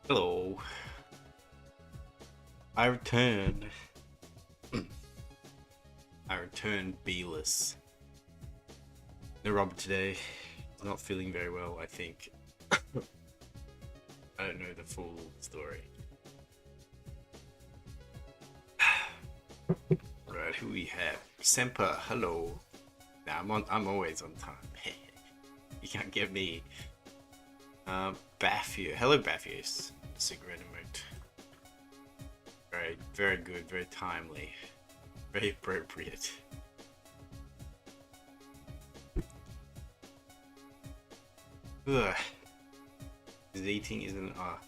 Hello. I returned. I returned B-less. No Robert today. He's not feeling very well, I think. I don't know the full story. Right, who we have? Semper, hello. Nah, I'm always on time. You can't get me. Baffius. Hello, Baffius. Cigarette emote. Very good, very timely. Very appropriate. Ugh. His eating isn't right.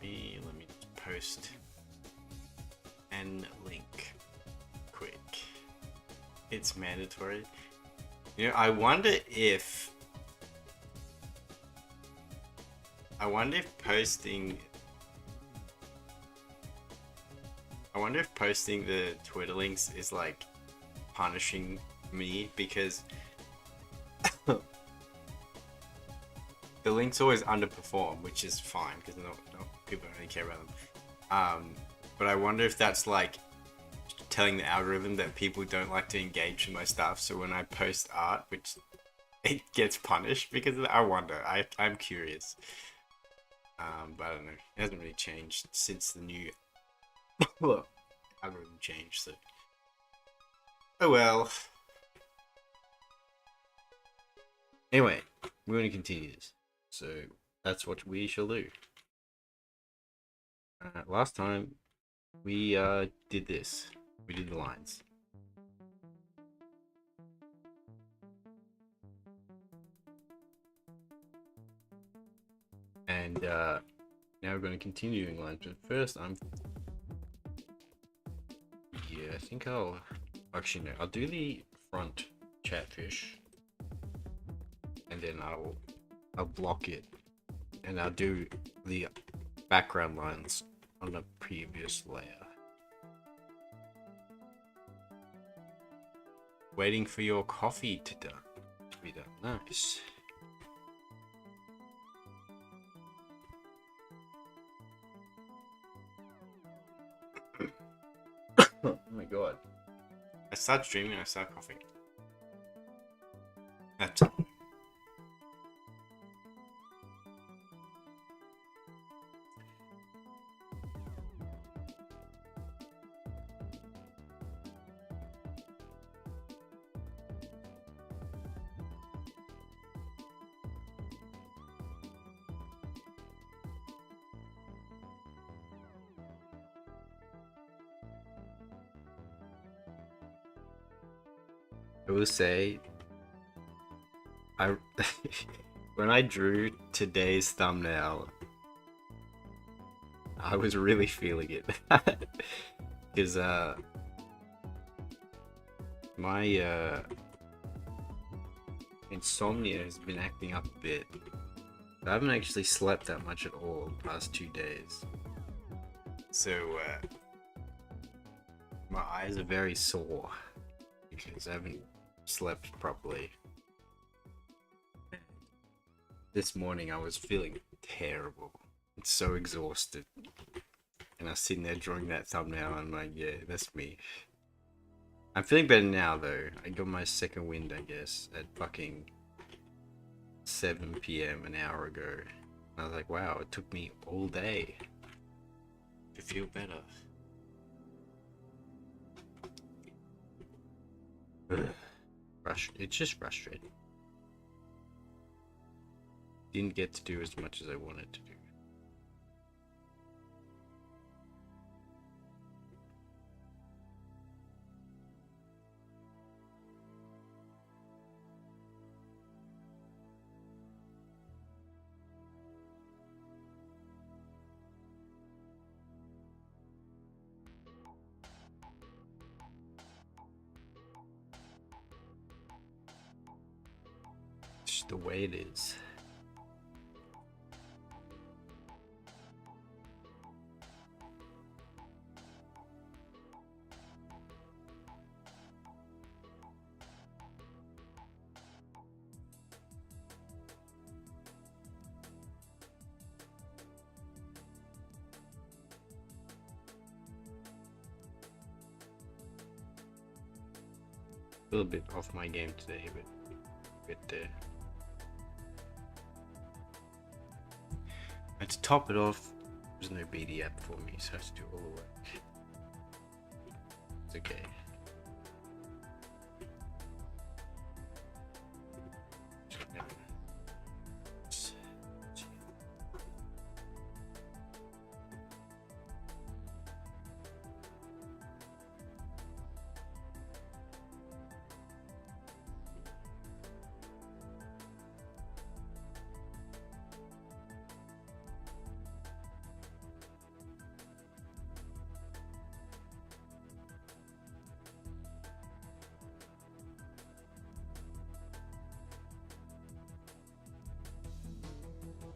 Baby, let me just post and link quick. It's mandatory. You know, I wonder if posting the Twitter links is like punishing me because the links always underperform, which is fine because no people don't really care about them. But I wonder if that's like telling the algorithm that people don't like to engage with my stuff. So when I post art, which it gets punished because of that. I wonder. I'm curious. But I don't know. It hasn't really changed since the new algorithm changed. So oh well. Anyway, we're going to continue this. So that's what we shall do. Last time we did this. We did the lines. And now we're going to continue doing lines. But first, I think I'll actually no. I'll do the front chatfish, and then I'll block it, and I'll do the background lines on the previous layer. Waiting for your coffee to be done. Nice. Oh my god. I start streaming, I start coughing. That's it. I will say, when I drew today's thumbnail, I was really feeling it because my insomnia has been acting up a bit. I haven't actually slept that much at all the past 2 days, so my eyes are very sore because I haven't slept properly. This morning I was feeling terrible. I'm so exhausted. And I was sitting there drawing that thumbnail and I'm like, yeah, that's me. I'm feeling better now though. I got my second wind, I guess, at fucking 7 PM an hour ago. And I was like, wow, it took me all day to feel better. It's just frustrating. Didn't get to do as much as I wanted to do. It's just the way it is. A little bit off my game today, but get there. And to top it off, there's no BD app for me, so I have to do all the work. It's okay.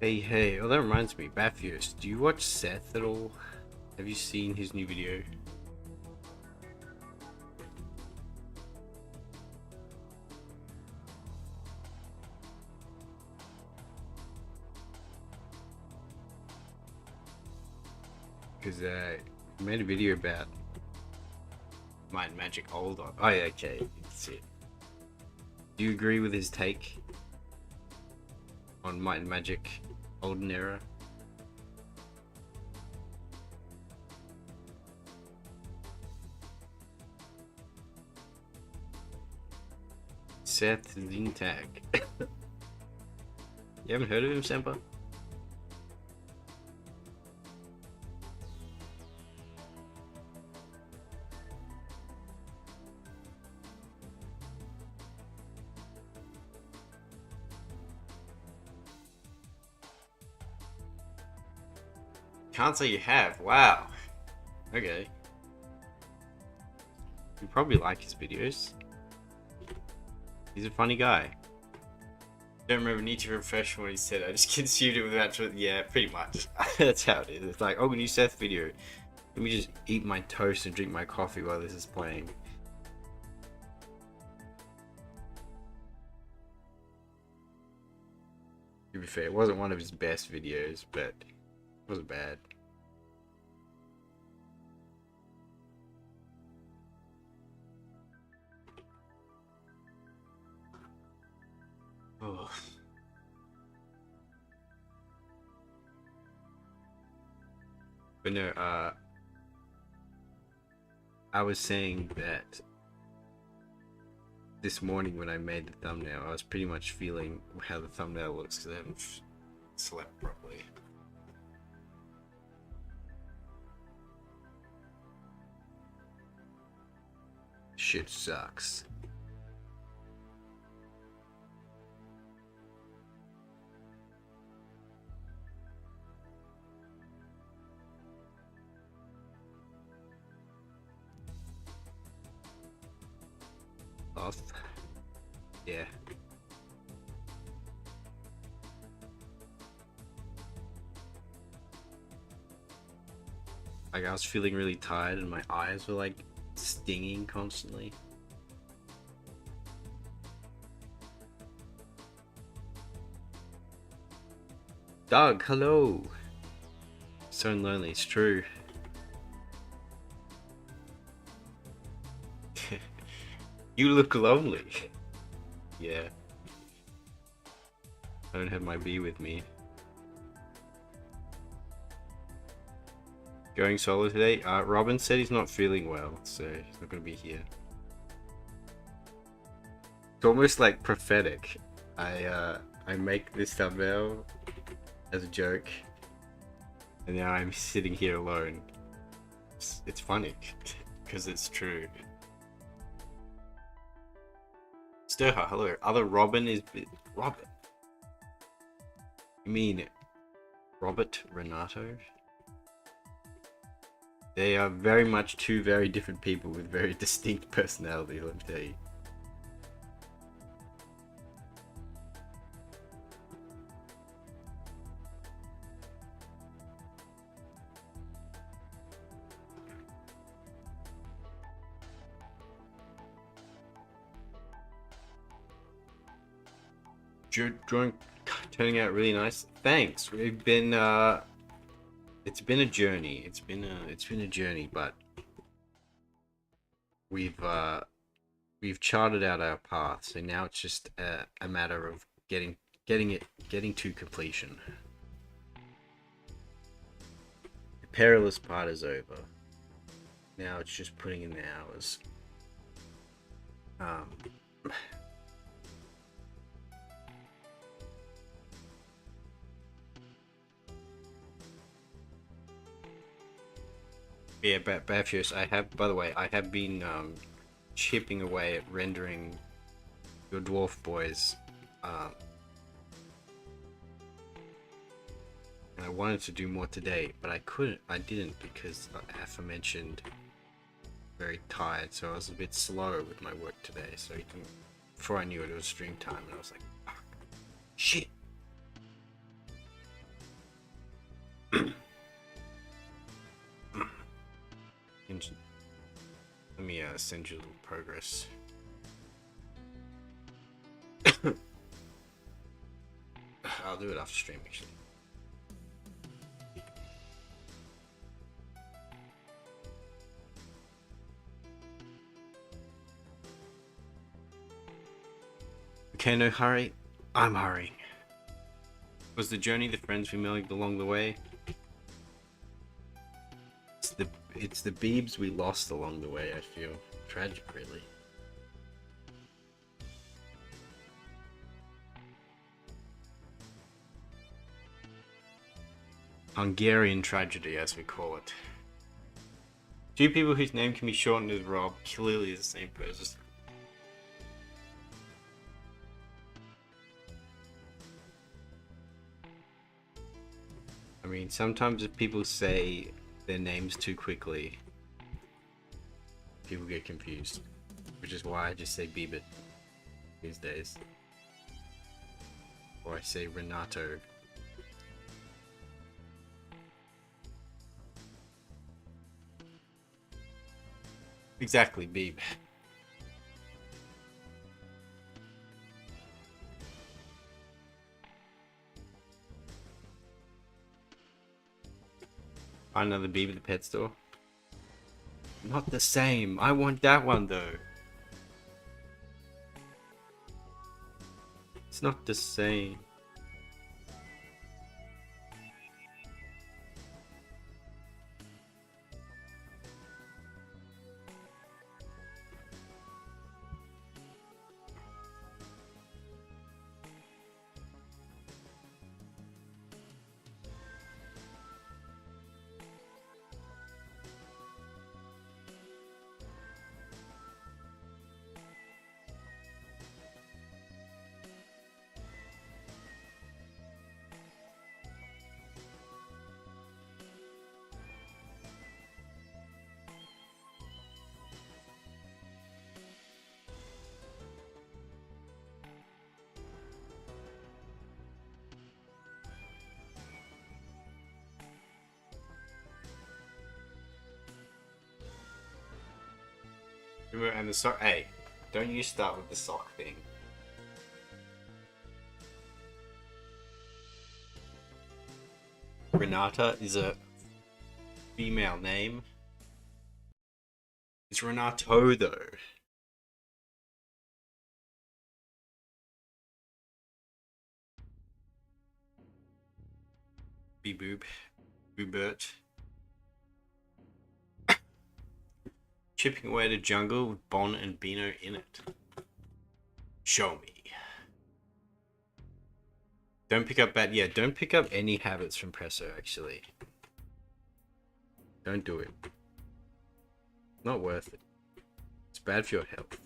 Hey, oh that reminds me, Batfurious, do you watch Seth at all? Have you seen his new video? Because he made a video about Might and Magic Old on. Oh yeah, okay, that's it. Do you agree with his take on Might and Magic Olden Era? Seth Zintag. You haven't heard of him, Semper? Can't say you have. Wow. Okay. You probably like his videos. He's a funny guy. Don't remember, need to refresh what he said. I just consumed it with actual. Yeah, pretty much. That's how it is. It's like, oh, new Seth video. Let me just eat my toast and drink my coffee while this is playing. To be fair, it wasn't one of his best videos, but it wasn't bad. Oh. But no, I was saying that this morning when I made the thumbnail, I was pretty much feeling how the thumbnail looks because I haven't slept properly. Shit sucks. Off. Yeah. Like I was feeling really tired and my eyes were like stinging constantly. Doug, hello. So lonely, it's true. You look lonely. Yeah. I don't have my bee with me. Going solo today? Robin said he's not feeling well, so he's not gonna be here. It's almost like prophetic. I make this thumbnail as a joke, and now I'm sitting here alone. It's funny, because it's true. Sturha, hello. Other Robin is... Robin? You mean Robert Renato? They are very much two very different people with very distinct personalities, let me tell you. Drawing turning out really nice. Thanks. We've been it's been a journey. It's been a journey, but we've we've charted out our path, so now it's just a matter of getting to completion. The perilous part is over. Now it's just putting in the hours. Yeah, Baphios, I have, by the way, I have been chipping away at rendering your dwarf boys. And I wanted to do more today, but I didn't because, aforementioned, very tired, so I was a bit slow with my work today, so before I knew it, it was stream time, and I was like, fuck, shit. Let me send you a little progress. I'll do it after stream, actually. Okay, no hurry. I'm hurrying. Was the journey the friends we made along the way? It's the beebs we lost along the way, I feel. Tragic, really. Hungarian tragedy, as we call it. Two people whose name can be shortened as Rob, clearly the same person. I mean, sometimes if people say their names too quickly, people get confused. Which is why I just say Bieber these days. Or I say Renato. Exactly, Beeb. Find another Beeb at the pet store. Not the same. I want that one though. It's not the same. And the sock. Hey, don't you start with the sock thing. Renata is a female name. It's Renato though. Boob. Boobert. Chipping away to jungle with Bon and Beano in it. Show me. Don't pick up don't pick up any habits from Presso, actually. Don't do it. Not worth it. It's bad for your health.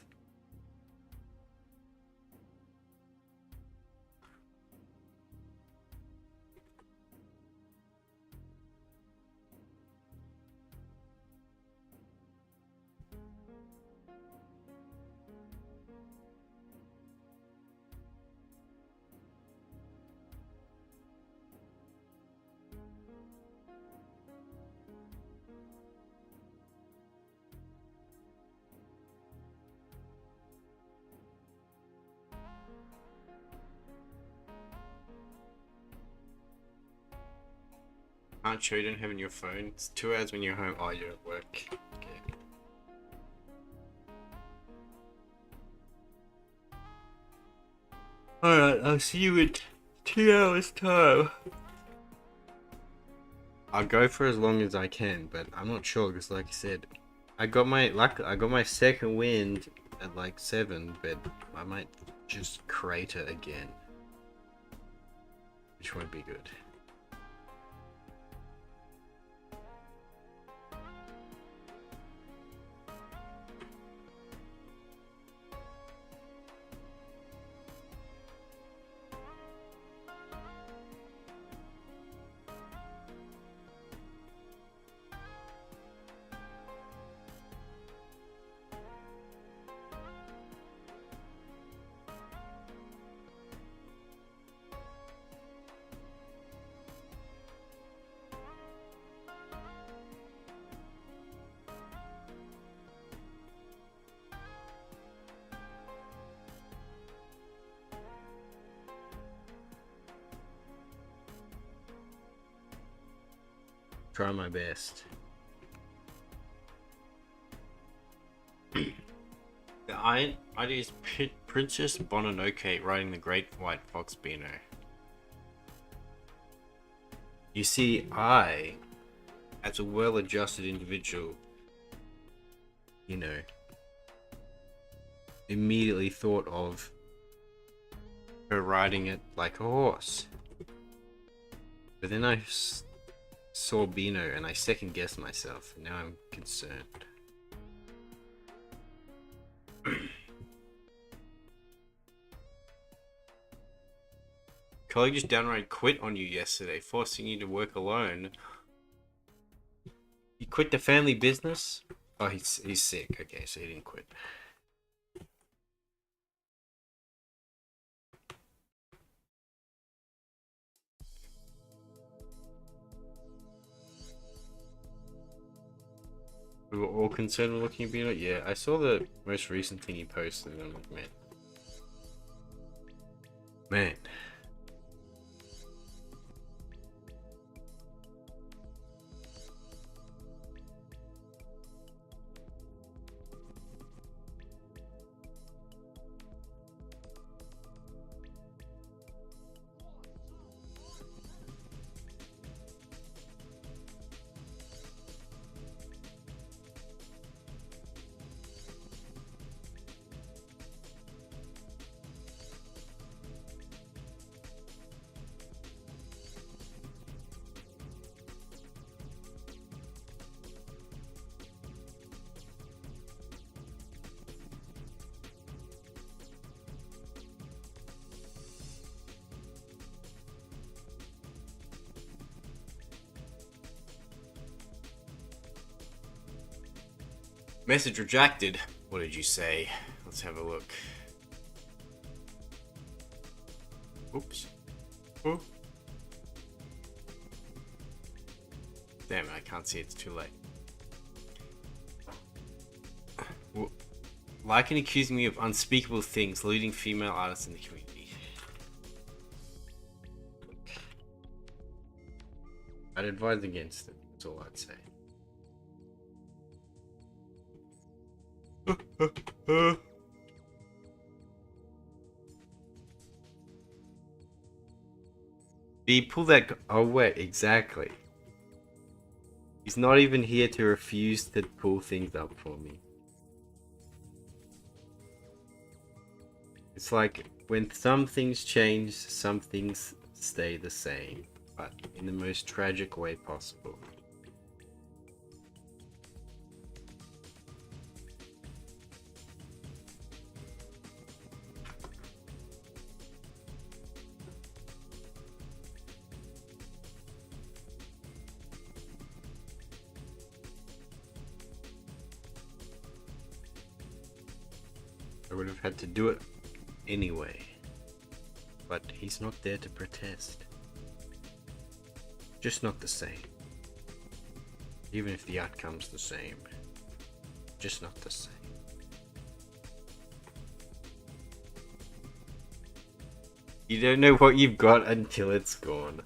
Can't show you don't have it on your phone. It's 2 hours when you're home. Oh, you're at work. Okay. Alright, I'll see you in 2 hours time. I'll go for as long as I can, but I'm not sure because, like I said, I got my second wind at like 7, but I might just crater again, which won't be good. Try my best. The idea is Princess Mononoke riding the Great White Fox Beano. You see, I, as a well-adjusted individual, you know, immediately thought of her riding it like a horse. But then I saw Beano and I second-guessed myself. Now I'm concerned. Colleague just downright quit on you yesterday, forcing you to work alone. You quit the family business? Oh, he's sick. Okay, so he didn't quit. We were all concerned with looking at Beano? Yeah, I saw the most recent thing he posted and I'm like, man. Man. Message rejected. What did you say? Let's have a look. Oops. Oh. Damn it, I can't see. It's too late. Lycan accusing me of unspeakable things, leading female artists in the community. I'd advise against it. That's all I'd say. B, pull that. Oh, wait, exactly. He's not even here to refuse to pull things up for me. It's like when some things change, some things stay the same, but in the most tragic way possible. I would have had to do it anyway, but he's not there to protest. Just not the same. Even if the outcome's the same, just not the same. You don't know what you've got until it's gone.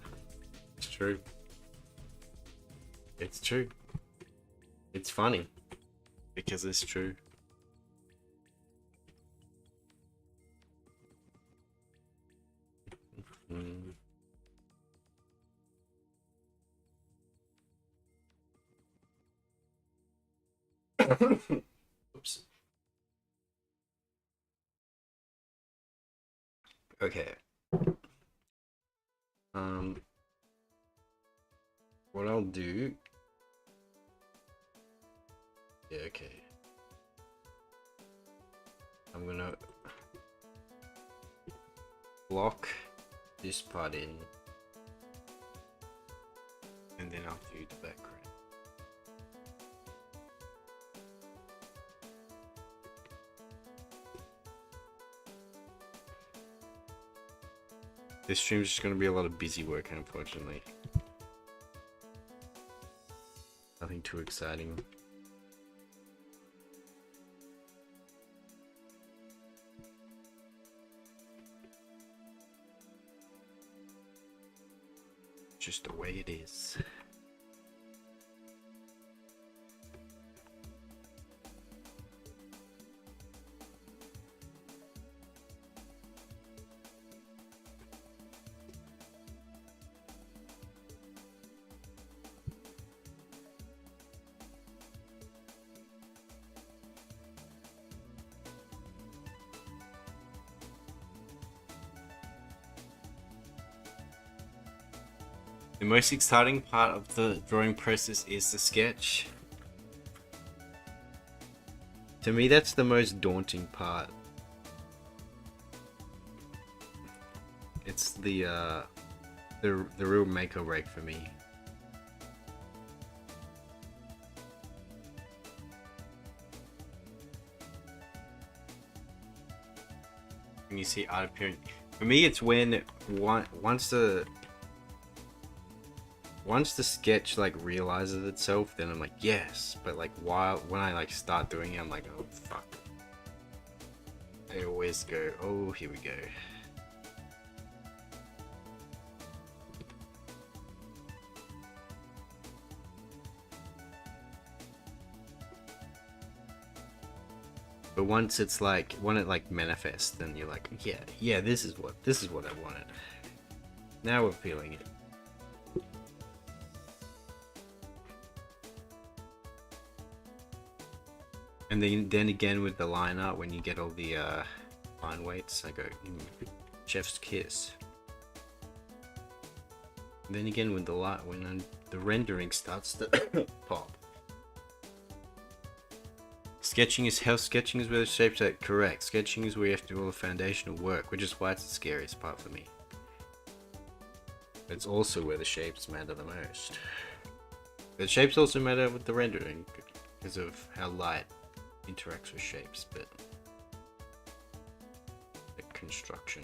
It's true. It's true. It's funny because it's true. Mm. Oops. Okay. Um, what I'll do. Yeah, okay. I'm gonna block this part in, and then I'll do the background. This stream's just gonna be a lot of busy work, unfortunately. Nothing too exciting. Just the way it is. The most exciting part of the drawing process is the sketch. To me, that's the most daunting part. It's the real make or break for me. When you see art appearing, for me, it's when once the sketch like realizes itself, then I'm like yes. But like when I like start doing it, I'm like, oh fuck. I always go, oh, here we go. But once it's like, when it like manifests, then you're like, yeah, this is what I wanted. Now we're feeling it. And then again with the line art, when you get all the line weights, I go, chef's kiss. And then again with the light, when the rendering starts to pop. Sketching is where the shapes are correct. Sketching is where you have to do all the foundational work, which is why it's the scariest part for me. But it's also where the shapes matter the most. The shapes also matter with the rendering because of how light interacts with shapes, but the construction.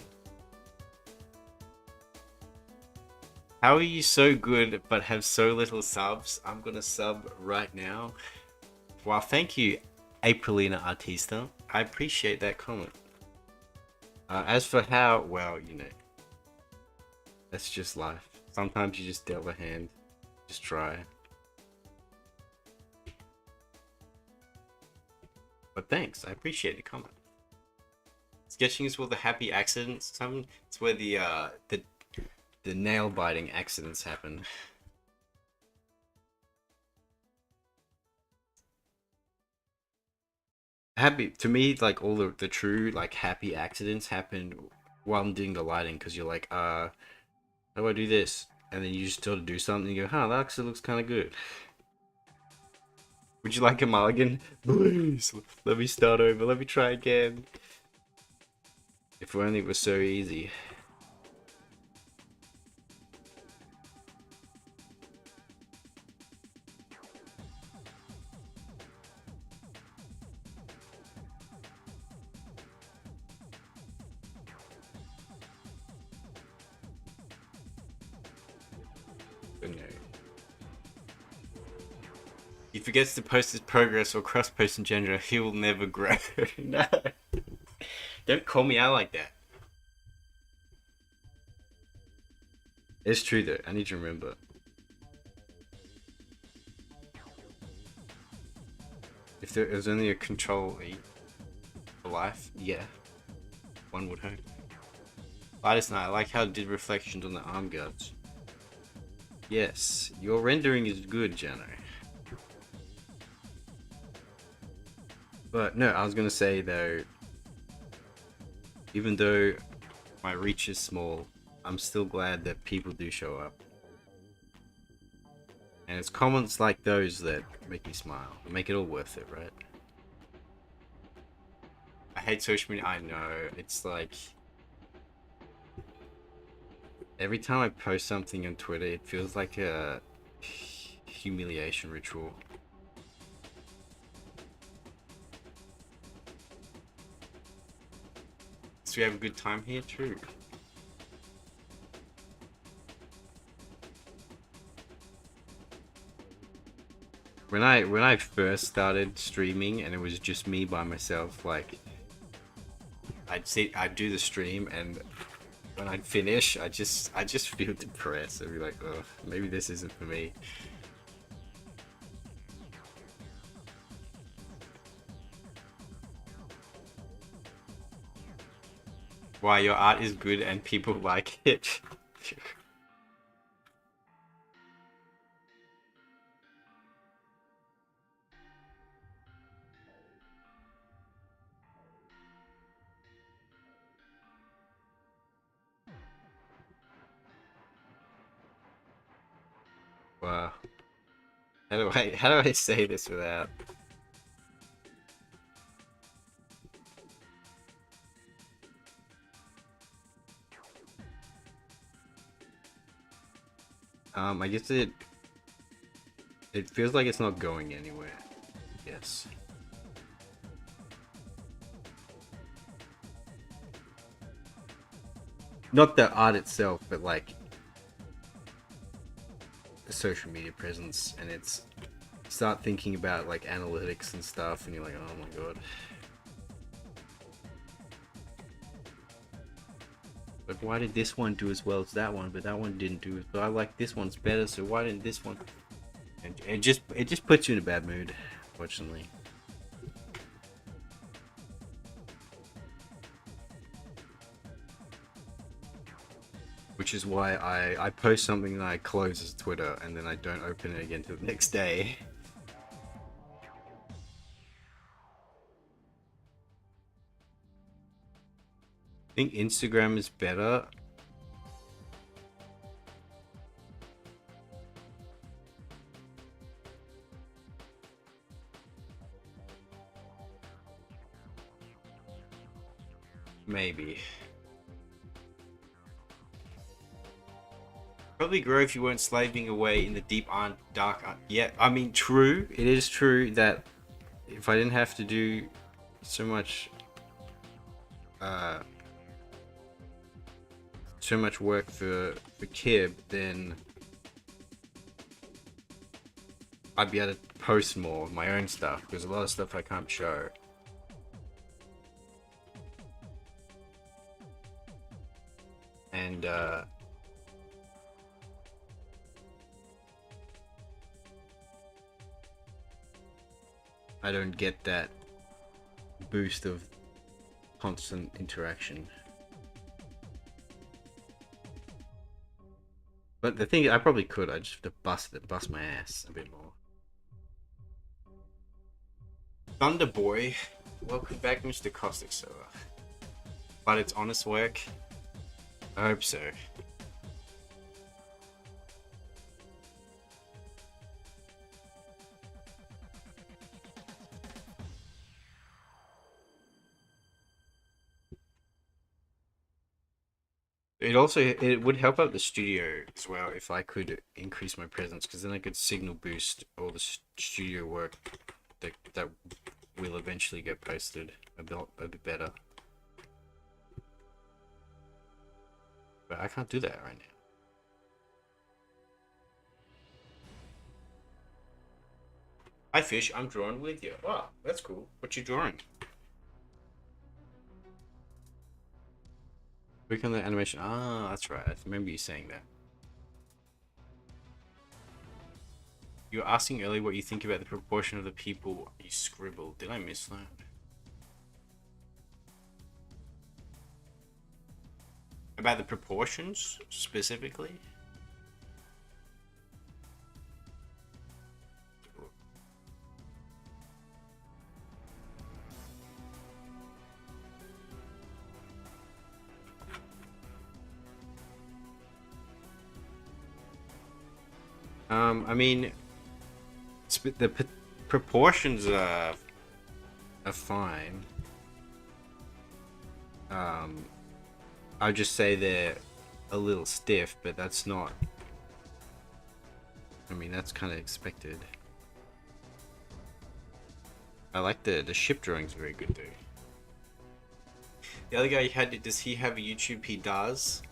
How are you so good but have so little subs? I'm gonna sub right now. Wow, thank you, Aprilina Artista. I appreciate that comment. As for how, well, you know, that's just life. Sometimes you just dealt a hand. Just try. But thanks, I appreciate the comment. Sketching is where the happy accidents happen. It's where the nail biting accidents happen. Happy to me, like all the true like happy accidents happen while I'm doing the lighting, because you're like, how do I do this? And then you just sort of do something and you go, huh, that actually looks kind of good. Would you like a mulligan? Please, let me start over. Let me try again. If only it was so easy. But no. He forgets to post his progress or cross-post in general. He will never grow. No. Don't call me out like that. It's true though. I need to remember. If there was only a control E for life, yeah. One would hope. Artist Night, I like how it did reflections on the arm guards. Yes, your rendering is good, Jano. But no, I was gonna say though, even though my reach is small, I'm still glad that people do show up. And it's comments like those that make me smile, make it all worth it, right? I hate social media, I know, it's like... Every time I post something on Twitter, it feels like a humiliation ritual. So we have a good time here, true. When I first started streaming and it was just me by myself, like I'd do the stream, and when I'd finish, I just feel depressed. I'd be like, oh, maybe this isn't for me. Why, your art is good and people like it. Wow. How do I say this without... I guess it feels like it's not going anywhere. Yes. Not the art itself, but like the social media presence, and it's start thinking about like analytics and stuff, and you're like, oh my god. Like, why did this one do as well as that one, but that one didn't do it? But I like this one's better, so why didn't this one? And it just puts you in a bad mood, unfortunately. Which is why I post something and I close as Twitter, and then I don't open it again till the next day. I think Instagram is better. Maybe. Probably grow if you weren't slaving away in the deep dark. Yeah, I mean, true. It is true that if I didn't have to do so much, so much work for Kib, then I'd be able to post more of my own stuff, because a lot of stuff I can't show. And I don't get that boost of constant interaction. But the thing, I probably could. I just have to bust my ass a bit more. Thunder Boy, welcome back, Mr. Caustic Soda. But it's honest work. I hope so. It would help out the studio as well if I could increase my presence, because then I could signal boost all the studio work that will eventually get posted a bit better. But I can't do that right now. Hi Fish, I'm drawing with you. Wow, that's cool. What you drawing? Click on the animation. Ah, that's right. I remember you saying that. You were asking earlier what you think about the proportion of the people you scribble. Did I miss that? About the proportions specifically? I mean, the proportions are fine. I'd just say they're a little stiff, but that's not. I mean, that's kind of expected. I like the ship drawings, very good though. The other guy you had, does he have a YouTube? He does.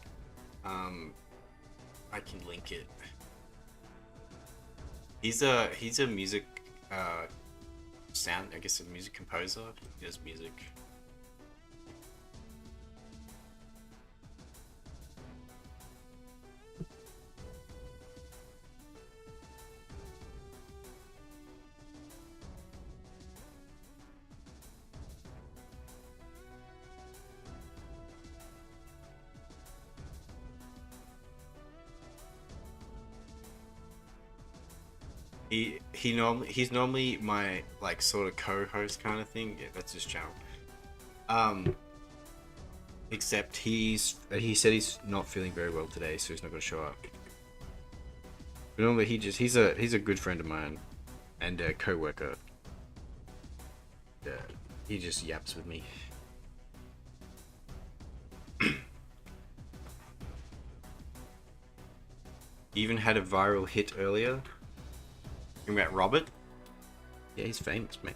I can link it. He's a music sound, I guess, a music composer. He does music. He's normally my like sort of co-host kind of thing. Yeah, that's his channel. Except he said he's not feeling very well today, so he's not gonna show up. But normally he's a good friend of mine, and a co-worker. He just yaps with me. He even had a viral hit earlier. Talking about Robert? Yeah, he's famous, man.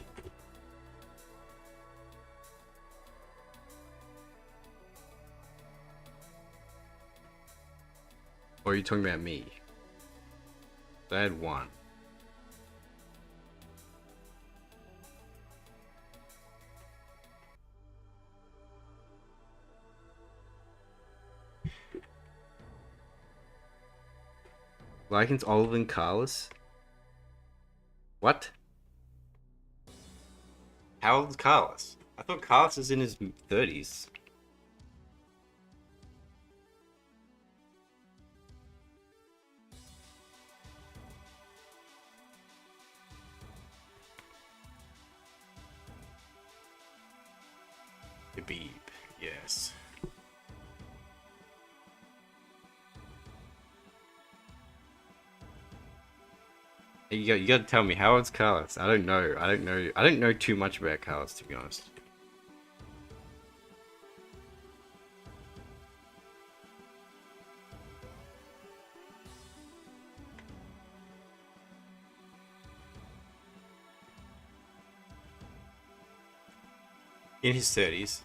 Or are you talking about me? I had one. Lycan's older than Carlos? What? How old is Carlos? I thought Carlos is in his 30s. Khabib, yes. You gotta tell me, how old's Carlos? I don't know. I don't know too much about Carlos, to be honest. In his 30s.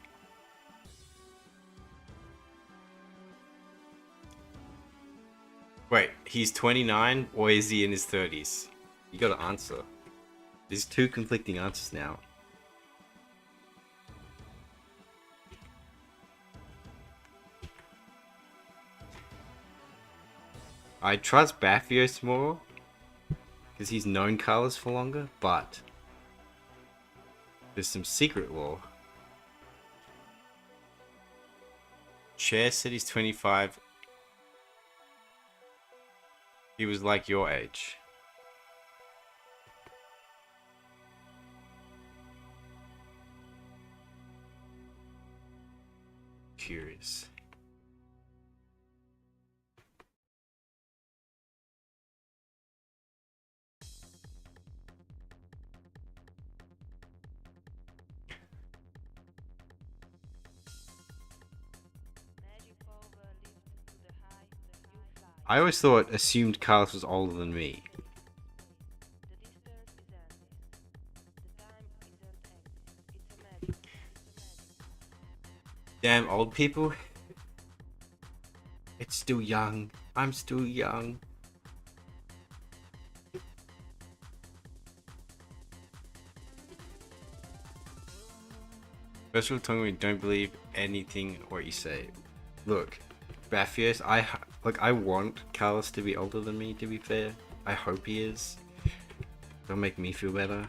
Wait, he's 29 or is he in his 30s? You gotta answer. There's two conflicting answers now. I trust Bathios more because he's known Carlos for longer, but there's some secret law. Chair said he's 25. He was like your age. Curious. I always assumed Carlos was older than me. Damn old people. It's still young. I'm still young. First of all, telling me don't believe anything what you say. Look, Bathios, I want Carlos to be older than me, to be fair. I hope he is. It'll make me feel better.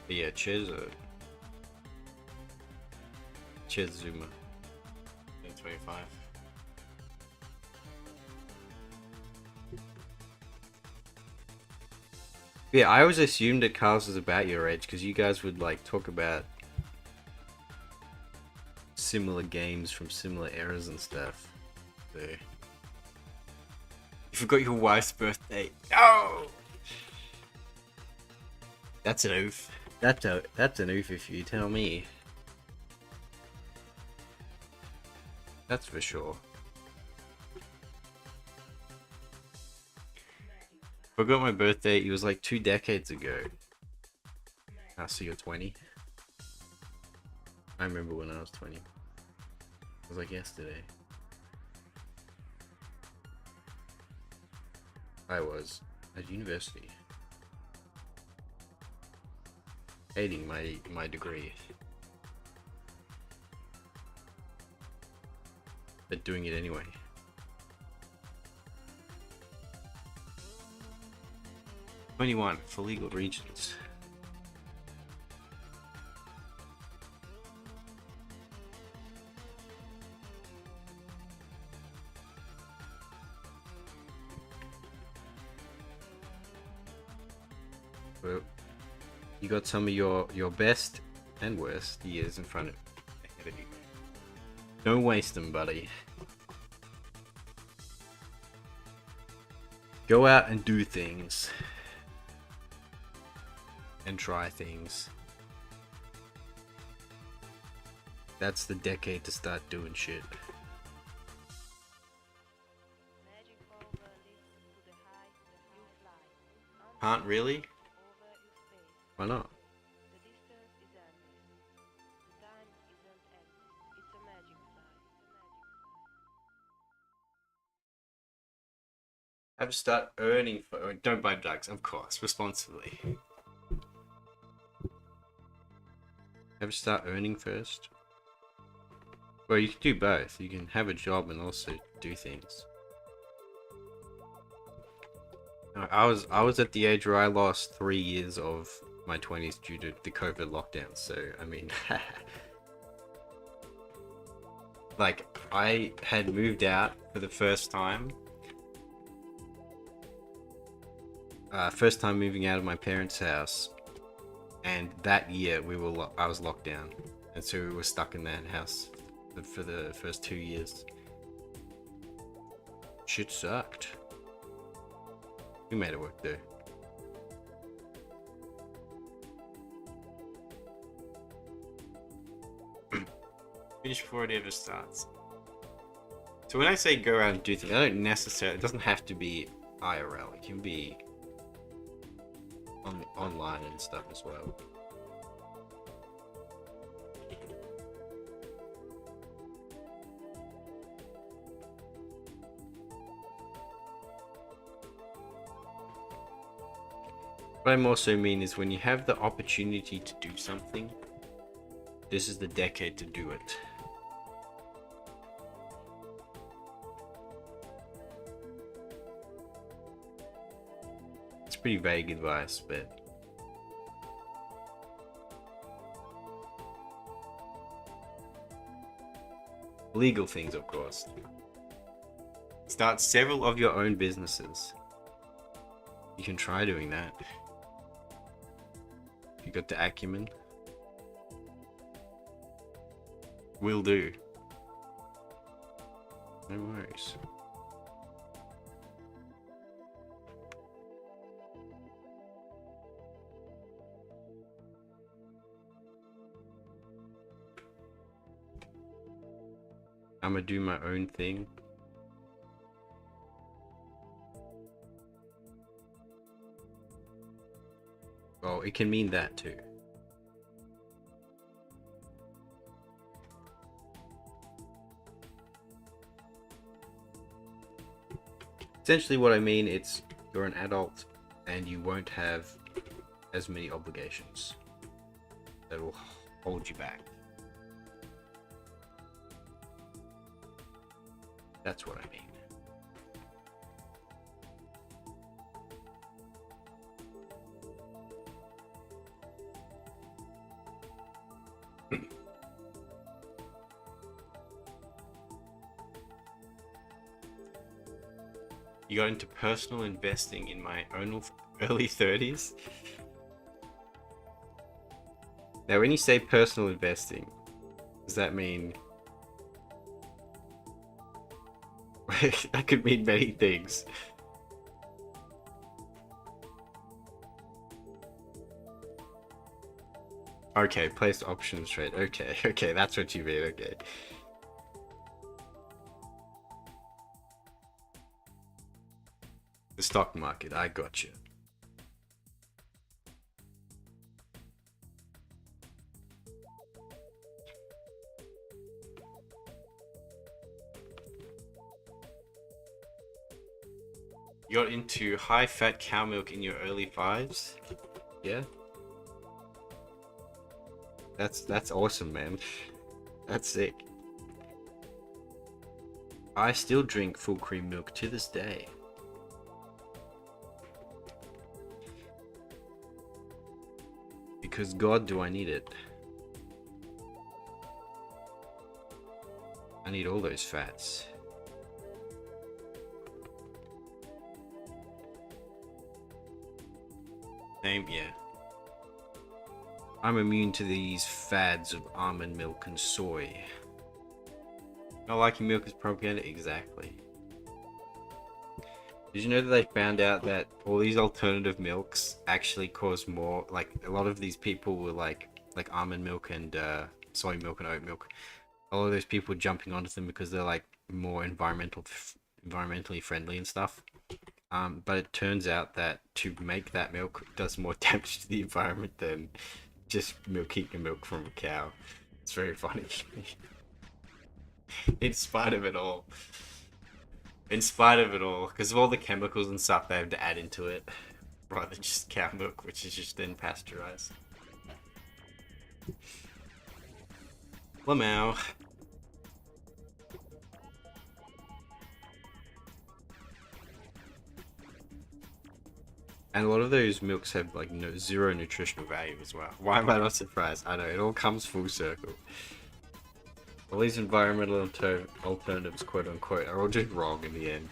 But yeah, Ches Zuma. 25. Yeah, I always assumed that Carlos was about your age because you guys would like talk about similar games from similar eras and stuff. So you forgot your wife's birthday. Oh, that's an oof. That's an oof if you tell me. That's for sure. Forgot my birthday. It was like 2 decades ago. Ah, so you're 20. I remember when I was 20. It was like yesterday. I was at university. Hating my degree. But doing it anyway. "21 for legal regions." Well, you got some of your best and worst years in front of you. Don't waste them, buddy. Go out and do things. And try things. That's the decade to start doing shit. Can't really? Why not? Have to start earning for. Don't buy drugs, of course, responsibly. Have to start earning first. Well, you can do both. You can have a job and also do things. I was at the age where I lost 3 years of my 20s due to the COVID lockdown. So I mean, like I had moved out for the first time. First time moving out of my parents' house, and that year I was locked down, and so we were stuck in that house for the first 2 years. Shit sucked. We made it work though. Finish before it ever starts. So when I say go out and do things, I don't necessarily. It doesn't have to be IRL. It can be online and stuff as well. What I also mean is when you have the opportunity to do something, this is the decade to do it. It's pretty vague advice, but legal things, of course. Start several of your own businesses. You can try doing that. You got the acumen. Will do. No worries. I'm gonna do my own thing. Well, it can mean that too. Essentially what I mean, it's you're an adult and you won't have as many obligations that will hold you back. That's what I mean. You got into personal investing in my own early 30s. Now, when you say personal investing, does that mean... that could mean many things. Okay, place options trade. Okay, okay, that's what you mean, okay. The stock market, I got you. You got into high-fat cow milk in your early 5s? Yeah? That's awesome, man. That's sick. I still drink full cream milk to this day. Because God, do I need it. I need all those fats. Same, yeah. I'm immune to these fads of almond milk and soy. Not liking milk is propaganda? Exactly. Did you know that they found out that all these alternative milks actually cause more, like, a lot of these people were like almond milk and soy milk and oat milk. A lot of those people jumping onto them because they're like more environmentally friendly and stuff. But it turns out that to make that milk does more damage to the environment than just milking a milk from a cow. It's very funny. In spite of it all. In spite of it all. Because of all the chemicals and stuff they have to add into it. Rather than just cow milk, which is just then pasteurized. Lamau. And a lot of those milks have like zero nutritional value as well. Why am I not surprised? I know, it all comes full circle. All these environmental alternatives, quote unquote, are all just wrong in the end.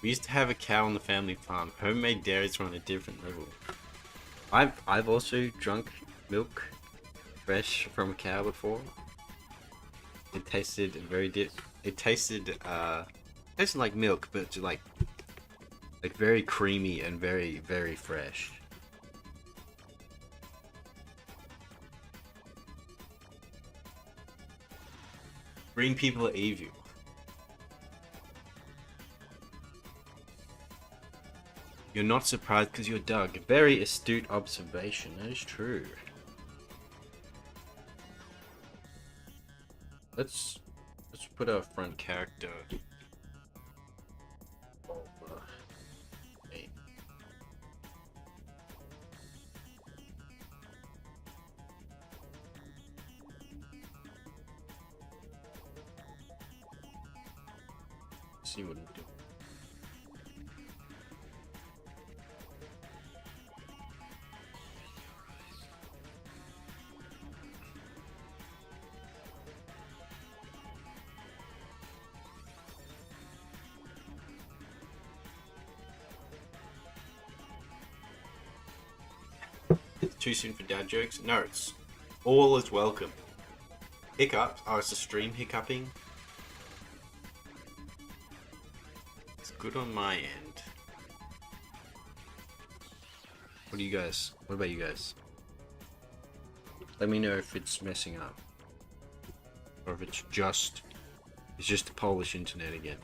We used to have a cow on the family farm. Homemade dairies were on a different level. I've also drunk milk fresh from a cow before. It tasted it tasted like milk, but like very creamy and very, very fresh. Green people are evil. You're not surprised because you're Doug. Very astute observation. That is true. Let's put our front character. Hey. See what it do. It's too soon for dad jokes? No, it's all is welcome. Hiccups? Oh, it's a stream hiccuping. It's good on my end. What about you guys? Let me know if it's messing up. Or if it's just the Polish internet again.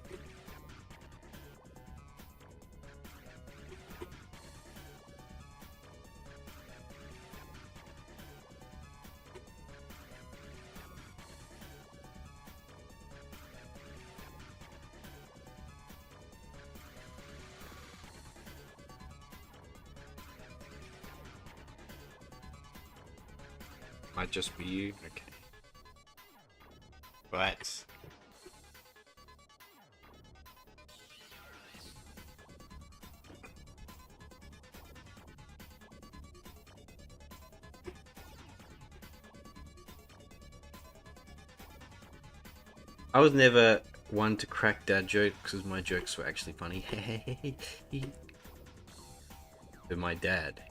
Might just be you? Okay. Right. I was never one to crack dad jokes because my jokes were actually funny. But my dad,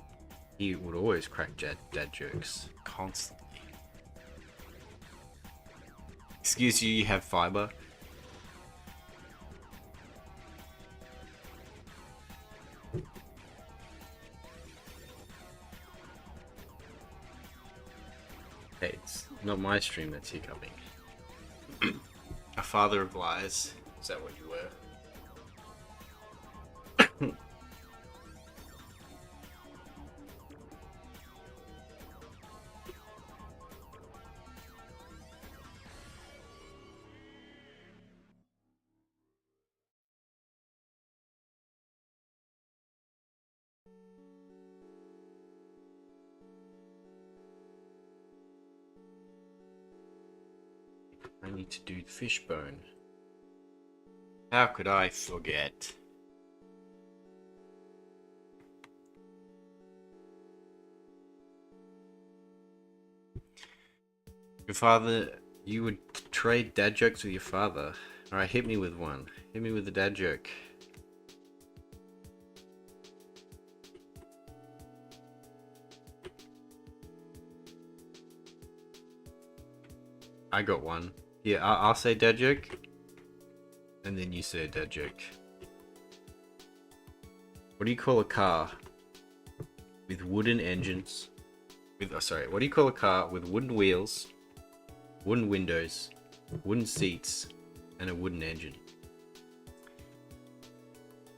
he would always crack dad jokes constantly. Excuse you have fiber? Hey, it's not my stream that's hiccuping. A father of lies. Is that what you were? I need to do fishbone. How could I forget? Your father, you would trade dad jokes with your father. Alright, hit me with one. Hit me with a dad joke. I got one. Yeah, I'll say dad joke. And then you say a dad joke. What do you call a car with wooden engines? What do you call a car with wooden wheels, wooden windows, wooden seats, and a wooden engine?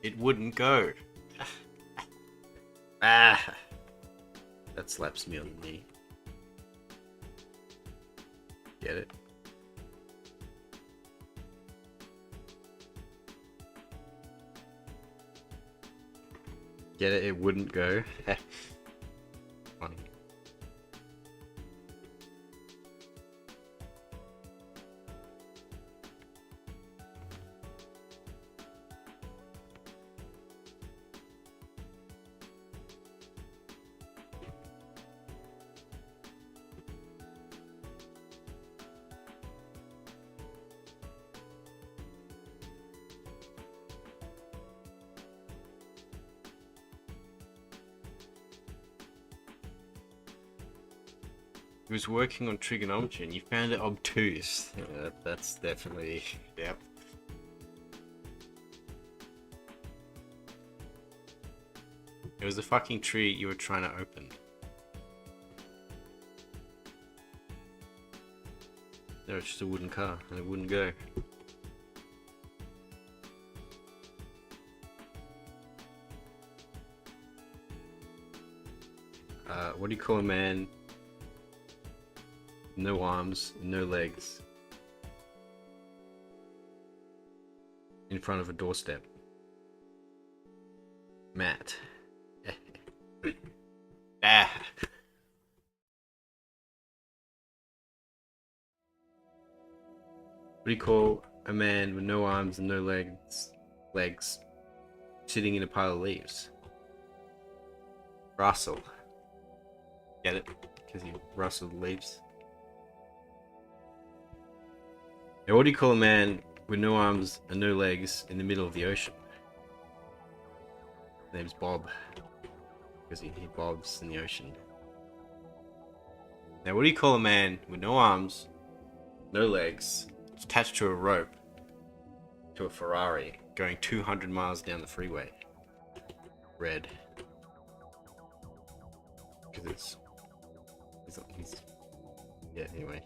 It wouldn't go. Ah! That slaps me on the knee. Get it? Get it? It wouldn't go. Funny. He was working on trigonometry and you found it obtuse. Yeah, that's definitely, yep. It was a fucking tree you were trying to open. No, it's just a wooden car and it wouldn't go. What do you call a man? No arms, no legs. In front of a doorstep. Matt. Ah. What do you call a man with no arms and no legs sitting in a pile of leaves? Russell. Get it? Because he rustled leaves. Now, what do you call a man with no arms and no legs in the middle of the ocean? His name's Bob. Because he bobs in the ocean. Now, what do you call a man with no arms, no legs, attached to a rope to a Ferrari going 200 miles down the freeway? Red. Because he's yeah, anyway.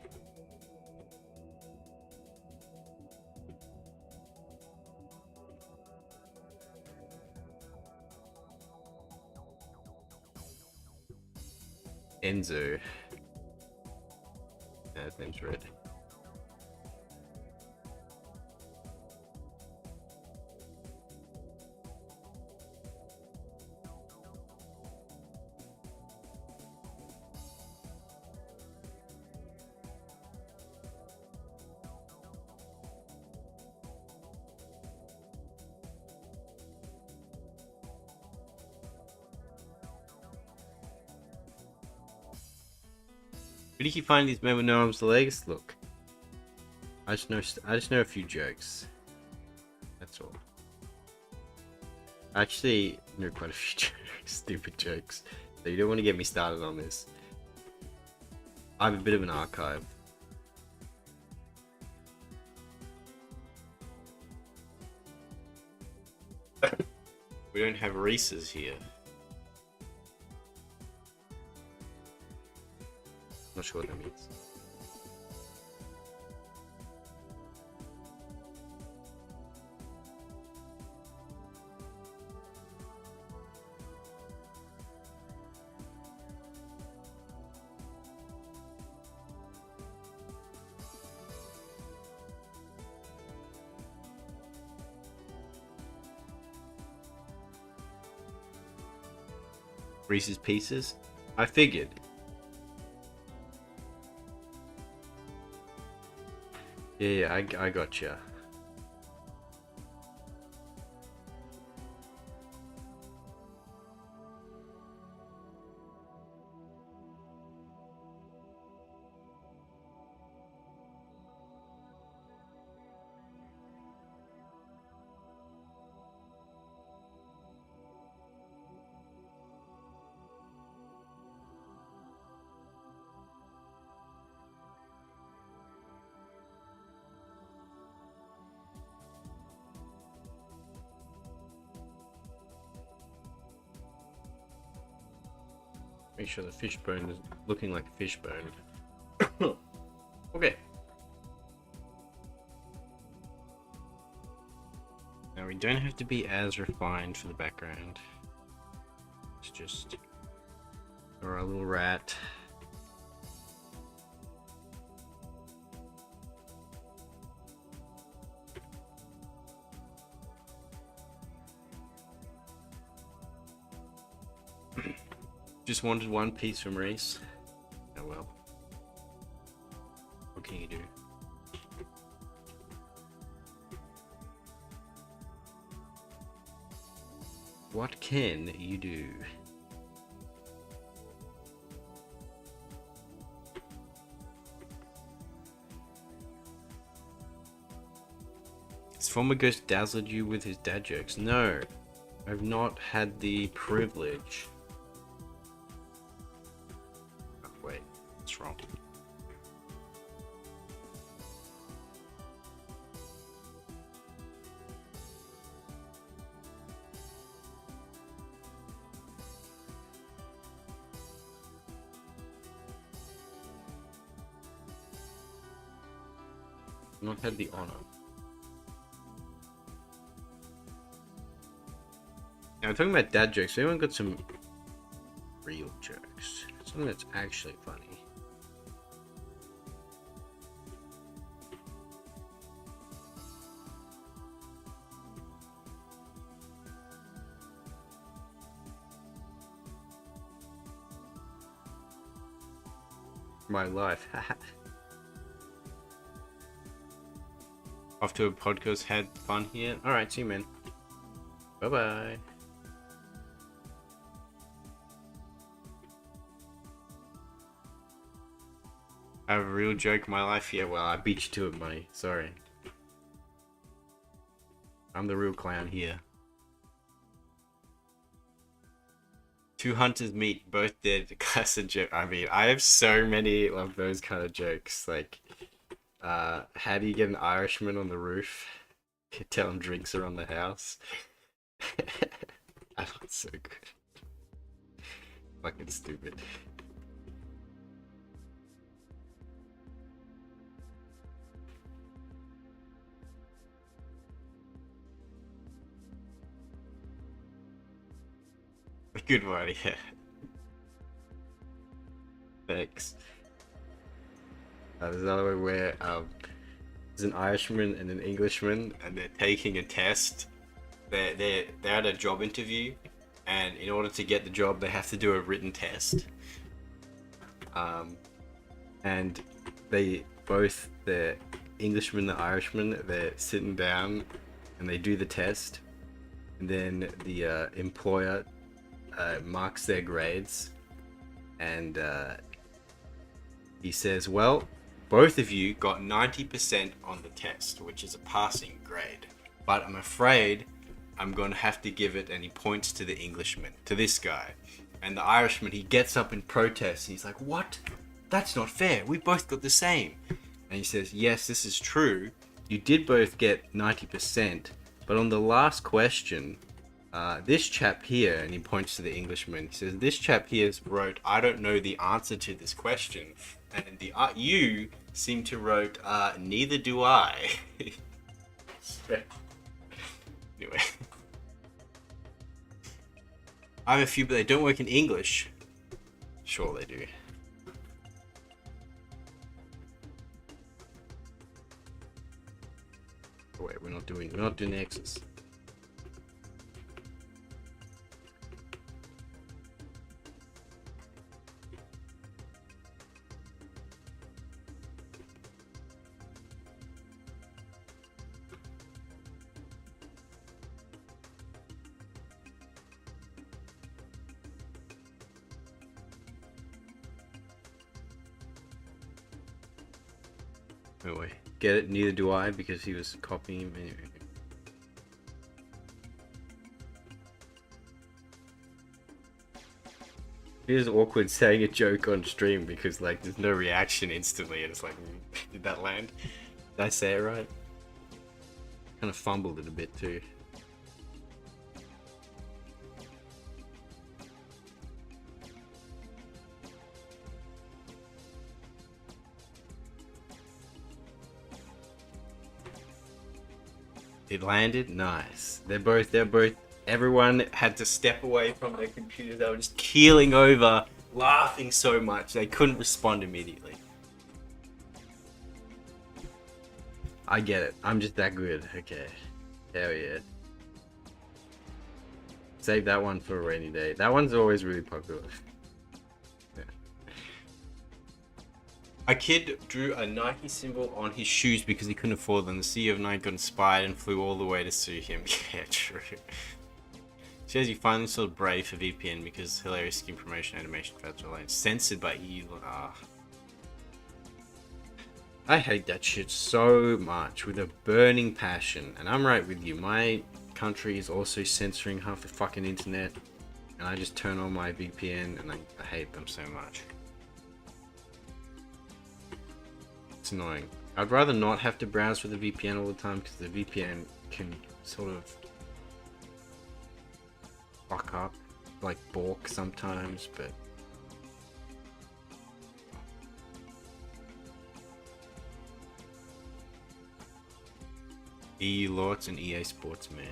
Enzo. Yeah, his name's Red. Where do you keep finding these men with no arms or legs? Look. I just know a few jokes. That's all. I actually know quite a few jokes, stupid jokes. So you don't want to get me started on this. I have a bit of an archive. We don't have Reese's here. Not sure what that means. Reese's Pieces? I figured. Yeah, I gotcha. Make sure the fishbone is looking like a fishbone. Okay. Now we don't have to be as refined for the background. It's just or a little rat. Just wanted one piece from Reese. Oh well. What can you do? What can you do? His former ghost dazzled you with his dad jokes. No, I've not had the privilege. Oh, wait, what's wrong? Not had the honor. Now, talking about dad jokes, anyone got some real jokes? Something that's actually funny. My life. Off to a podcast. Had fun here. Alright, see you, man. Bye bye. I have a real joke in my life. Yeah, well, I beat you to it, buddy. Sorry. I'm the real clown here. Two hunters meet, both dead. Classic joke. I mean, I have so many of those kind of jokes. Like, how do you get an Irishman on the roof? You tell him drinks are on the house. That's so good. Fucking stupid. Good one, yeah. Thanks. There's another one where there's an Irishman and an Englishman, and they're taking a test. They're at a job interview, and in order to get the job, they have to do a written test. And they both, the Englishman and the Irishman, they're sitting down, and they do the test, and then the employer marks their grades, and he says, well, Both of you got 90% on the test, which is a passing grade. But I'm afraid I'm going to have to give it, and he points to the Englishman, to this guy. And the Irishman, he gets up in protest, and he's like, what? That's not fair. We both got the same. And he says, yes, this is true. You did both get 90%, but on the last question, this chap here, and he points to the Englishman, he says, this chap here wrote, I don't know the answer to this question. And you seem to wrote, neither do I. Anyway. I have a few, but they don't work in English. Sure they do. Oh, wait, we're not doing X's. Anyway, get it? Neither do I, because he was copying him. Anyway. It is awkward saying a joke on stream because like there's no reaction instantly, and it's like, did that land? Did I say it right? Kind of fumbled it a bit too. It landed nice. They're both. Everyone had to step away from their computers. They were just keeling over, laughing so much they couldn't respond immediately. I get it. I'm just that good. Okay. Hell yeah. Save that one for a rainy day. That one's always really popular. Yeah. A kid drew a Nike symbol on his shoes because he couldn't afford them. The CEO of Nike got inspired and flew all the way to sue him. Yeah, true. Says you finally installed Brave for VPN because hilarious skin promotion animation fads are like censored by EU. I hate that shit so much with a burning passion, and I'm right with you. My country is also censoring half the fucking internet, and I just turn on my VPN and I hate them so much. It's annoying. I'd rather not have to browse with the VPN all the time because the VPN can sort of fuck up, like balk sometimes, but EU Lords and EA Sports, man.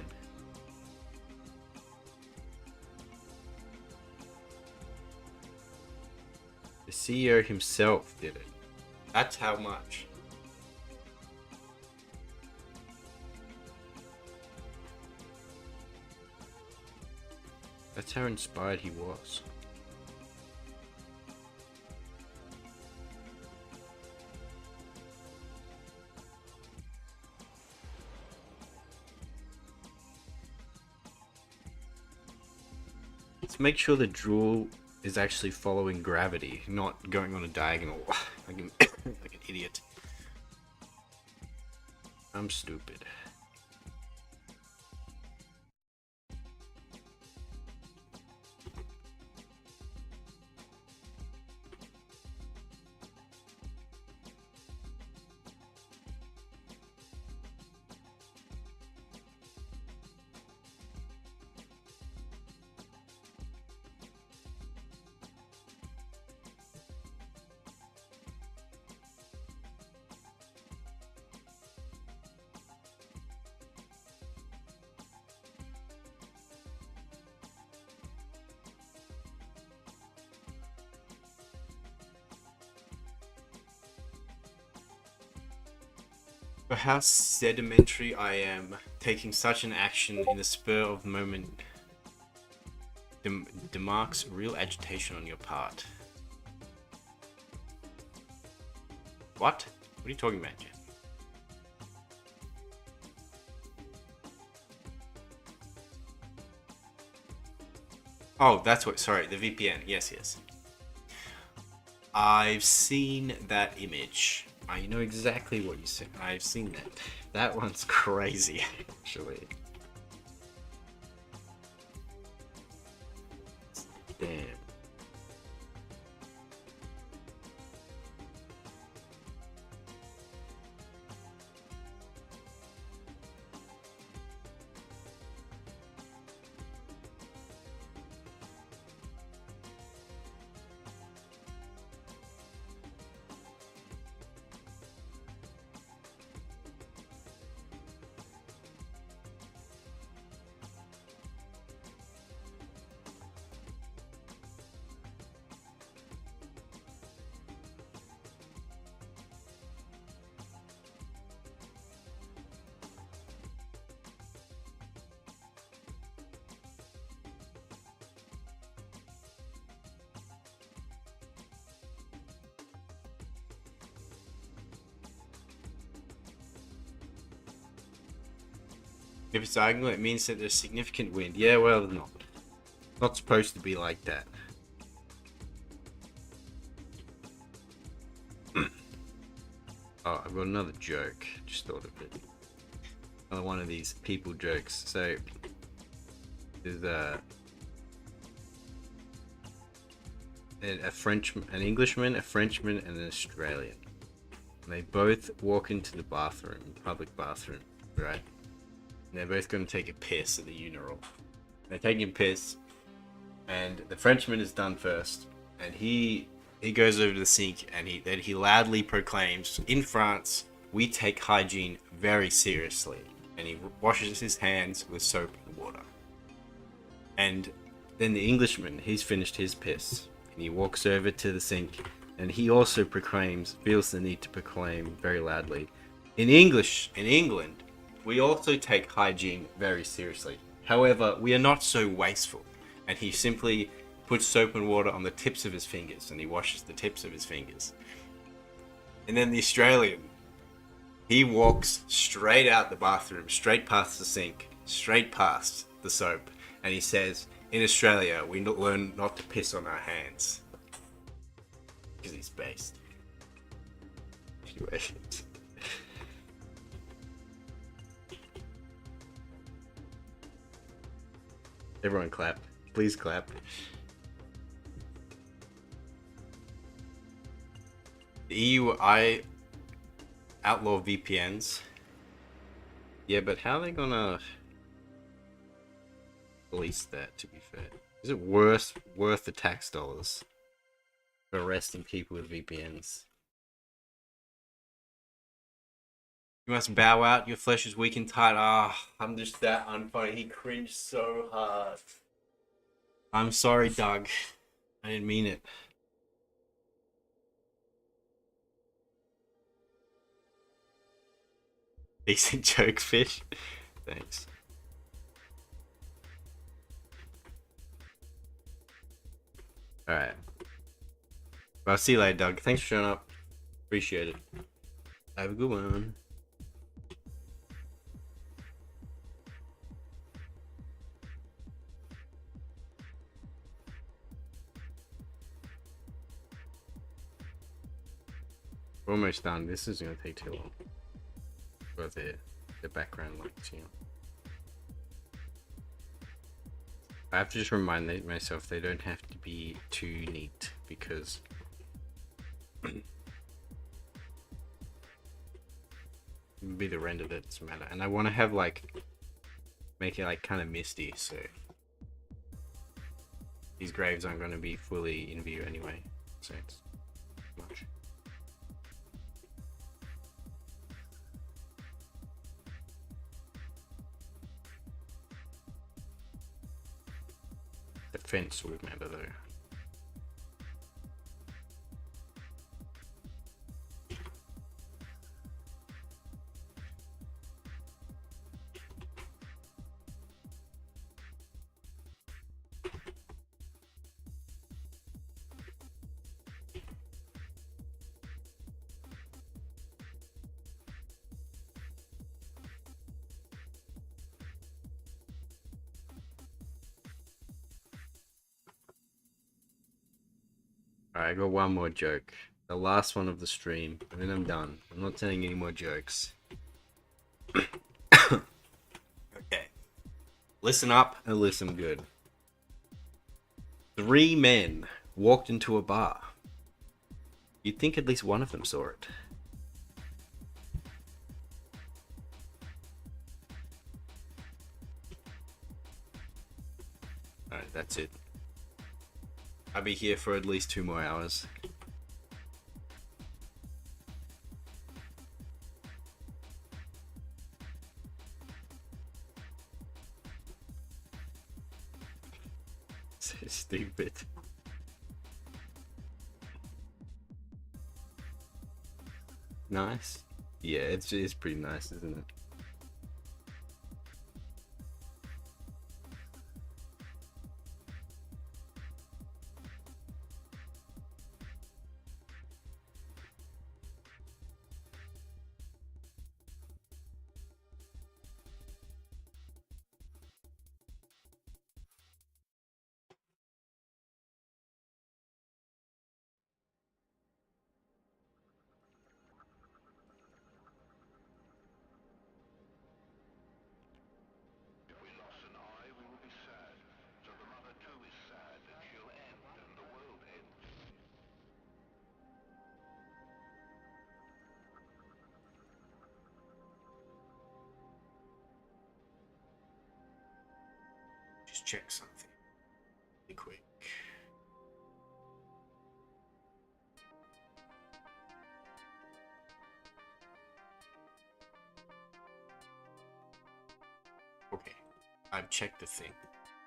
The CEO himself did it. That's how much. That's how inspired he was. Let's make sure the drool is actually following gravity, not going on a diagonal like an idiot. I'm stupid. For how sedimentary I am, taking such an action in the spur of the moment demarks real agitation on your part. What? What are you talking about, Jen? Oh, that's what, sorry, the VPN. Yes, yes. I've seen that image. I know exactly what you said. I've seen that. That one's crazy, actually. Damn. If it's diagonal, it means that there's significant wind. Yeah, well, not. Not supposed to be like that. Oh, I've got another joke. Just thought of it. Another one of these people jokes. So, there's a Frenchman, an Englishman, a Frenchman, and an Australian. And they both walk into the bathroom, public bathroom, right? And they're both going to take a piss at the urinal. They're taking a piss, and the Frenchman is done first, and he goes over to the sink, and he loudly proclaims, "In France, we take hygiene very seriously," and he washes his hands with soap and water. And then the Englishman, he's finished his piss, and he walks over to the sink, and he also feels the need to proclaim very loudly, in England, we also take hygiene very seriously. However, we are not so wasteful. And he simply puts soap and water on the tips of his fingers, and he washes the tips of his fingers. And then the Australian, he walks straight out the bathroom, straight past the sink, straight past the soap, and he says, "In Australia, we learn not to piss on our hands." Because he's based. Anyway. Everyone clap. Please clap. The EU outlaw VPNs. Yeah, but how are they gonna police that, to be fair? Is it worth the tax dollars for arresting people with VPNs? You must bow out, your flesh is weak and tight. I'm just that unfunny. He cringed so hard. I'm sorry, Doug. I didn't mean it. Decent joke, fish. Thanks. Alright. Well, I'll see you later, Doug. Thanks for showing up. Appreciate it. Have a good one. We're almost done. This is gonna take too long. For the background lights, you know. I have to just remind myself they don't have to be too neat because it'll be the render that doesn't matter. And I want to have make it kind of misty, so these graves aren't going to be fully in view anyway, so it's much. The fence will matter though. Alright, I got one more joke. The last one of the stream, and then I'm done. I'm not telling any more jokes. Okay. Listen up and listen good. 3 men walked into a bar. You'd think at least one of them saw it. Alright, that's it. I'll be here for at least 2 more hours. So stupid. Nice. Yeah, it's pretty nice, isn't it? Just check something really quick. Okay, I've checked the thing.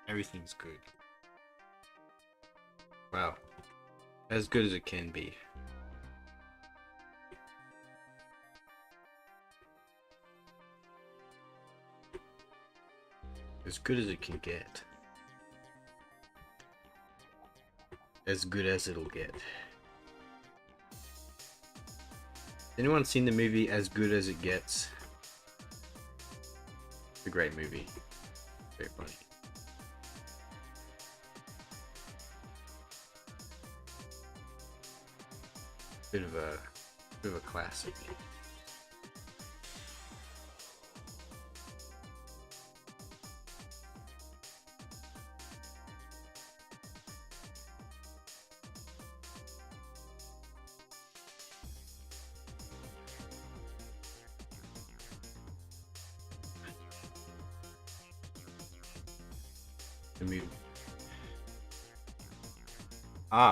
Everything's good. Wow. As good as it can be. As good as it can get. As good as it'll get. Anyone seen the movie As Good as It Gets? It's a great movie. Very funny. Bit of a classic.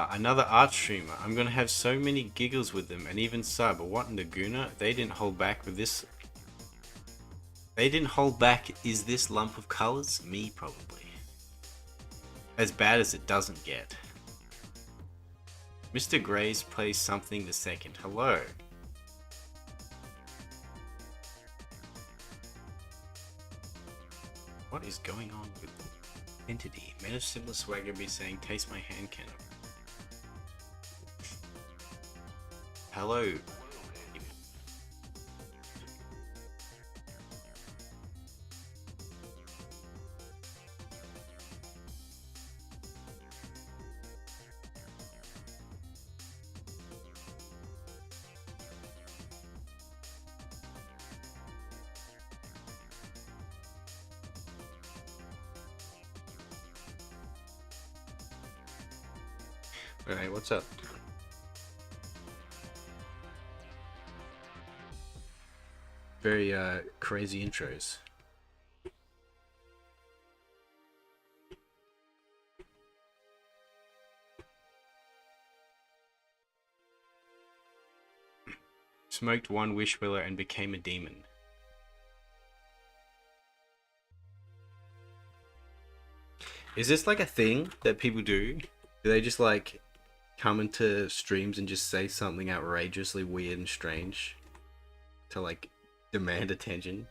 Another art streamer. I'm gonna have so many giggles with them and even sub. But what in the Guna? They didn't hold back with this. They didn't hold back. Is this lump of colors? Me, probably. As bad as it doesn't get. Mr. Graves plays something the second. Hello. What is going on with entity? Meta similar swagger be saying, taste my hand cannon. Hello. Alright, what's up? Very crazy intros. Smoked one Wishwiller and became a demon. Is this like a thing that people do? Do they just like come into streams and just say something outrageously weird and strange to like demand attention?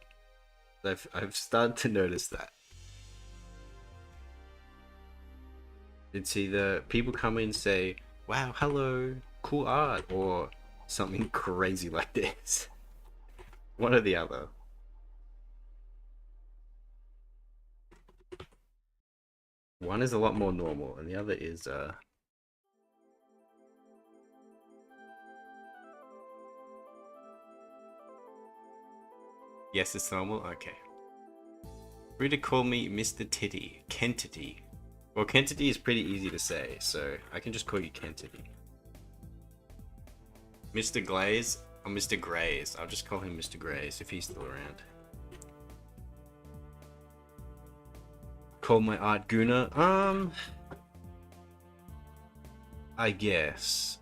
I've started to notice that. It's either people come in and say, wow, hello, cool art, or something crazy like this. One or the other. One is a lot more normal, and the other is Yes, it's normal. Okay. Free to call me Mr. Titty, Kentity. Well, Kentity is pretty easy to say, so I can just call you Kentity. Mr. Glaze or Mr. Grays. I'll just call him Mr. Grays if he's still around. Call my art Guna. I guess.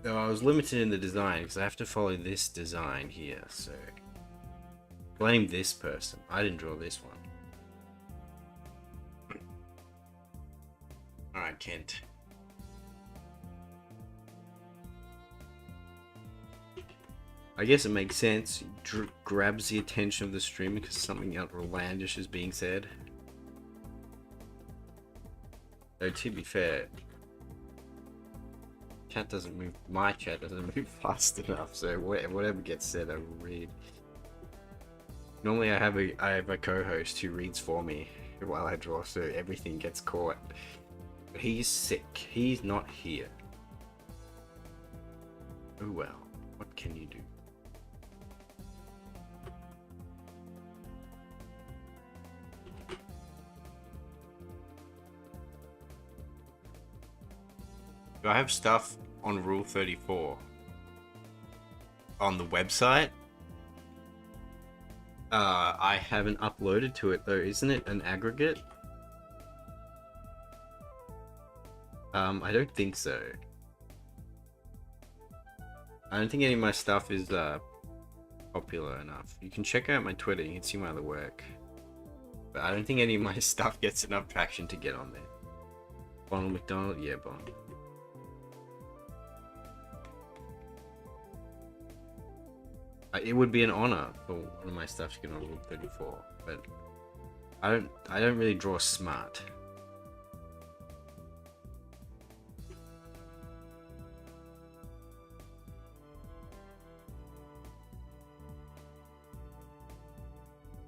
Though I was limited in the design because I have to follow this design here, so blame this person. I didn't draw this one. Alright, Kent. I guess it makes sense. He grabs the attention of the streamer because something outlandish is being said. Though to be fair, chat doesn't move. My chat doesn't move fast enough, so whatever gets said, I will read. Normally, I have a co-host who reads for me while I draw, so everything gets caught. But he's sick. He's not here. Oh well. What can you do? Do I have stuff on Rule 34 on the website? I haven't uploaded to it though. Isn't it an aggregate? I don't think so. I don't think any of my stuff is popular enough. You can check out my Twitter, you can see my other work. But I don't think any of my stuff gets enough traction to get on there. Bonald McDonald? Yeah, Bond. It would be an honor for one of my stuff to get on Rule 34, but I don't really draw smart.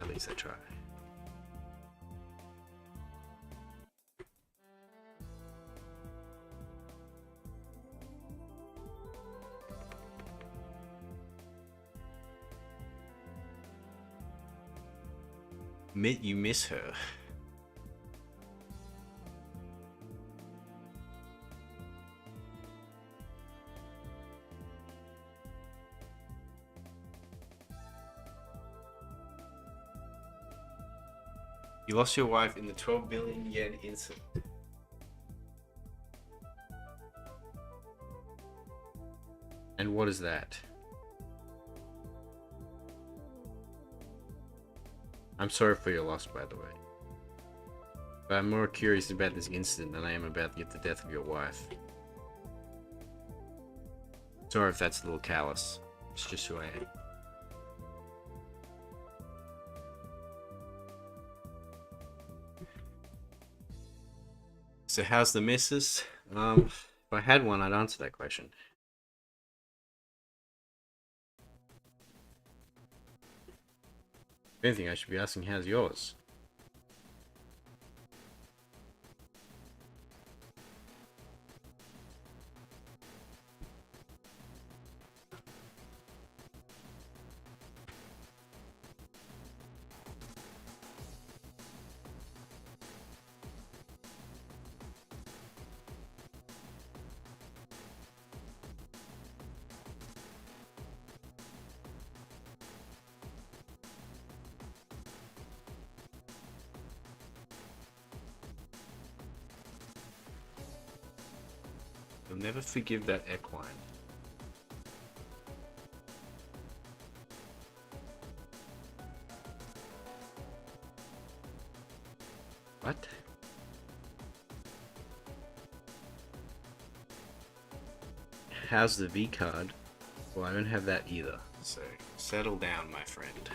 At least I try. You miss her. You lost your wife in the 12 billion yen incident. And what is that? I'm sorry for your loss, by the way. But I'm more curious about this incident than I am about the death of your wife. Sorry if that's a little callous. It's just who I am. So how's the missus? If I had one, I'd answer that question. If anything, I should be asking how's yours? You'll never forgive that equine. What? How's the V card? Well, I don't have that either. So, settle down, my friend.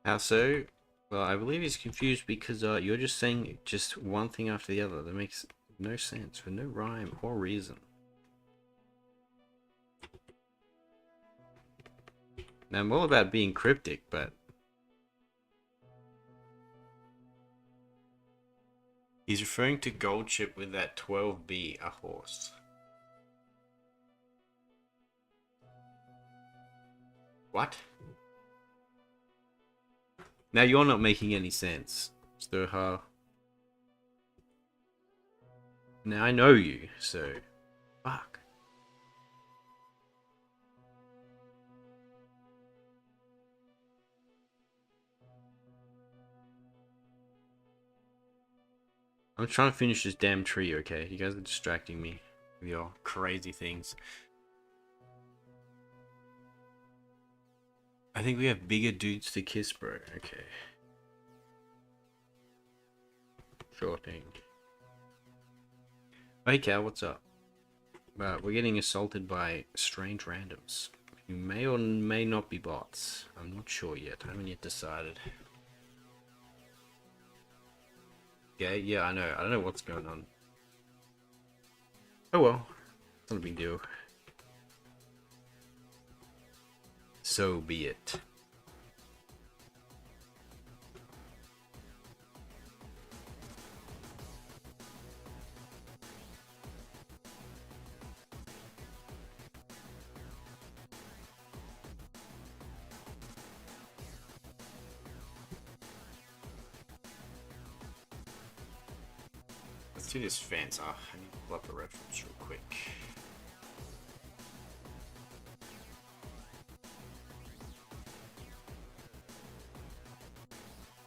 How so? Well, I believe he's confused because you're just saying just one thing after the other. That makes no sense for no rhyme or reason. Now, I'm all about being cryptic, but he's referring to Gold Chip with that 12B, a horse. What? Now you're not making any sense, Sturha. Now I know you, so fuck. I'm trying to finish this damn tree, okay? You guys are distracting me with your crazy things. I think we have bigger dudes to kiss, bro. Okay. Sure thing. Hey, Cal, what's up? We're getting assaulted by strange randoms. You may or may not be bots. I'm not sure yet. I haven't yet decided. Yeah, I know. I don't know what's going on. Oh well. It's not a big deal. So be it. Let's do this fence. I need to pull up a reference real quick.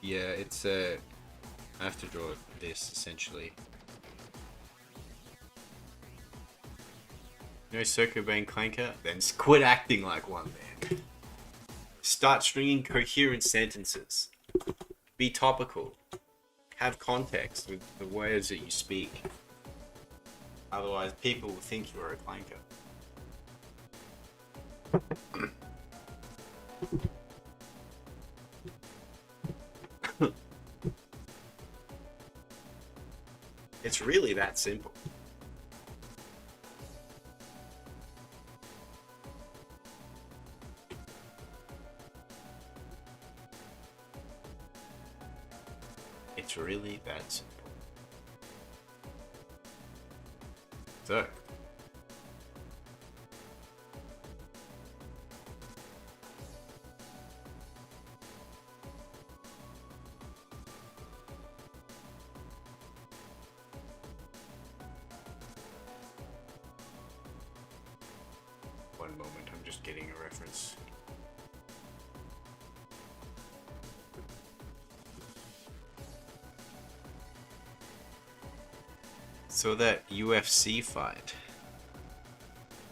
Yeah, it's I have to draw this essentially. No Circo Bane Clanker? Then quit acting like one, man. Start stringing coherent sentences. Be topical. Have context with the words that you speak. Otherwise, people will think you are a clanker. It's really that simple. It's really that simple. So, one moment, I'm just getting a reference. So that UFC fight.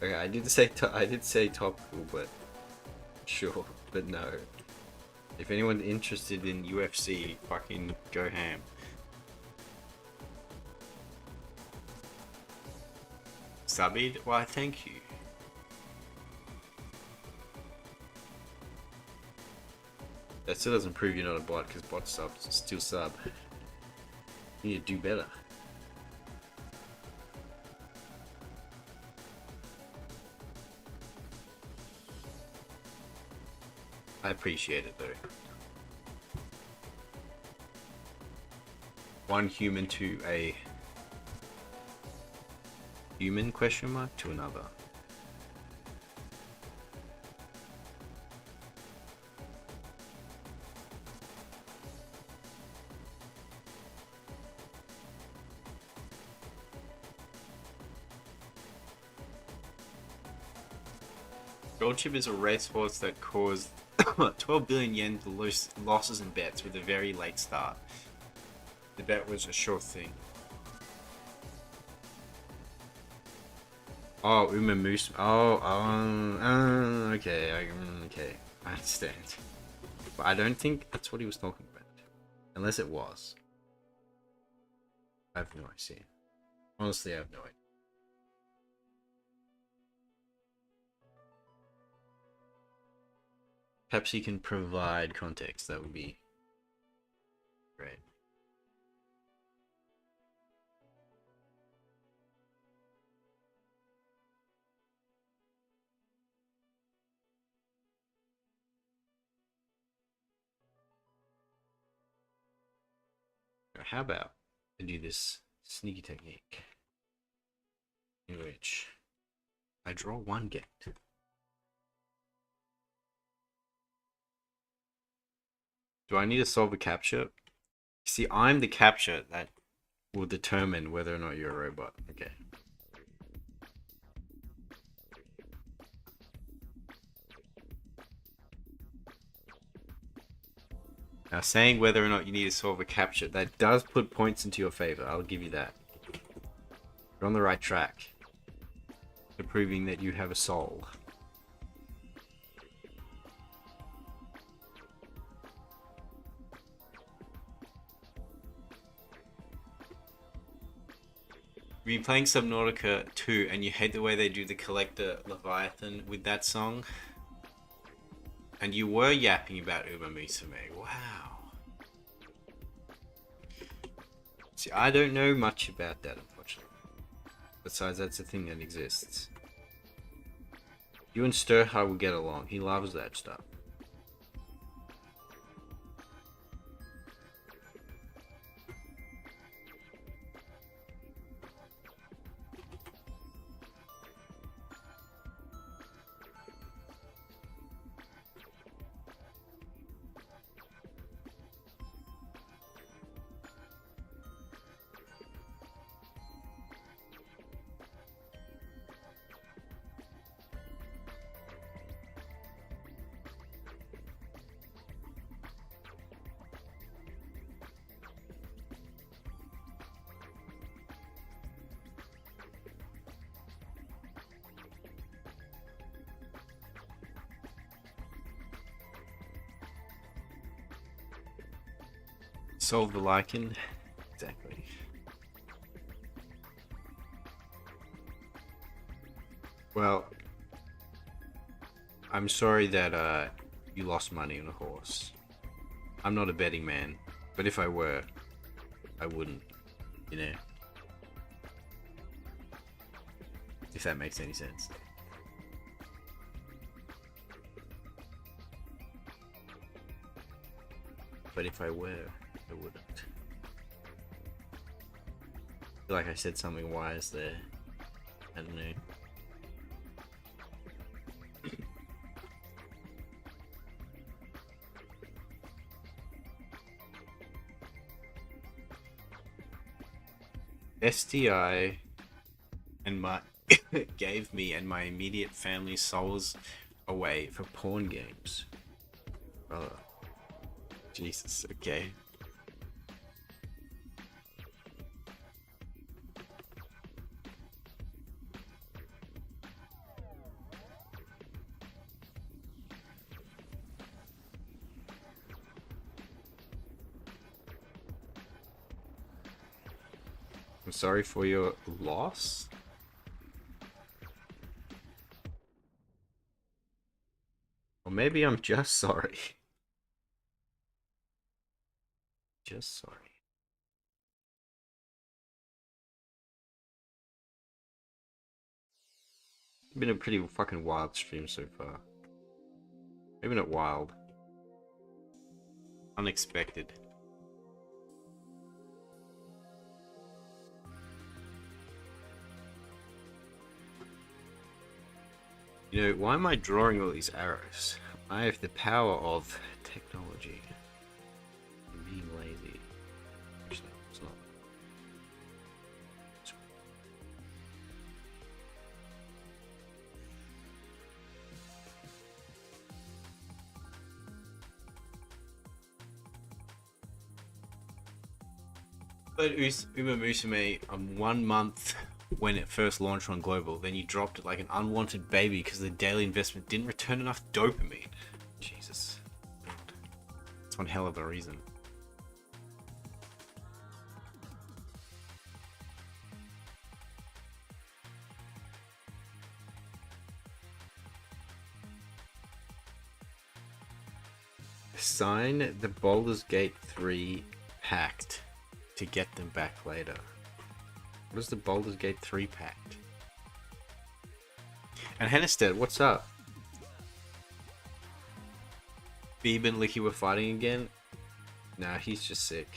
Okay, I did say topical, but sure, but no. If anyone's interested in UFC, fucking go ham. Subbed? Why, thank you. That still doesn't prove you're not a bot, because bot subs still sub. You need to do better. I appreciate it though. One human to a human question mark to another. Goldship is a racehorse that caused 12 billion yen to losses in bets with a very late start. The bet was a sure thing. Oh, Uma Moose. Okay, okay, I understand. But I don't think that's what he was talking about. Unless it was. I have no idea. Honestly, I have no idea. Perhaps you can provide context. That would be great. How about I do this sneaky technique in which I draw one gate. Do I need to solve a captcha? See, I'm the captcha that will determine whether or not you're a robot. Okay. Now, saying whether or not you need to solve a captcha, that does put points into your favor. I'll give you that. You're on the right track to proving that you have a soul. You've been playing Subnautica 2 and you hate the way they do the Collector Leviathan with that song? And you were yapping about Uma Musume. Wow. See, I don't know much about that, unfortunately. Besides, that's a thing that exists. You and Sturha will get along. He loves that stuff. Solve the lichen. Exactly. Well, I'm sorry that you lost money on a horse. I'm not a betting man, but if I were, I wouldn't, you know. If that makes any sense. But if I were, I wouldn't. I feel like I said something wise there. I don't know. STI and my gave me and my immediate family souls away for porn games. Brother. Jesus, okay. I'm sorry for your loss. Or maybe I'm just sorry. Just sorry. It's been a pretty fucking wild stream so far. Maybe not wild. Unexpected. You know, why am I drawing all these arrows? I have the power of technology. I'm being lazy. Actually, it's not. But Uma Musume, 1 month when it first launched on global, then you dropped it like an unwanted baby because the daily investment didn't return enough dopamine. Jesus. That's one hell of a reason. Sign the Baldur's Gate 3 pact to get them back later. What is the Baldur's Gate 3 pact? And Hennestead, what's up? Beeb and Licky were fighting again? Nah, he's just sick.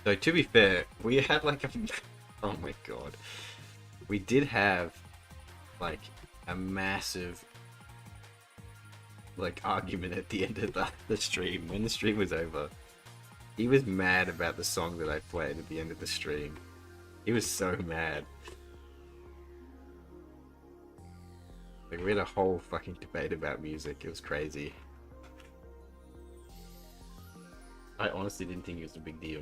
So to be fair, we had like a... Oh my god. We did have like a massive like argument at the end of the stream. When the stream was over, he was mad about the song that I played at the end of the stream. He was so mad. Like, we had a whole fucking debate about music. It was crazy. I honestly didn't think it was a big deal.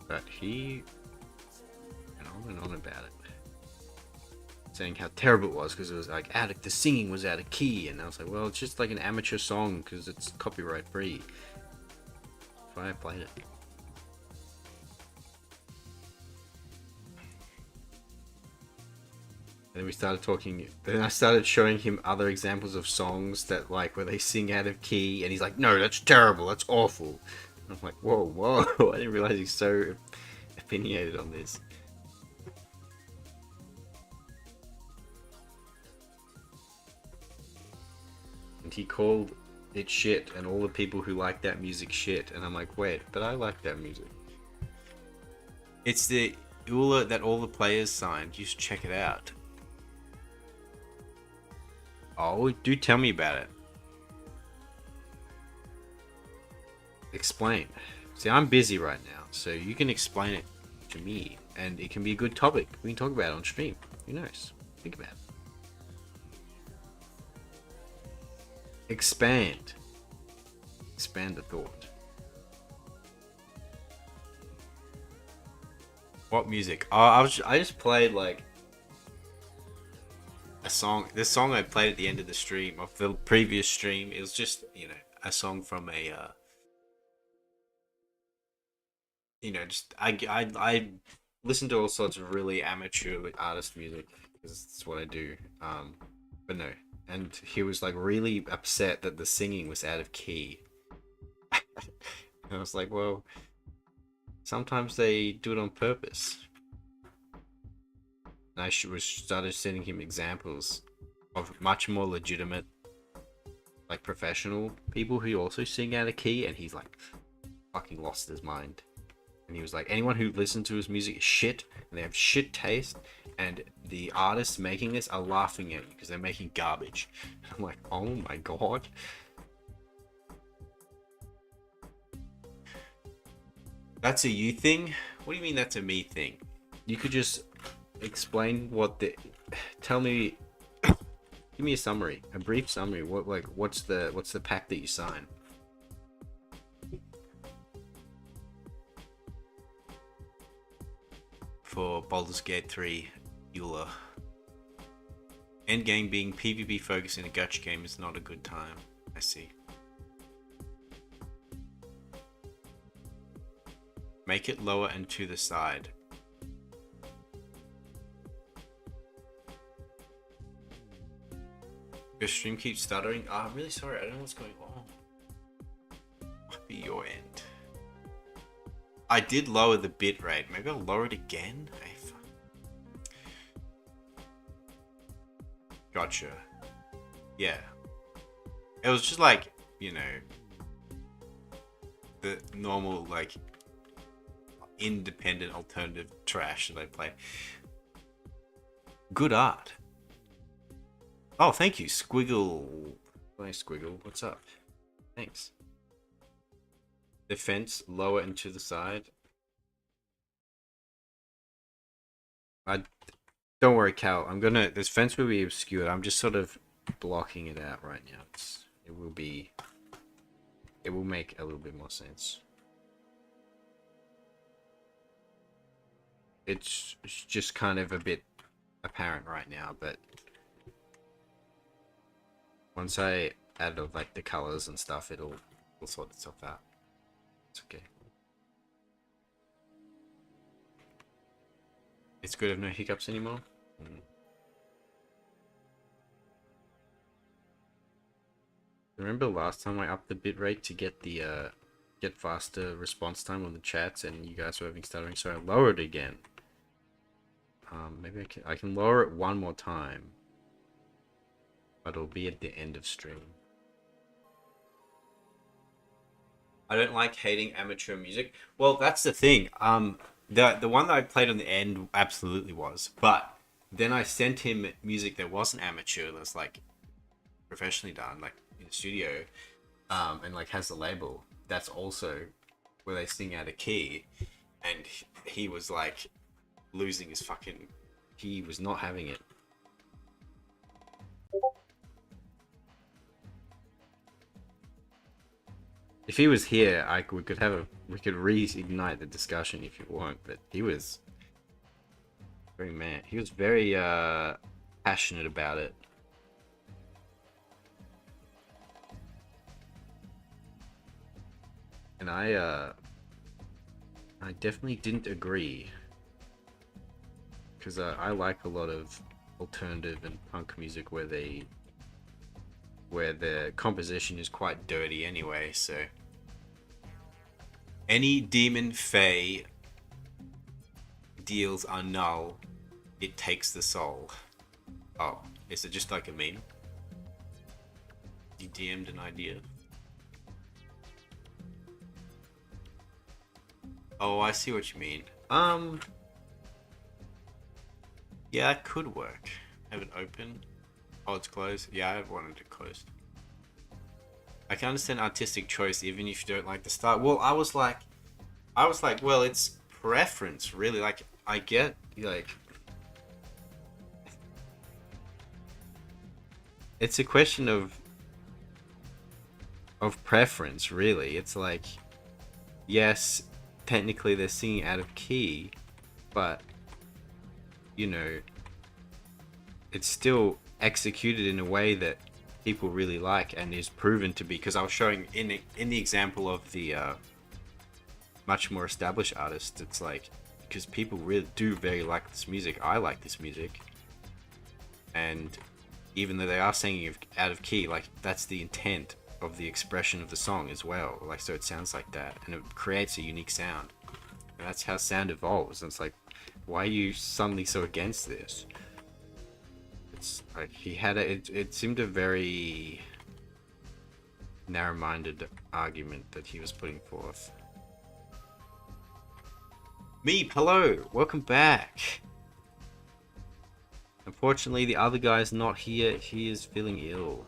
But he went on about it, saying how terrible it was because it was like the singing was out of key, and I was like, well, it's just like an amateur song because it's copyright free. That's why I played it. And then we started talking. Then I started showing him other examples of songs that like where they sing out of key, and he's like, "No, that's terrible. That's awful." And I'm like, "Whoa, whoa!" I didn't realize he's so opinionated on this. And he called it shit, and all the people who like that music shit. And I'm like, wait, but I like that music. It's the EULA that all the players signed. You should check it out. Oh, do tell me about it. Explain. See, I'm busy right now, so you can explain it to me, and it can be a good topic. We can talk about it on stream. Who knows? Think about it. Expand. Expand the thought. What music? Oh, I just played like a song. The song I played at the end of the stream of the previous stream. It was just, you know, a song from a you know, just I listen to all sorts of really amateur artist music because that's what I do. But no, and he was like really upset that the singing was out of key. And I was like, well, sometimes they do it on purpose. And I started sending him examples of much more legitimate, like professional people who also sing out of key, and he's like fucking lost his mind. And he was like, anyone who listens to his music is shit, and they have shit taste, and the artists making this are laughing at you because they're making garbage. And I'm like, oh my god. That's a you thing? What do you mean that's a me thing? You could just explain what the... Tell me... Give me a summary. A brief summary. What's the pact that you sign? For Baldur's Gate 3 EULA. Endgame being PvP focused in a gacha game is not a good time. I see. Make it lower and to the side. Your stream keeps stuttering. Oh, I'm really sorry. I don't know what's going on. Might be your end. I did lower the bit rate. Maybe I'll lower it again? Gotcha. Yeah. It was just like, you know, the normal, like, independent alternative trash that I play. Good art. Oh, thank you, Squiggle. Nice, Squiggle. What's up? Thanks. The fence lower and to the side. Don't worry, Cal. This fence will be obscured. I'm just sort of blocking it out right now. It will make a little bit more sense. It's just kind of a bit apparent right now, but once I add like the colors and stuff, it'll sort itself out. It's okay. It's good to have no hiccups anymore. Remember last time I upped the bitrate to get the get faster response time on the chats, and you guys were having stuttering, so I lowered it again. Maybe I can lower it one more time, but it'll be at the end of stream. I don't like hating amateur music. Well, that's the thing. The one that I played on the end absolutely was, but then I sent him music that wasn't amateur, that's like professionally done, like in the studio, and like has the label. That's also where they sing out of key, and he was like losing his fucking. He was not having it. If he was here, we could reignite the discussion if you want. But he was very mad. He was very passionate about it. And I definitely didn't agree, because I like a lot of alternative and punk music where the composition is quite dirty anyway. So any demon fae deals are null, it takes the soul. Oh, is it just like a meme? You DM'd an idea? Oh, I see what you mean. Yeah, it could work. Have it open. Oh, it's closed. Yeah, I wanted it closed. I can understand artistic choice even if you don't like the style. Well, I was like, well, it's preference, really. Like, I get, like, it's a question of preference, really. It's like, yes, technically they're singing out of key, but you know, it's still executed in a way that people really like and is proven to be. Because I was showing in the example of the much more established artists, it's like, because people really do very like this music. I like this music, and even though they are singing out of key, like, that's the intent of the expression of the song as well. Like, so it sounds like that, and it creates a unique sound, and that's how sound evolves. And it's like, why are you suddenly so against this? It's like he had it seemed a very narrow-minded argument that he was putting forth. Meep, hello, welcome back. Unfortunately, the other guy's not here. He is feeling ill,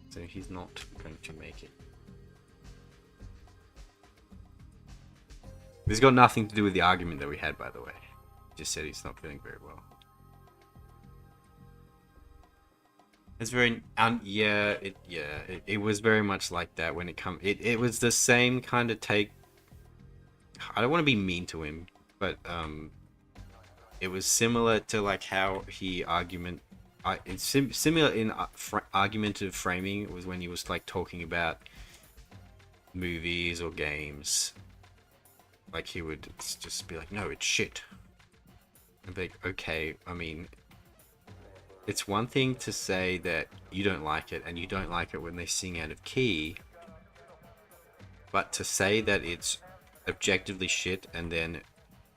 so he's not going to make it. This got nothing to do with the argument that we had, by the way. He just said he's not feeling very well. It's very it was very much like that when it was the same kind of take. I don't want to be mean to him, but it was similar to like how he it's similar in argumentative framing. It was when he was like talking about movies or games. Like, he would just be like, no, it's shit. And be like, okay, I mean, it's one thing to say that you don't like it, and you don't like it when they sing out of key, but to say that it's objectively shit and then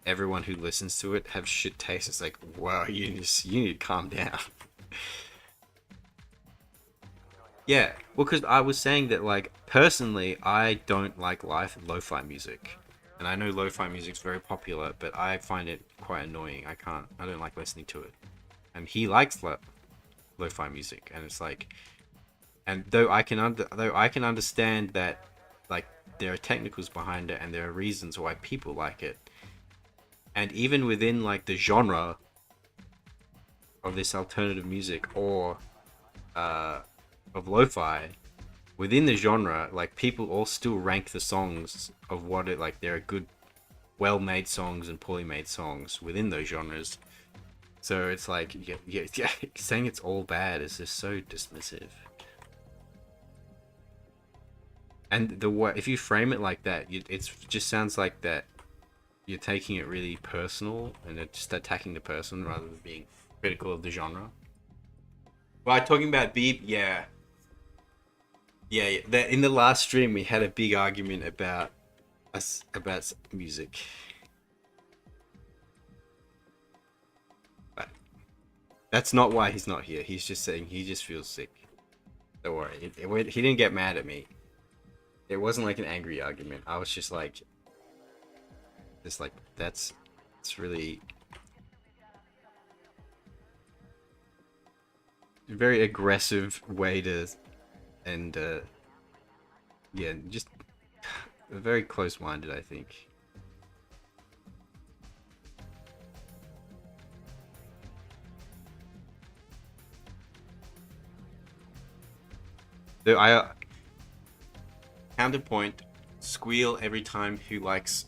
everyone who listens to it have shit taste, it's like, wow, you need to calm down. Yeah, well, because I was saying that, like, personally, I don't like lo-fi music. And I know lo-fi music's very popular, but I find it quite annoying. I don't like listening to it. And he likes lo-fi music, and it's like, and though I can understand that, like, there are technicals behind it and there are reasons why people like it. And even within, like, the genre of this alternative music or of lo-fi, within the genre, like, people all still rank the songs of what it, like, there are good, well-made songs and poorly made songs within those genres. So it's like, yeah, saying it's all bad is just so dismissive. And the what if you frame it like that, it just sounds like that you're taking it really personal and it's just attacking the person rather than being critical of the genre. Right, talking about Beep, yeah. Yeah, yeah. In the last stream, we had a big argument about us about music. But that's not why he's not here. He's just saying he just feels sick. Don't worry. He didn't get mad at me. It wasn't like an angry argument. I was just like, that's it's really very aggressive way to and yeah, just very close-minded, I think. So I counterpoint squeal every time who likes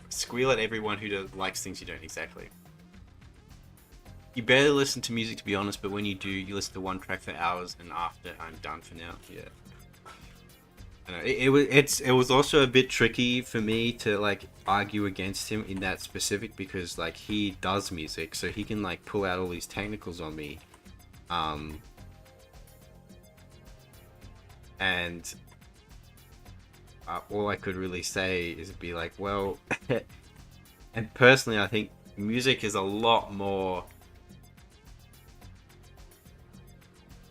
squeal at everyone who likes things you don't exactly. You barely listen to music, to be honest, but when you do, you listen to one track for hours, and after, I'm done for now. Yeah. I know. It was also a bit tricky for me to like argue against him in that specific because like he does music, so he can like pull out all these technicals on me, and all I could really say is be like, well, and personally, I think music is a lot more.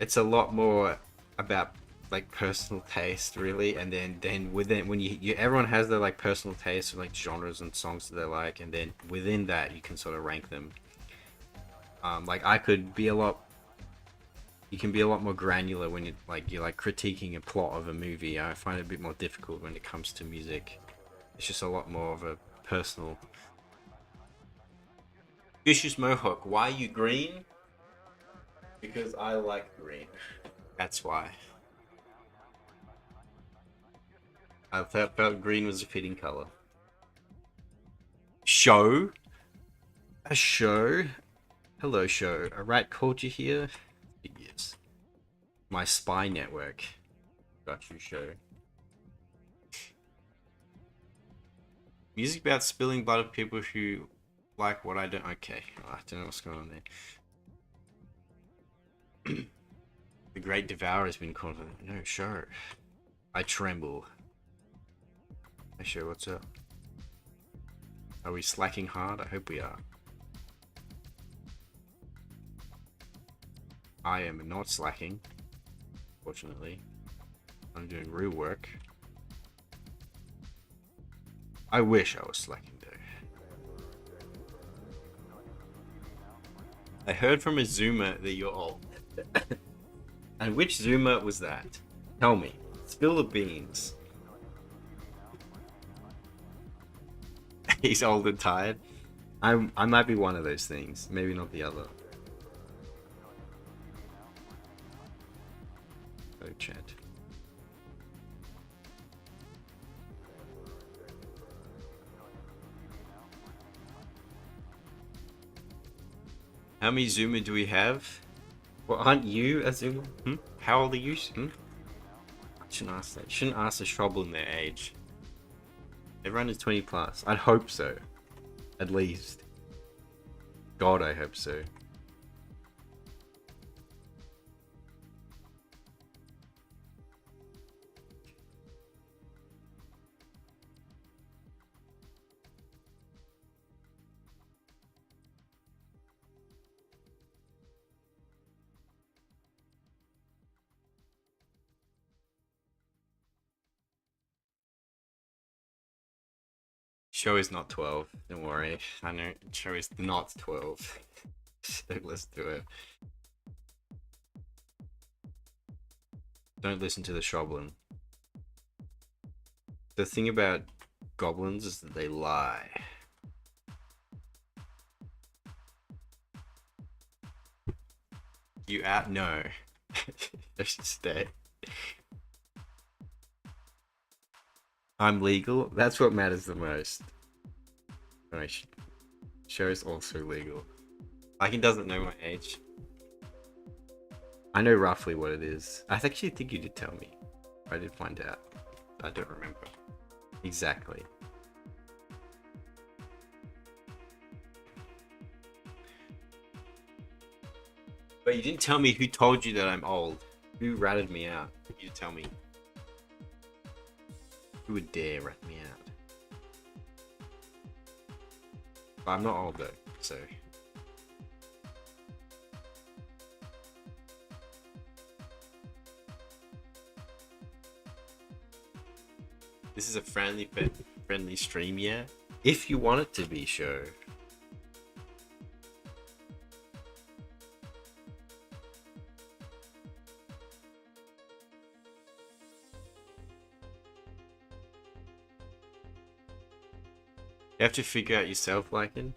It's a lot more about like personal taste, really, and then within when you everyone has their like personal taste of like genres and songs that they like, and then within that you can sort of rank them. Like I could be a lot. You can be a lot more granular when you're like critiquing a plot of a movie. I find it a bit more difficult when it comes to music. It's just a lot more of a personal. Vicious Mohawk, why are you green? Because I like green. That's why. I felt green was a fitting color. Show? A show? Hello, show. A rat called you here? Yes. My spy network. Got you, show. Music about spilling blood of people who like what I don't. Okay, I don't know what's going on there. The Great Devourer has been called. No, show. I tremble. Hey, show, what's up? Are we slacking hard? I hope we are. I am not slacking. Fortunately, I'm doing real work. I wish I was slacking though. I heard from a Zoomer that you're old. And which Zoomer was that? Tell me. Spill the beans. He's old and tired. I might be one of those things. Maybe not the other. Oh, chat. How many Zoomer do we have? Well, aren't you a Zoomer? Hmm? How old are you? Hmm? I shouldn't ask that. You shouldn't ask the trouble in their age. Everyone is 20 plus. I'd hope so. At least. God, I hope so. Show is not 12. Don't worry. I know. Show is not 12. Don't listen to it. Don't listen to the Shoblin. The thing about goblins is that they lie. You out? No. I should stay. I'm legal. That's what matters the most. Alright, show is also legal. Like he doesn't know my age. I know roughly what it is. I actually think you did tell me. I did find out. I don't remember exactly. But you didn't tell me who told you that I'm old. Who ratted me out? You tell me. Who would dare rat me out? But I'm not old though, so. This is a friendly stream, yeah? If you want it to be, sure. You have to figure out yourself, Lycan.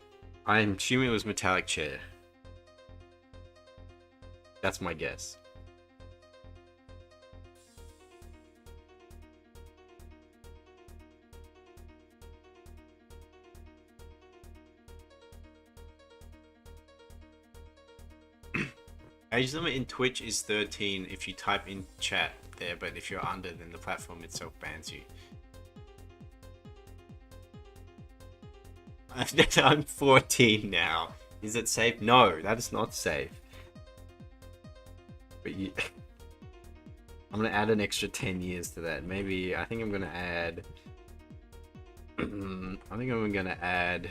I'm assuming it was metallic chair. That's my guess. Age limit in Twitch is 13 if you type in chat there, but if you're under, then the platform itself bans you. I'm 14 now. Is it safe? No, that is not safe. But you... I'm gonna add an extra 10 years to that. Maybe, I think I'm gonna add... I think I'm gonna add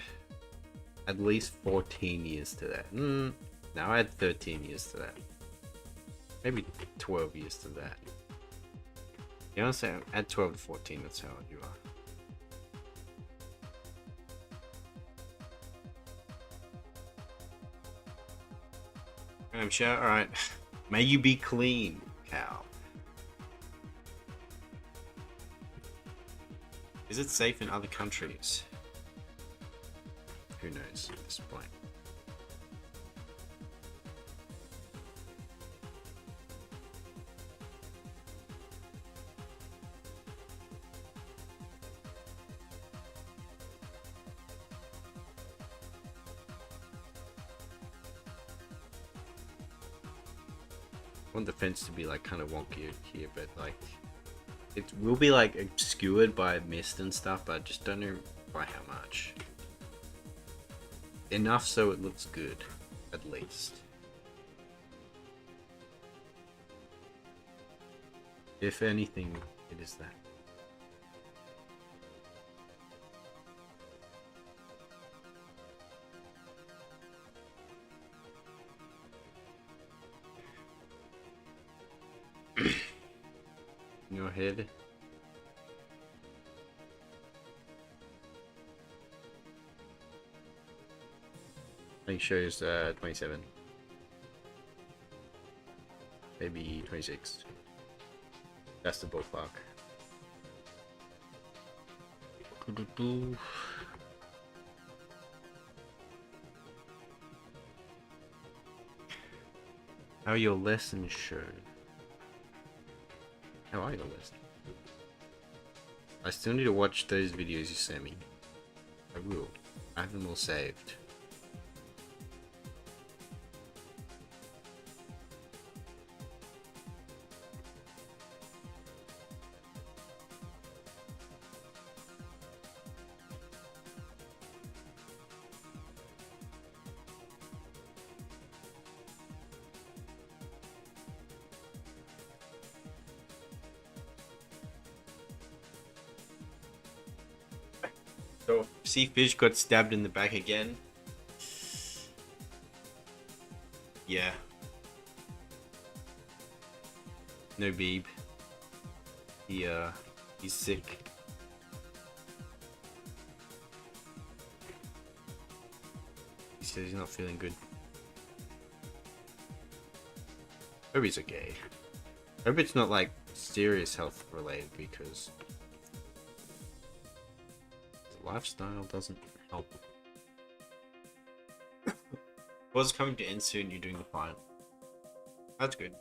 at least 14 years to that. Now I add 13 years to that. Maybe 12 years to that. You know what I'm saying? Add 12 to 14, that's how you are. I'm sure, alright. May you be clean, Cal. Is it safe in other countries? Who knows at this point. I want the fence to be like kind of wonky here, but like it will be like obscured by mist and stuff, but I just don't know by how much. Enough so it looks good, at least. If anything, it is that. In your head. I think shows 27. Maybe 26. That's the ballpark. How are your lessons shown? How are your lessons? I still need to watch those videos you sent me. I will. I have them all saved. So, see Fish got stabbed in the back again. Yeah. No Beeb. He's sick. He says he's not feeling good. Hope he's okay. Hope it's not like serious health related, because lifestyle doesn't help. Was coming to end soon, you're doing the final. That's good.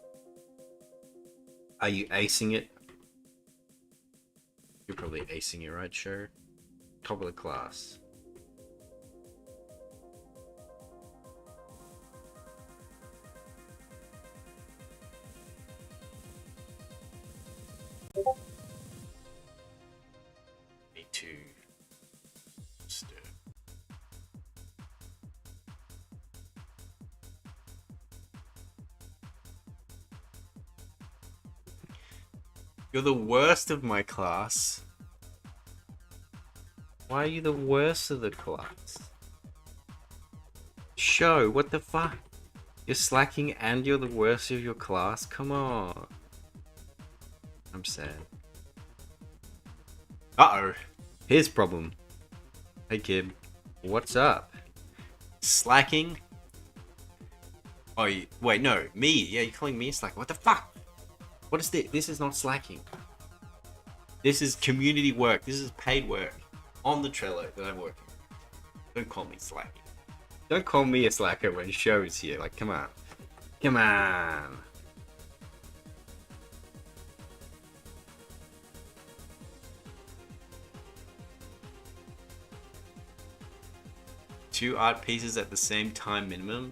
Are you acing it? You're probably acing it, right, sure? Top of the class. You're the worst of my class. Why are you the worst of the class? Show, what the fuck? You're slacking and you're the worst of your class? Come on. I'm sad. Uh-oh. Here's problem. Hey kid. What's up? Slacking? Oh, wait, no. Me. Yeah, you're calling me slacking. What the fuck? What is this? This is not slacking. This is community work. This is paid work. On the Trello that I'm working. Don't call me slacking. Don't call me a slacker when Show's here. Like, come on. Come on. Two art pieces at the same time minimum?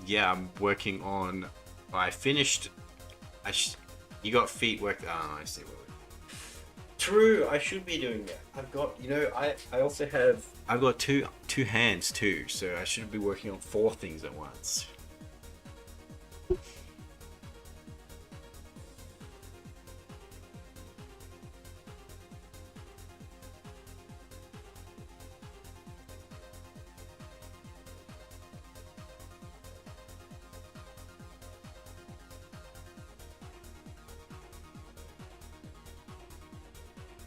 Yeah, I'm working on... I finished... You got feet work... Oh, I see what... True, I should be doing that. I've got, you know, I also have... I've got two hands too, so I should be working on 4 things at once.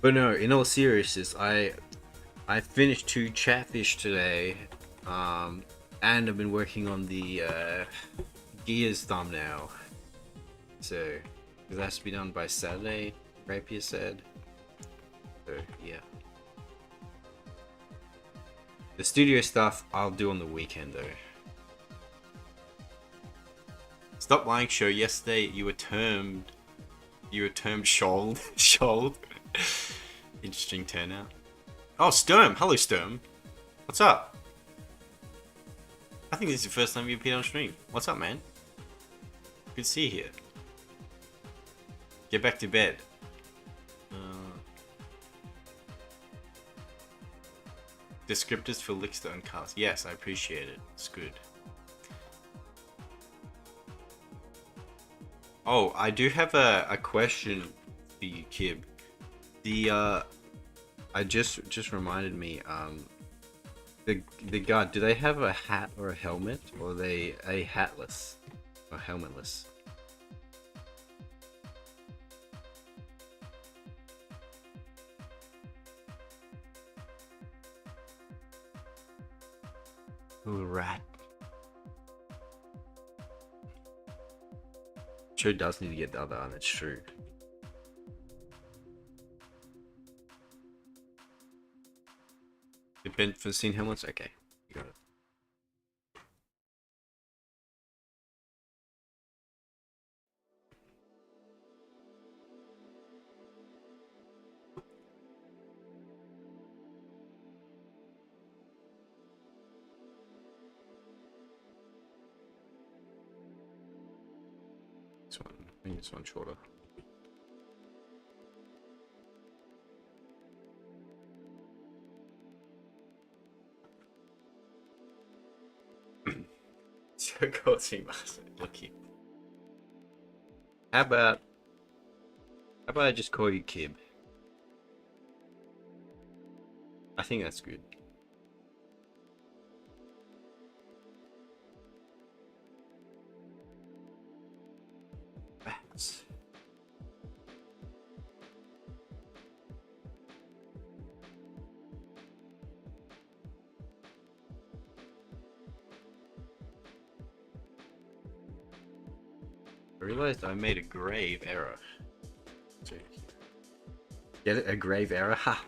But no, in all seriousness, I finished 2 Chatfish today, and I've been working on the Gears thumbnail. So, because that has to be done by Saturday, Rapier said. So, yeah. The studio stuff I'll do on the weekend though. Stop lying, Show. Yesterday you were termed shold. Shold. Interesting turnout. Oh, Sturm. Hello, Sturm. What's up? I think this is the first time you appeared on stream. What's up, man? Good to see you here. Get back to bed. Descriptors for Lixter and Cast. Yes, I appreciate it. It's good. Oh, I do have a question for you, Kib. I just reminded me, the guard, do they have a hat or a helmet, or are they a hatless or helmetless? Ooh, rat. Joe does need to get the other arm, that's true. You've been for seen helmets? Okay, you got it. This one, I think this one's shorter. So coaching master, lucky. How about I just call you Kib? I think that's good. Bats. I realized I made a grave error. Get it? A grave error? Ha!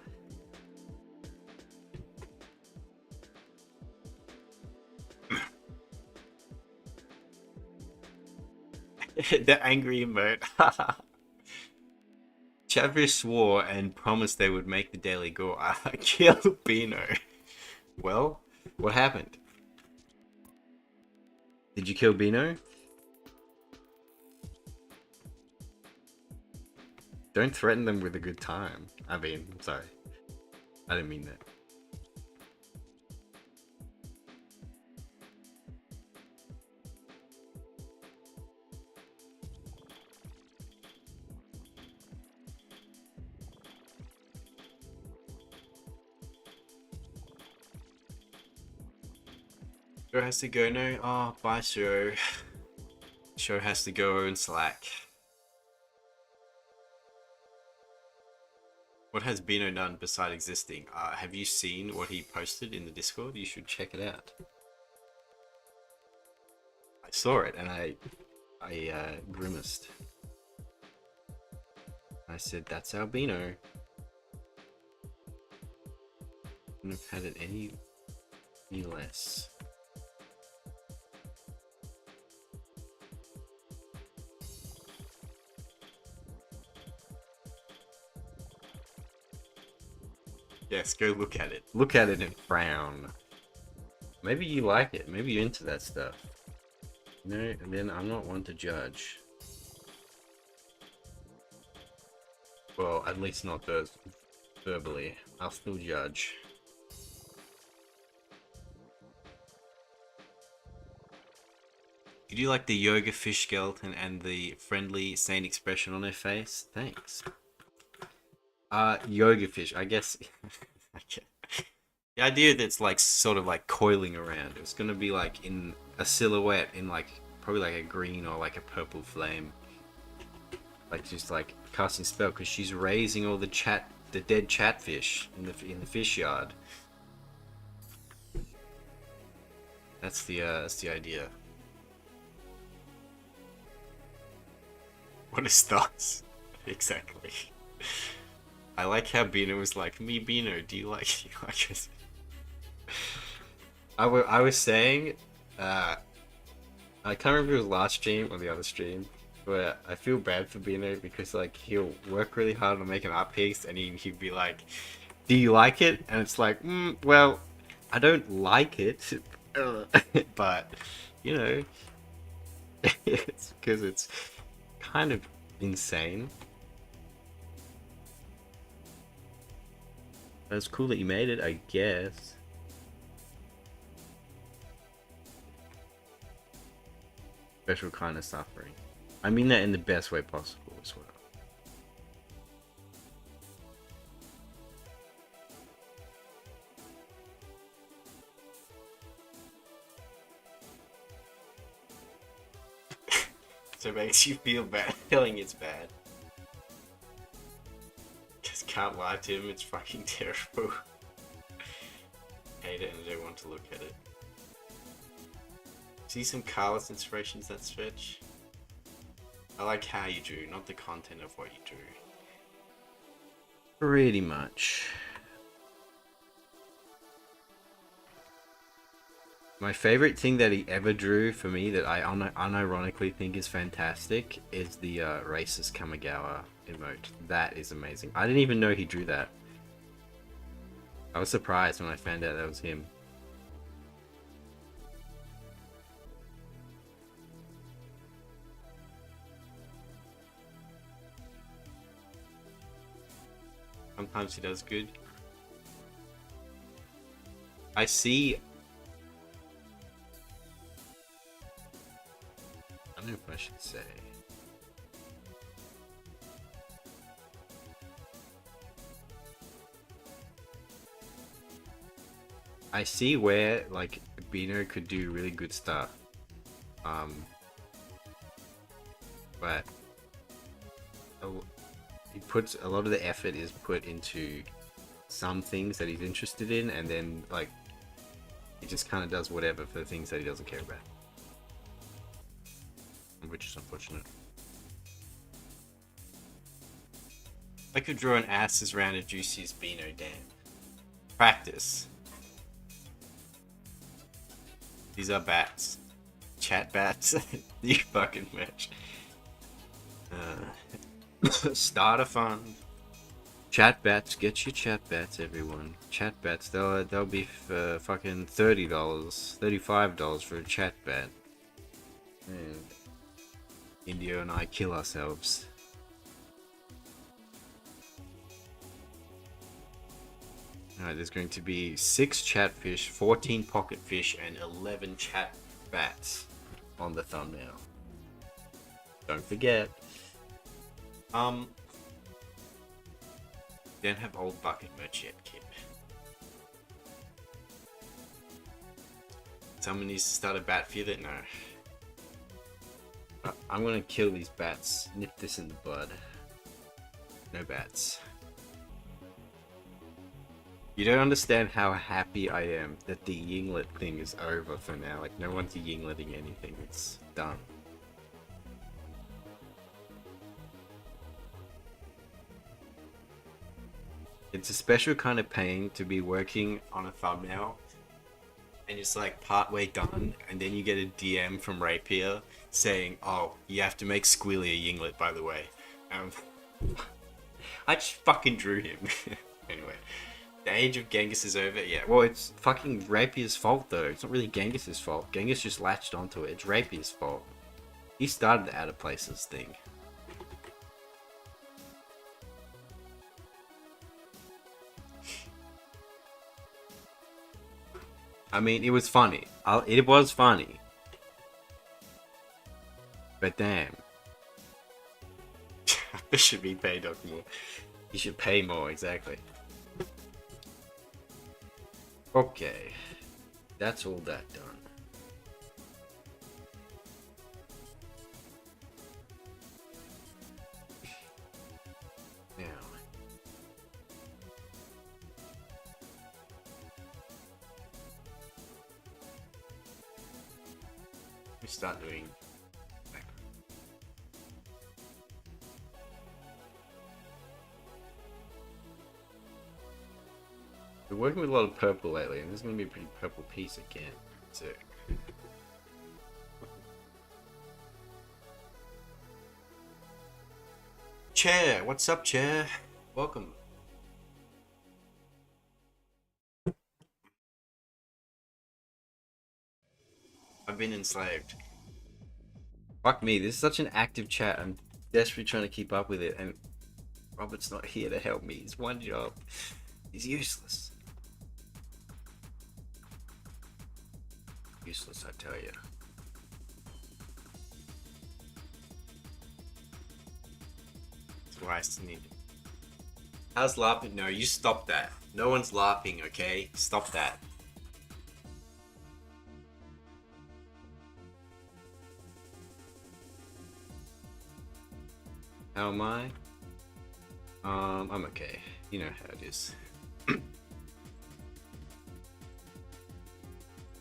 The angry emote. Chavish swore and promised they would make the Daily Gore. Kill Bino. Well, what happened? Did you kill Bino? Don't threaten them with a good time. I mean, sorry. I didn't mean that. Show has to go, no? Oh, bye, show. Show has to go and Slack. What has Bino done beside existing? Have you seen what he posted in the Discord? You should check it out. I saw it and I grimaced. I said, that's Albino. Couldn't have had it any less. Yes, go look at it. Look at it and frown. Maybe you like it. Maybe you're into that stuff. No, and then I'm not one to judge. Well, at least not verbally. I'll still judge. You do like the yoga fish skeleton and the friendly, sane expression on her face? Thanks. Yoga fish, I guess. The idea that it's like sort of like coiling around. It's gonna be like in a silhouette in like probably like a green or like a purple flame. Like just like casting spell because she's raising all the dead chatfish in the fish yard. That's the idea. What is thoughts? Exactly. I like how Bino was like, me Bino, do you like this? I was saying, I can't remember if it was last stream or the other stream, but I feel bad for Bino because like he'll work really hard on making an art piece and he'd be like, do you like it? And it's like, well, I don't like it, but you know, it's because it's kind of insane. It's cool that you made it, I guess. Special kind of suffering. I mean that in the best way possible as well. So it makes you feel bad feeling it's bad. Just can't lie to him, it's fucking terrible. Hate it and I don't want to look at it. See some Carlos inspirations that stretch? I like how you drew, not the content of what you drew. Pretty much. My favorite thing that he ever drew for me that I unironically think is fantastic is the racist Kamigawa emote. That is amazing. I didn't even know he drew that. I was surprised when I found out that was him. Sometimes he does good. I see. I don't know if I should say. I see where like Bino could do really good stuff. But he puts a lot of the effort is put into some things that he's interested in, and then like he just kind of does whatever for the things that he doesn't care about, which is unfortunate. I could draw an ass as round and juicy as Bino, damn. Practice. These are bats. Chat bats. You fucking merch. Start a fund. Chat bats, get your chat bats, everyone. Chat bats, they'll be for fucking $30, $35 for a chat bat. And Indio and I kill ourselves. Alright, there's going to be 6 chatfish, 14 pocket fish, and 11 chat bats on the thumbnail. Don't forget. Don't have old bucket merch yet, kid. Someone needs to start a bat feeder? No. I'm gonna kill these bats. Nip this in the bud. No bats. You don't understand how happy I am that the Yinglet thing is over for now. Like, no one's Yingletting anything. It's done. It's a special kind of pain to be working on a thumbnail and it's like partway done, and then you get a DM from Rapier saying, "Oh, you have to make Squilly a Yinglet, by the way." I just fucking drew him. Anyway, the age of Genghis is over. Yeah, well, it's fucking Rapier's fault though. It's not really Genghis's fault. Genghis just latched onto it. It's Rapier's fault. He started the Out of Places thing. I mean, it was funny. It was funny. But damn. I should be paid off more. You should pay more, exactly. Okay. That's all that done. Now. We start doing. We're working with a lot of purple lately, and this is going to be a pretty purple piece again. So. Chair, what's up, Chair? Welcome. I've been enslaved. Fuck me, this is such an active chat. I'm desperately trying to keep up with it, and Robert's not here to help me. He's one job. He's useless. Useless, I tell you. That's why I still need it. How's laughing? No, you stop that. No one's laughing, okay? Stop that. How am I? I'm okay. You know how it is.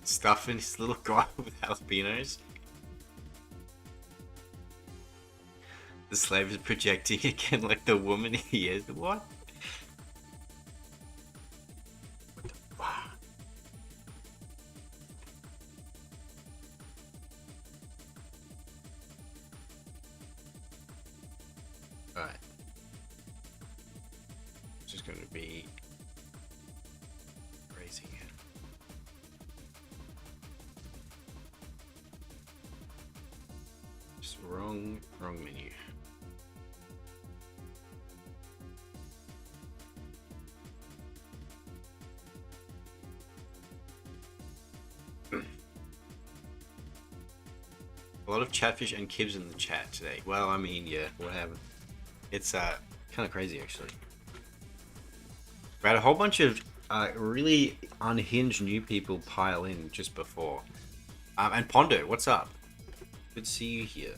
Stuffing his little guy with albinos. The slave is projecting again like the woman he is. What? What the fuck? Alright. Just gonna be raising it. Just wrong menu. A lot of Chatfish and Kibs in the chat today. Well, I mean, yeah, what happened? It's kind of crazy actually. We had a whole bunch of really unhinged new people pile in just before. And Pondo, what's up? Good to see you here.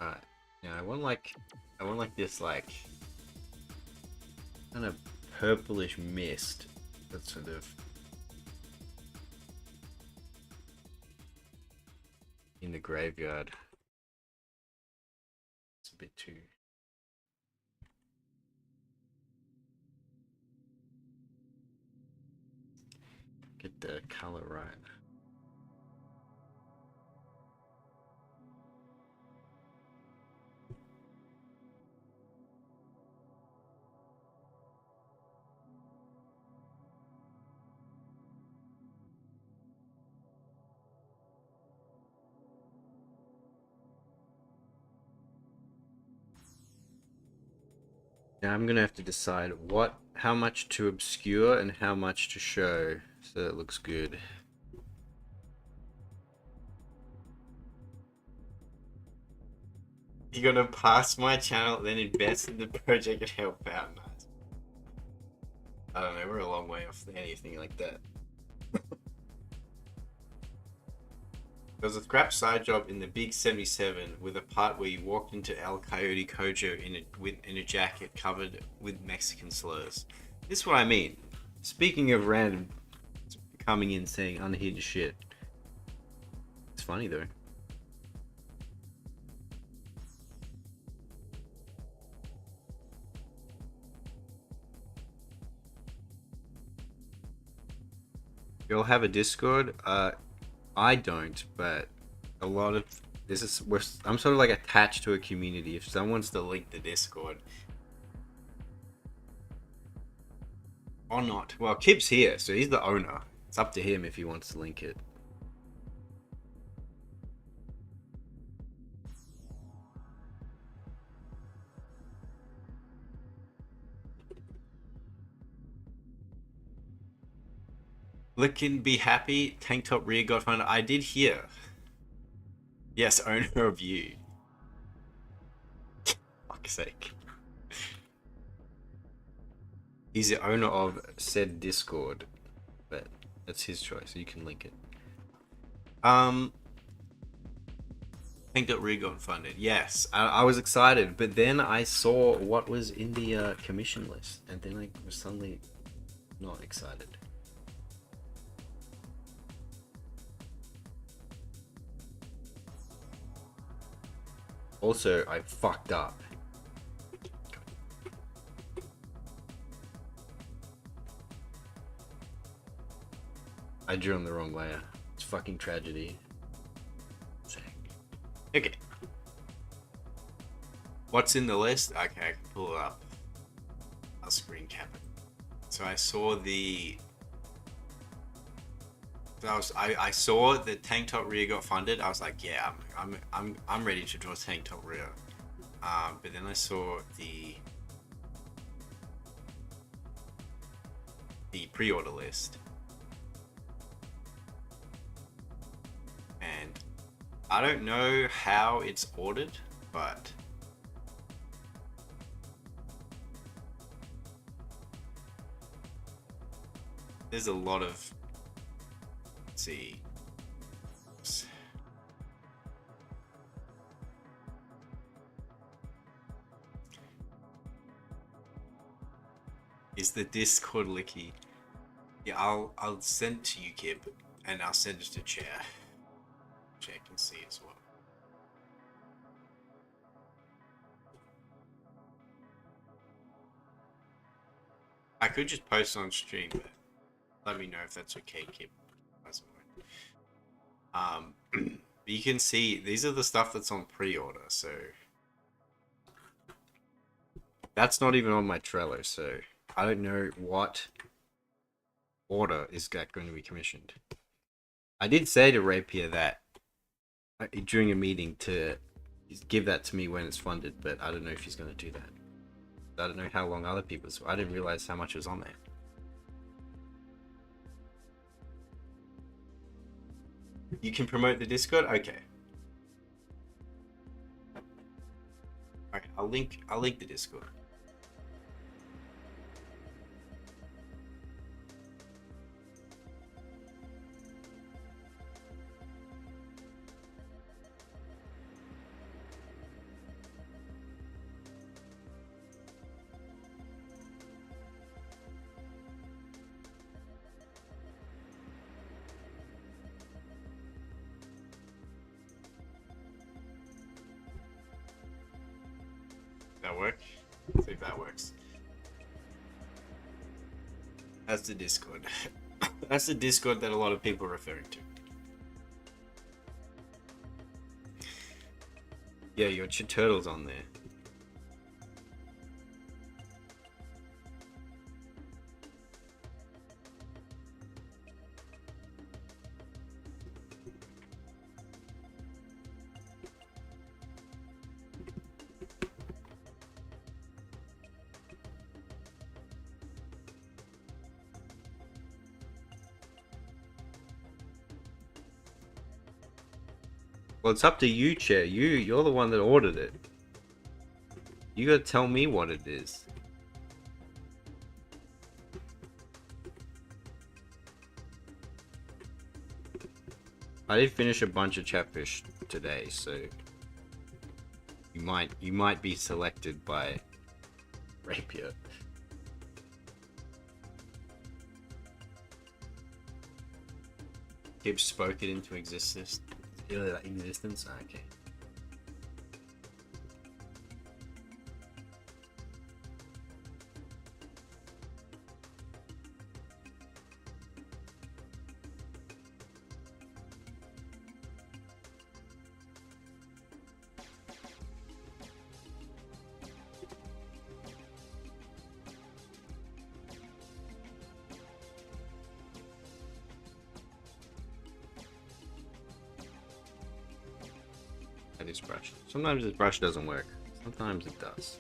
Alright, now I want like this like kind of purplish mist that's sort of in the graveyard. It's a bit too. Get the color right. Now I'm gonna have to decide how much to obscure and how much to show so that it looks good. You're gonna pass my channel, then invest in the project and help out. Nice. I don't know, we're a long way off anything like that. There was a scrap side job in the Big 77 with a part where you walked into El Coyote Kojo in a jacket covered with Mexican slurs. This is what I mean. Speaking of random coming in saying unhinged shit. It's funny though. You'll have a Discord? I don't, but a lot of I'm sort of like attached to a community. If someone's to link the Discord or not, well, Kip's here, so he's the owner. It's up to him if he wants to link it. Looking be happy. Tank top rear got fun. I did hear. Yes, owner of you. Fuck's sake. He's the owner of said Discord, but that's his choice. You can link it. Tank top rear got funded. Yes, I was excited, but then I saw what was in the commission list, and then I was suddenly not excited. Also, I fucked up. I drew on the wrong layer. It's fucking tragedy. Okay. What's in the list? Okay, I can pull it up. I'll screen cap it. So I saw the... I saw the tank top rear got funded. I was like, yeah, I'm ready to draw tank top rear. But then I saw the pre-order list, and I don't know how it's ordered, but there's a lot of, let's see, is the Discord licky? Yeah, I'll send it to you, Kip, and I'll send it to Chair. Chair can see as well. I could just post on stream, but let me know if that's okay, Kip. But you can see these are the stuff that's on pre-order, so that's not even on my Trello, so I don't know what order is that going to be commissioned. I did say to Rapier that during a meeting to give that to me when it's funded, but I don't know if he's going to do that. I don't know how long other people's. I didn't realize how much was on there. You can promote the Discord? Okay. Okay, I'll link the Discord. That work? Let's see if that works. That's the Discord. That's the Discord that a lot of people are referring to. Yeah, your Turtle's on there. Well, it's up to you, Chair. You're the one that ordered it. You gotta tell me what it is. I did finish a bunch of Chatfish today, so you might be selected by Rapier. Keep spoken into existence. Existence. Okay. This brush. Sometimes this brush doesn't work. Sometimes it does.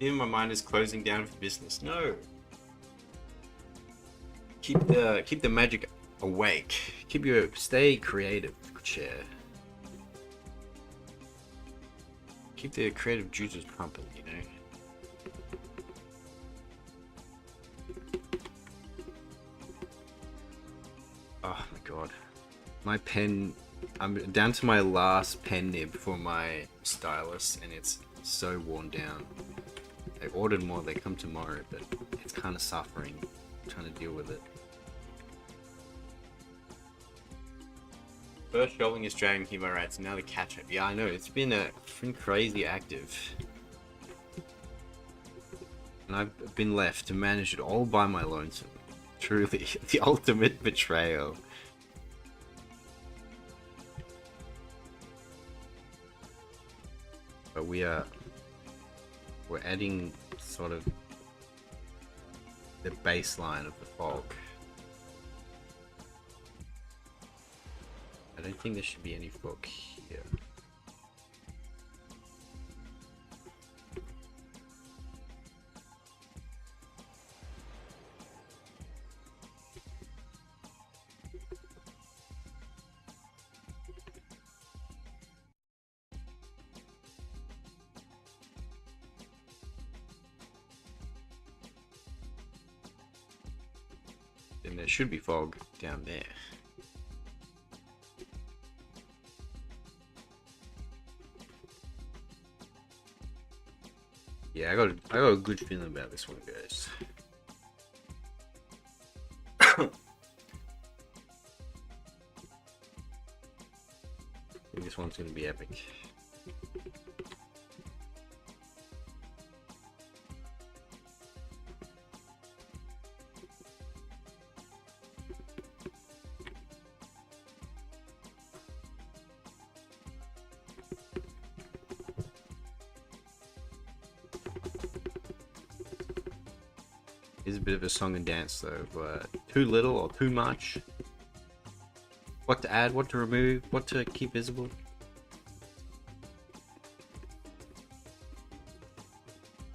Even my mind is closing down for business. No. Keep the magic awake. Stay creative, chair. Keep the creative juices pumping, you know. Oh my god. My pen, I'm down to my last pen nib for my stylus and it's so worn down. I ordered more, they come tomorrow, but it's kind of suffering trying to deal with it. First shoveling is Dragon Hemo Rats, now the catch up. Yeah, I know, it's been crazy active. And I've been left to manage it all by my lonesome. Truly, the ultimate betrayal. But we're adding sort of the baseline of the fog. I don't think there should be any fog here. Then there should be fog down there. Yeah, I got a good feeling about this one, guys. I think this one's gonna be epic. Is a bit of a song and dance though, but too little or too much. What to add, what to remove, what to keep visible.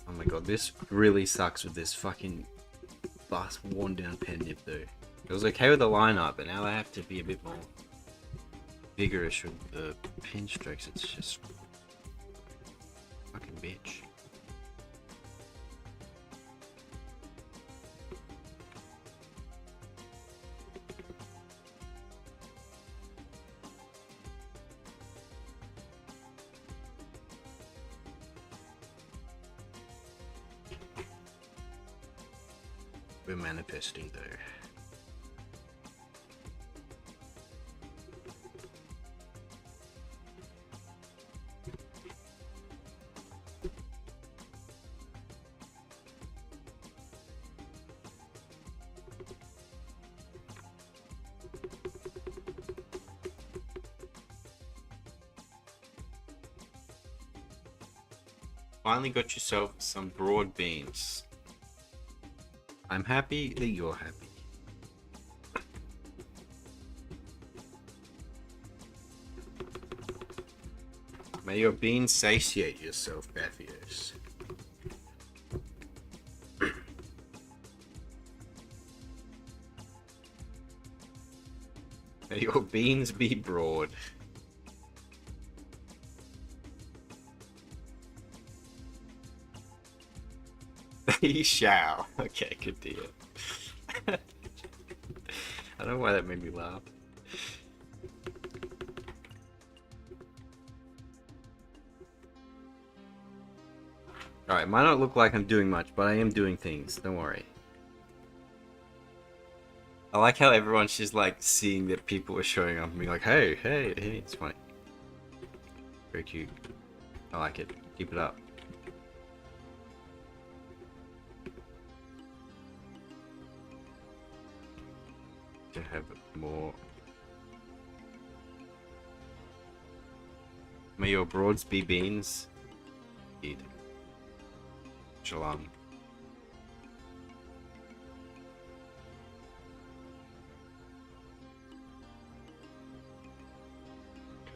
Oh my god, this really sucks with this fucking fast worn down pen nib though. It was okay with the lineup, but now I have to be a bit more vigorous with the pen strokes. It's just fucking bitch. We're manifesting there. Finally got yourself some broad beans. I'm happy that you're happy. May your beans satiate yourself, Bathios. May your beans be broad. He shall. Okay, good deal. I don't know why that made me laugh. Alright, might not look like I'm doing much, but I am doing things. Don't worry. I like how everyone's just like seeing that people are showing up and being like, hey, hey, hey, it's funny. Very cute. I like it. Keep it up. To have more. May your broads be beans. Indeed. Shalom.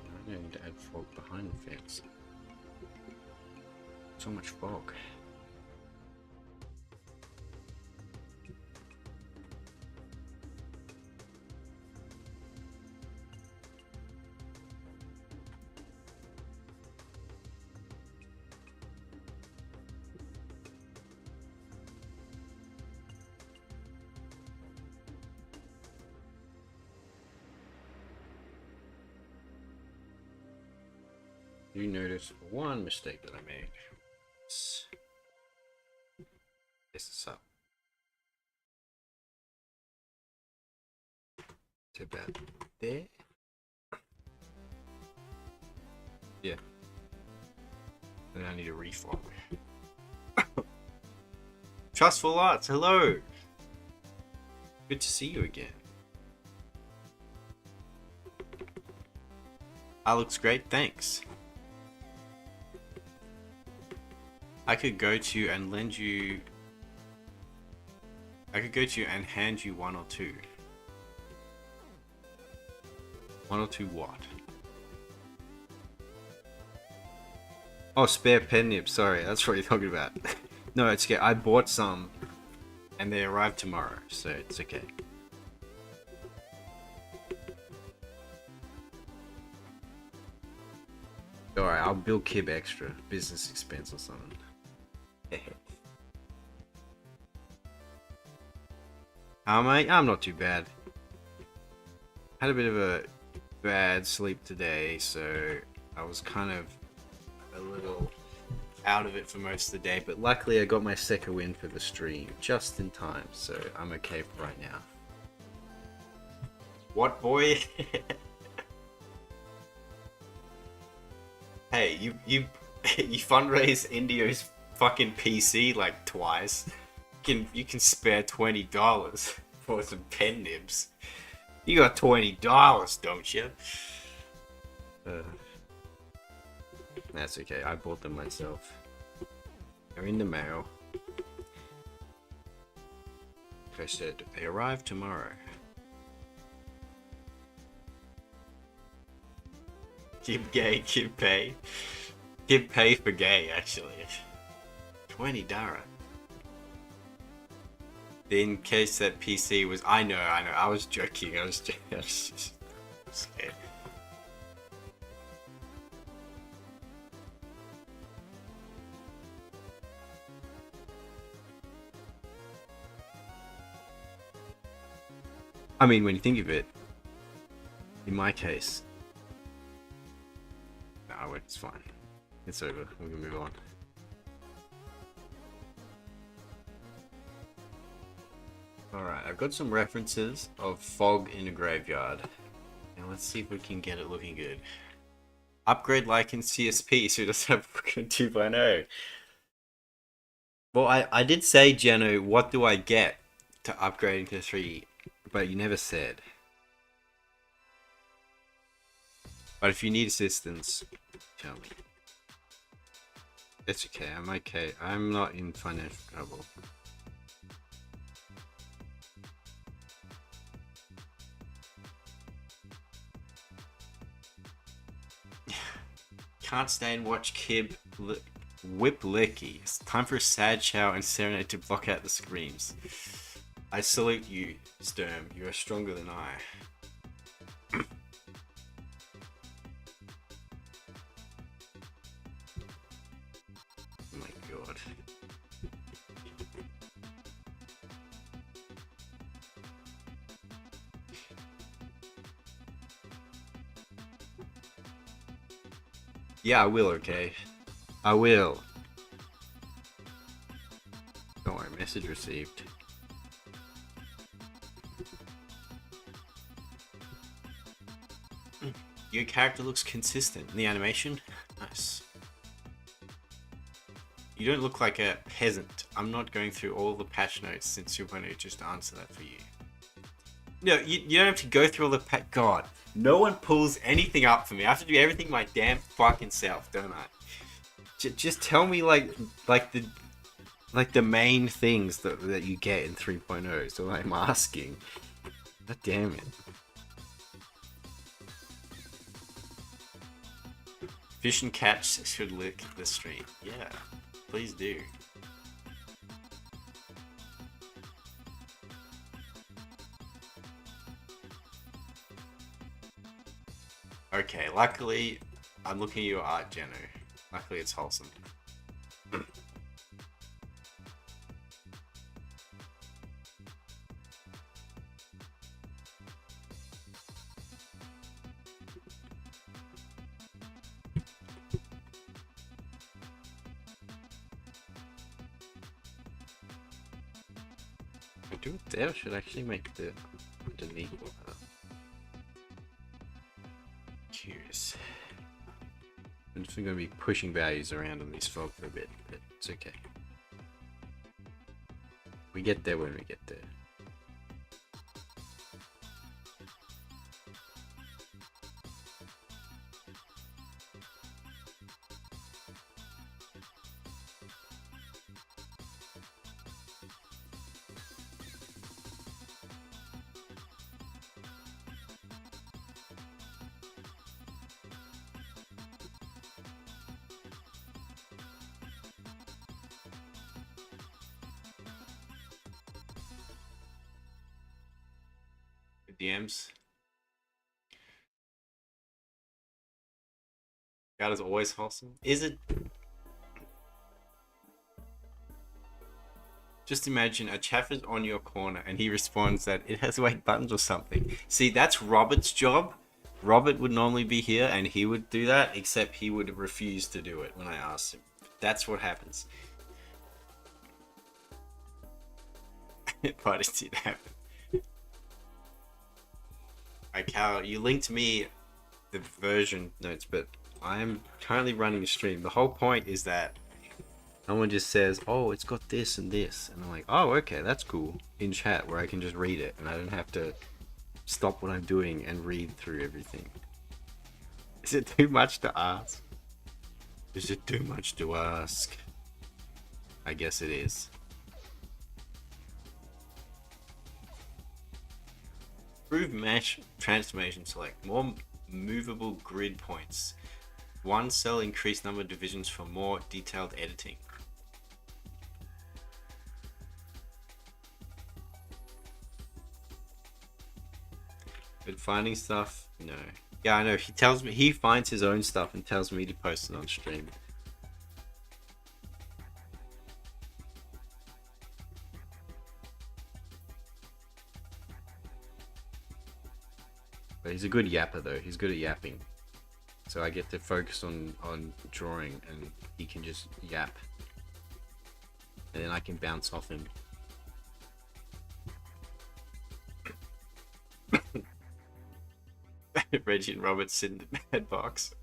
I need to add fog behind the fence. So much fog. You notice one mistake that I made. This up. To about there. Yeah. Then I need a refog. Trustful Arts, hello! Good to see you again. That looks great, thanks. I could go to you and lend you... I could go to you and hand you one or two. One or two what? Oh, spare pen nibs, sorry, that's what you're talking about. No, it's okay, I bought some and they arrive tomorrow, so it's okay. Alright, I'll bill Kib extra, business expense or something. How am I? I'm not too bad. Had a bit of a bad sleep today, so I was kind of a little out of it for most of the day, but luckily I got my second win for the stream just in time, so I'm okay for right now. What, boy? Hey, you fundraise Indio's fucking PC like twice. You can spare $20 for some pen nibs. You got $20, don't you? That's okay. I bought them myself. They're in the mail. Like I said, they arrive tomorrow. Kib gay, Kib pay. Kib pay for gay, actually. $20. In case that PC was... I know. I was joking. I was just scared. I mean, when you think of it, in my case... No, it's fine. It's over. We can move on. Alright, I've got some references of fog in a graveyard. Now let's see if we can get it looking good. Upgrade like in CSP, so it doesn't have 2.0. Well, I did say, Jeno, what do I get to upgrade into 3? But you never said. But if you need assistance, tell me. It's okay. I'm okay. I'm not in financial trouble. Can't stay and watch Whip Licky. It's time for a sad shower and serenade to block out the screams. I salute you, Sturm. You are stronger than I. Oh my god. Yeah, I will, okay? I will. Don't worry, message received. Your character looks consistent in the animation. Nice. You don't look like a peasant. I'm not going through all the patch notes since you're going to just answer that for you. No, you don't have to go through all the God, no one pulls anything up for me. I have to do everything my damn fucking self, don't I? Just tell me like the main things that you get in 3.0. So I'm asking. God damn it. Fish and cats should lick the street. Yeah, please do. Okay, luckily, I'm looking at your art, Jeno. Luckily, it's wholesome. I do it there. I should actually make the underneath. Curious. I'm just going to be pushing values around on this fog for a bit, but it's okay. We get there when we get there. DMs. God is always wholesome. Is it? Just imagine a chaff is on your corner and he responds that it has white buttons or something. See, that's Robert's job. Robert would normally be here and he would do that, except he would refuse to do it when I asked him. That's what happens. Why did it happen? Cal, you linked me the version notes, but I am currently running a stream. The whole point is that someone just says, oh, it's got this and this. And I'm like, oh, okay, that's cool. In chat where I can just read it and I don't have to stop what I'm doing and read through everything. Is it too much to ask? Is it too much to ask? I guess it is. Improve mesh transformation select. More movable grid points. One cell increased number of divisions for more detailed editing. But finding stuff? No. Yeah, I know. He tells me he finds his own stuff and tells me to post it on stream. But he's a good yapper though. He's good at yapping. So I get to focus on drawing and he can just yap. And then I can bounce off him. Reggie and Robert sit in the bed box.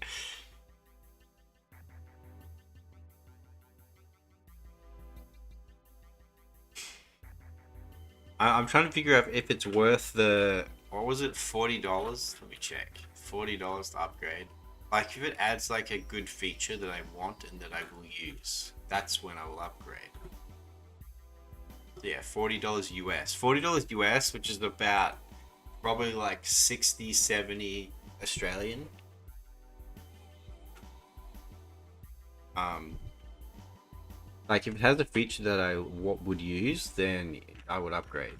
I'm trying to figure out if it's worth the... What was it? $40? Let me check. $40 to upgrade. Like if it adds like a good feature that I want and that I will use, that's when I will upgrade. So yeah, $40 US. $40 US, which is about probably like 60, 70 Australian. Um, like if it has a feature that I would use, then I would upgrade.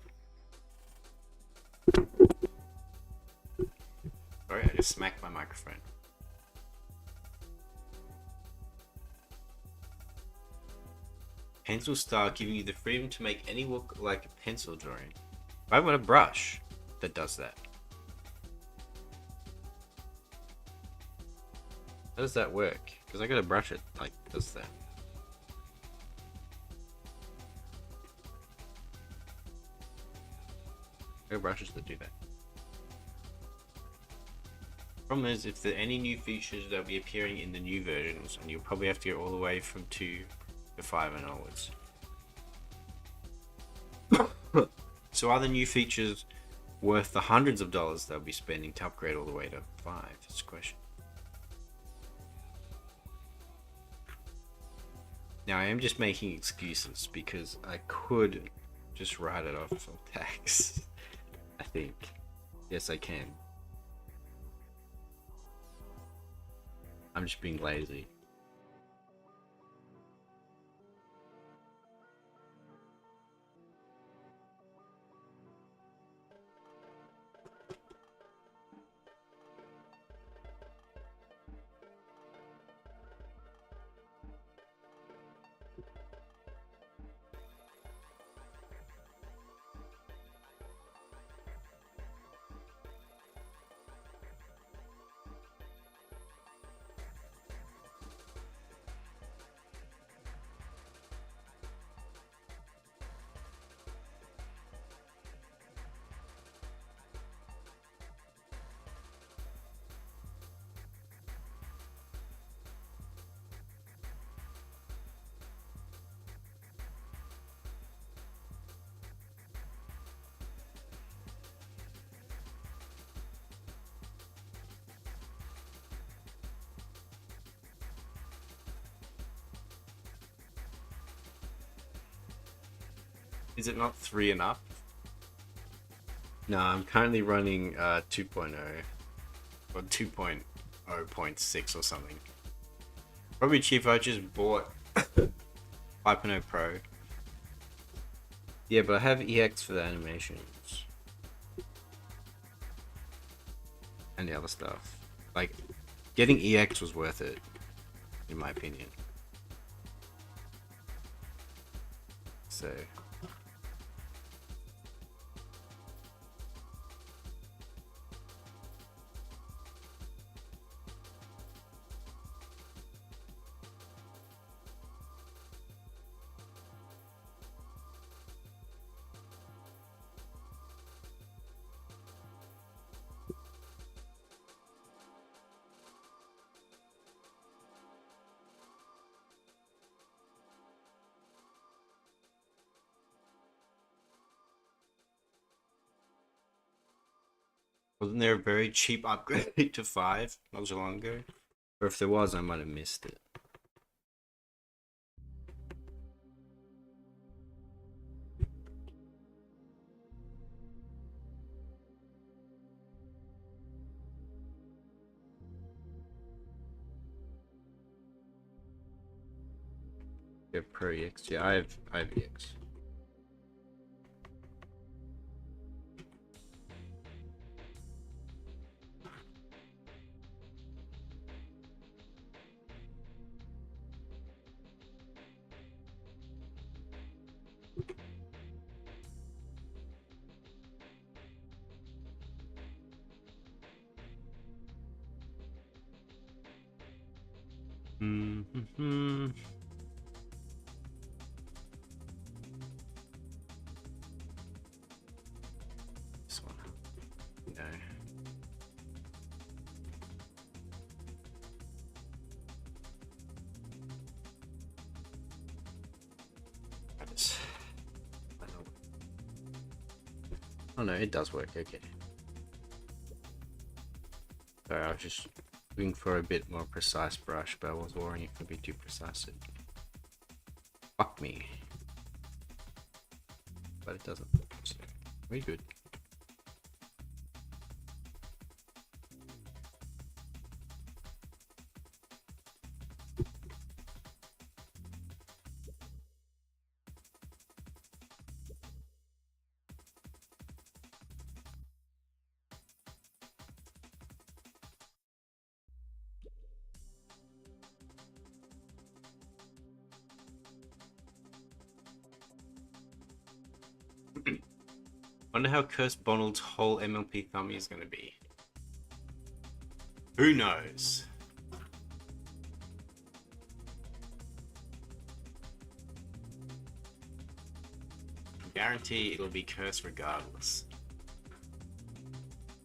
Sorry, I just smacked my microphone. Pencil style, giving you the freedom to make any look like a pencil drawing. I want a brush that does that. How does that work? Because I gotta brush it like does that. There are brushes that do that. Problem is, if there are any new features that will be appearing in the new versions, and you'll probably have to go all the way from 2 to 5 and onwards. So are the new features worth the hundreds of dollars they'll be spending to upgrade all the way to 5? That's the question. Now I am just making excuses because I could just write it off of tax. I think. Yes, I can. I'm just being lazy. Is it not 3 and up? No, I'm currently running 2.0 or 2.0.6 or something. Probably cheap. I just bought 5.0 Pro. Yeah, but I have EX for the animations and the other stuff. Like, getting EX was worth it, in my opinion. So. Wasn't there a very cheap upgrade to 5 not so long ago? Or if there was, I might have missed it. Yeah, Pro EX. Yeah, I have EX. Mm-hmm. This one. No. Oh no, it does work. Okay. Sorry, I was just Looking for a bit more precise brush, but I was worrying it could be too precise. Fuck me. But it doesn't. So, very good. Wonder how cursed Bonald's whole MLP thummy is going to be. Who knows? I guarantee it'll be cursed regardless.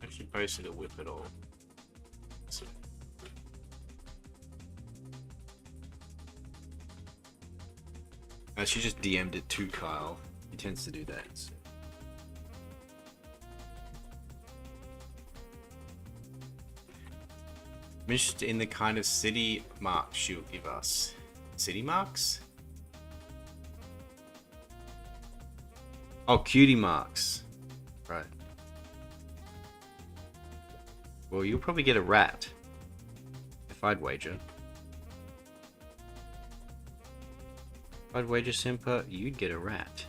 I actually posted a whip at all. So. She just DM'd it to Kyle. He tends to do that. So. I'm interested in the kind of city marks she'll give us. City marks? Oh, cutie marks. Right. Well, you'll probably get a rat. If I'd wager. If I'd wager, Simpa, you'd get a rat.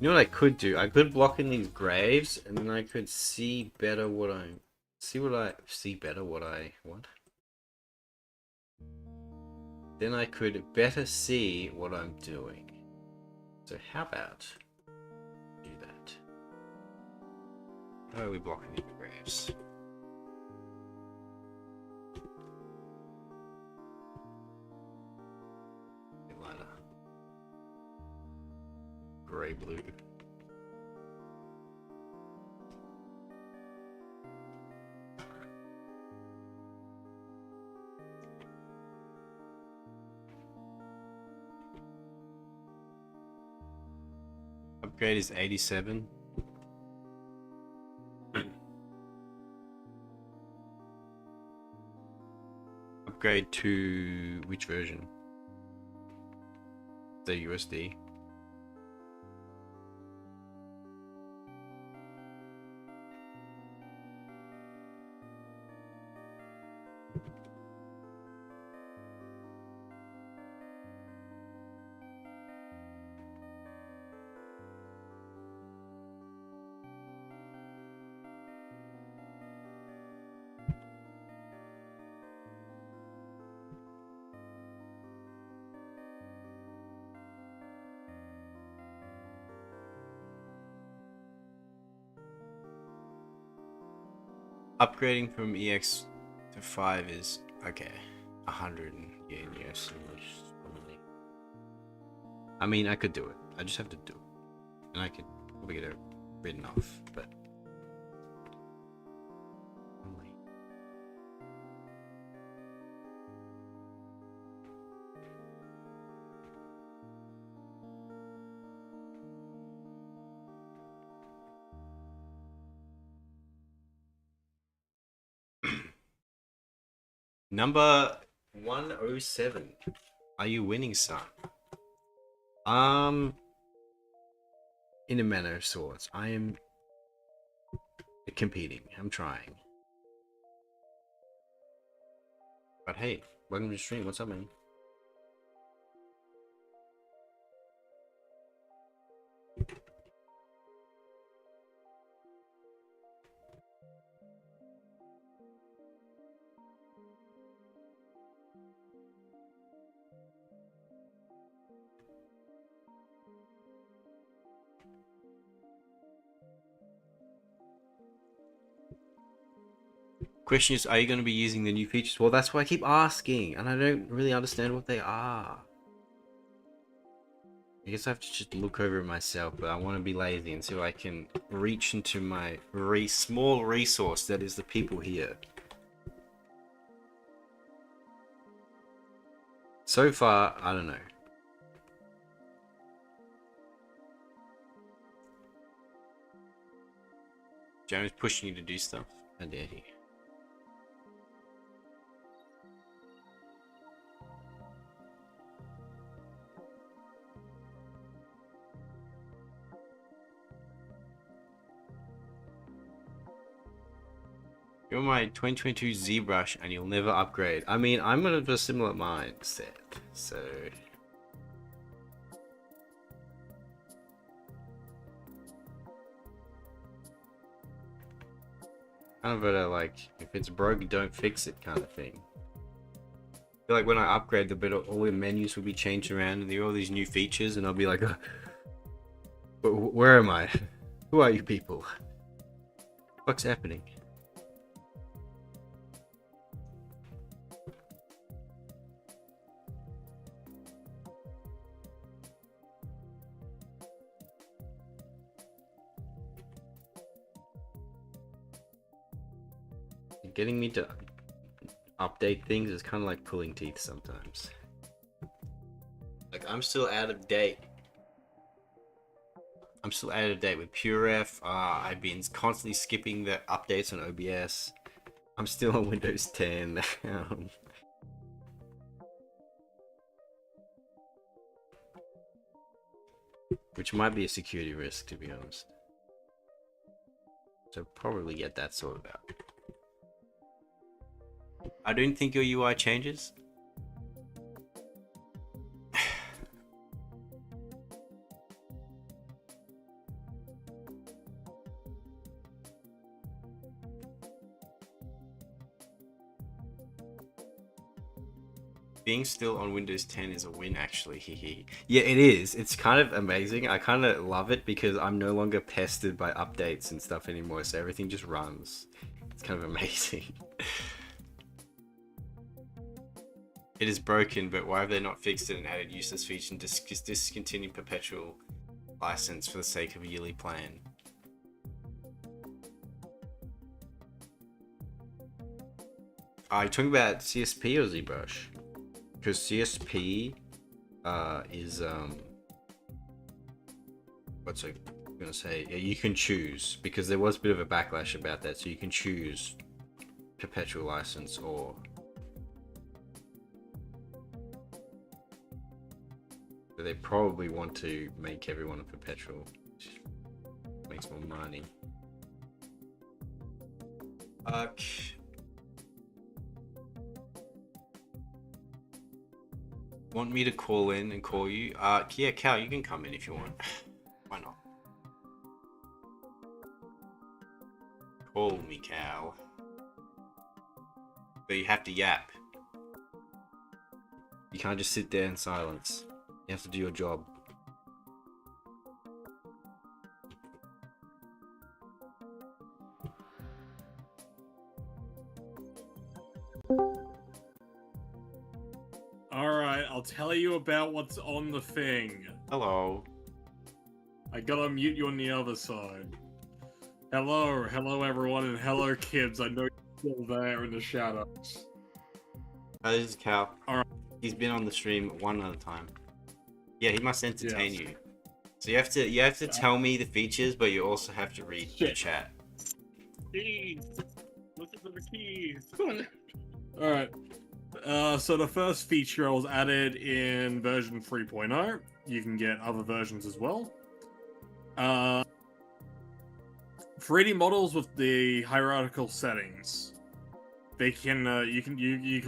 You know what I could do? I could block in these graves, and then I could see better what I... What? Then I could better see what I'm doing. So how about... do that. How are we blocking these graves? Lighter. Grey blue. Upgrade is 87. Upgrade to which version? The USD. Upgrading from EX to 5 is okay. 100 yen, yes. I mean, I could do it. I just have to do it. And I could probably get it written off, but... Number 107. Are you winning, son? In a manner of sorts. I am competing. I'm trying. But hey, welcome to the stream. What's up, man? Question is, are you going to be using the new features? Well, that's why I keep asking, and I don't really understand what they are. I guess I have to just look over it myself, but I want to be lazy and so I can reach into my small resource that is the people here. So far, I don't know. Jeremy's pushing you to do stuff. How dare he? You're my 2022 ZBrush and you'll never upgrade. I mean, I'm of a similar mindset, so... kind of a, like, if it's broke, don't fix it kind of thing. I feel like when I upgrade, the bit, all the menus will be changed around and there are all these new features and I'll be like, where am I? Who are you people? What's happening? Getting me to update things is kind of like pulling teeth sometimes. Like, I'm still out of date. I'm still out of date with PureRef. I've been constantly skipping the updates on OBS. I'm still on Windows 10. Which might be a security risk, to be honest. So probably get that sorted out. I don't think your UI changes. Being still on Windows 10 is a win, actually. Yeah, it is. It's kind of amazing. I kind of love it because I'm no longer pestered by updates and stuff anymore, so everything just runs. It's kind of amazing. It is broken, but why have they not fixed it and added useless features and discontinued perpetual license for the sake of a yearly plan? Are you talking about CSP or ZBrush? Because CSP is what's I gonna say? Yeah, you can choose, because there was a bit of a backlash about that. So you can choose perpetual license or they probably want to make everyone a perpetual, which makes more money. Want me to call in and call you? Yeah, Cal, you can come in if you want. Why not? Call me, Cal. But you have to yap. You can't just sit there in silence. You have to do your job. Alright, I'll tell you about what's on the thing. Hello. I gotta mute you on the other side. Hello everyone, and hello kids. I know you're still there in the shadows. Hi, this is Cal. Alright. He's been on the stream one other time. Yeah, he must entertain Yes. you. So you have to tell me the features, but you also have to read the chat. Keys! Listen to the keys! Alright. So the first feature was added in version 3.0. You can get other versions as well. 3D models with the hierarchical settings. They can you can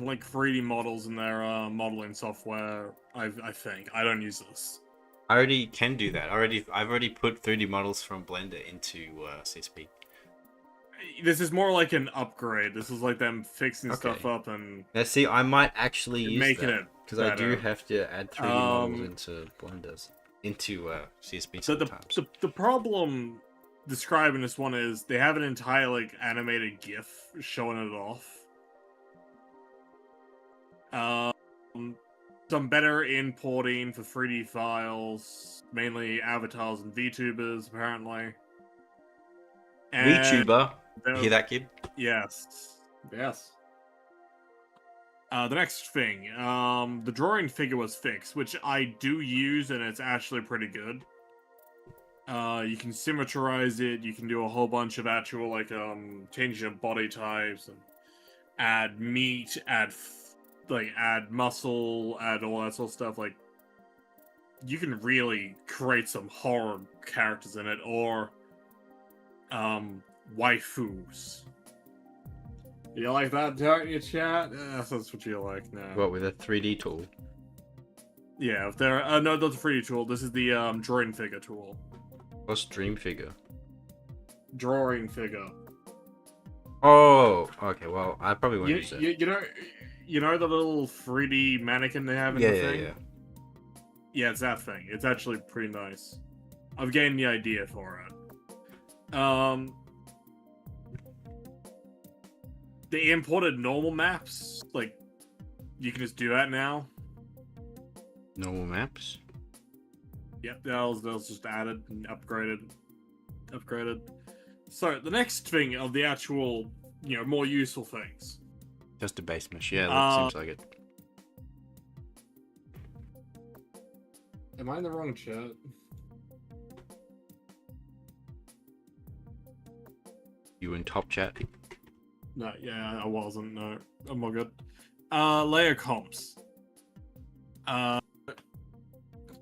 link 3D models in their modeling software. I think I don't use this. I already can do that. I've already put 3D models from Blender into CSP. This is more like an upgrade. This is like them fixing Okay. stuff up and Now, see, I might actually use making that it because I do better. have to add 3D models into Blenders, into CSP So sometimes. the problem describing this one is they have an entire like animated GIF showing it off. Some better importing for 3D files, mainly avatars and VTubers, apparently. And VTuber, you hear that, kid? Yes. Yes. The next thing, the drawing figure was fixed, which I do use, and it's actually pretty good. You can symmetrize it. You can do a whole bunch of actual like changing of body types and add meat, add muscle, add all that sort of stuff. Like you can really create some horror characters in it, or waifus. You like that, don't you, chat? That's what you like now. What, with a 3D tool? Yeah, if there no, not the 3D tool. This is the drawing figure tool. What's Dream Figure? Drawing figure. Oh, okay. Well, I probably won't use it. You know the little 3D mannequin they have in Yeah, the yeah, thing? yeah. Yeah, it's that thing. It's actually pretty nice. I've gained the idea for it. They imported normal maps. Like, you can just do that now. Normal maps? Yep, that was just added and upgraded. So, the next thing of the actual, more useful things. Just a base mesh. Yeah, that seems like it. Am I in the wrong chat? You in top chat? No, yeah, I wasn't. No, I'm all good. Layer comps.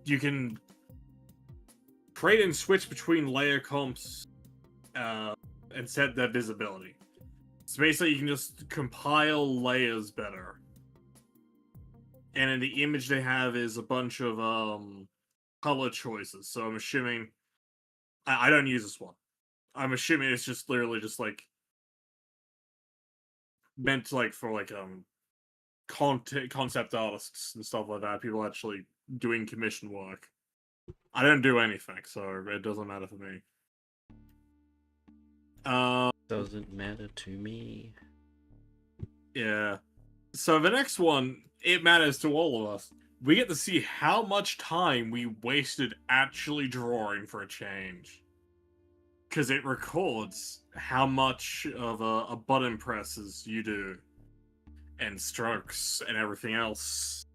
You can create and switch between layer comps and set their visibility. So basically, you can just compile layers better. And in the image they have is a bunch of color choices. So I'm assuming I don't use this one. I'm assuming it's just literally just like meant to, like, for like concept artists and stuff like that. People actually doing commission work. I don't do anything, so it doesn't matter for me. Doesn't matter to me. Yeah. So the next one, it matters to all of us. We get to see how much time we wasted actually drawing for a change. Because it records how much of a button presses you do. And strokes and everything else.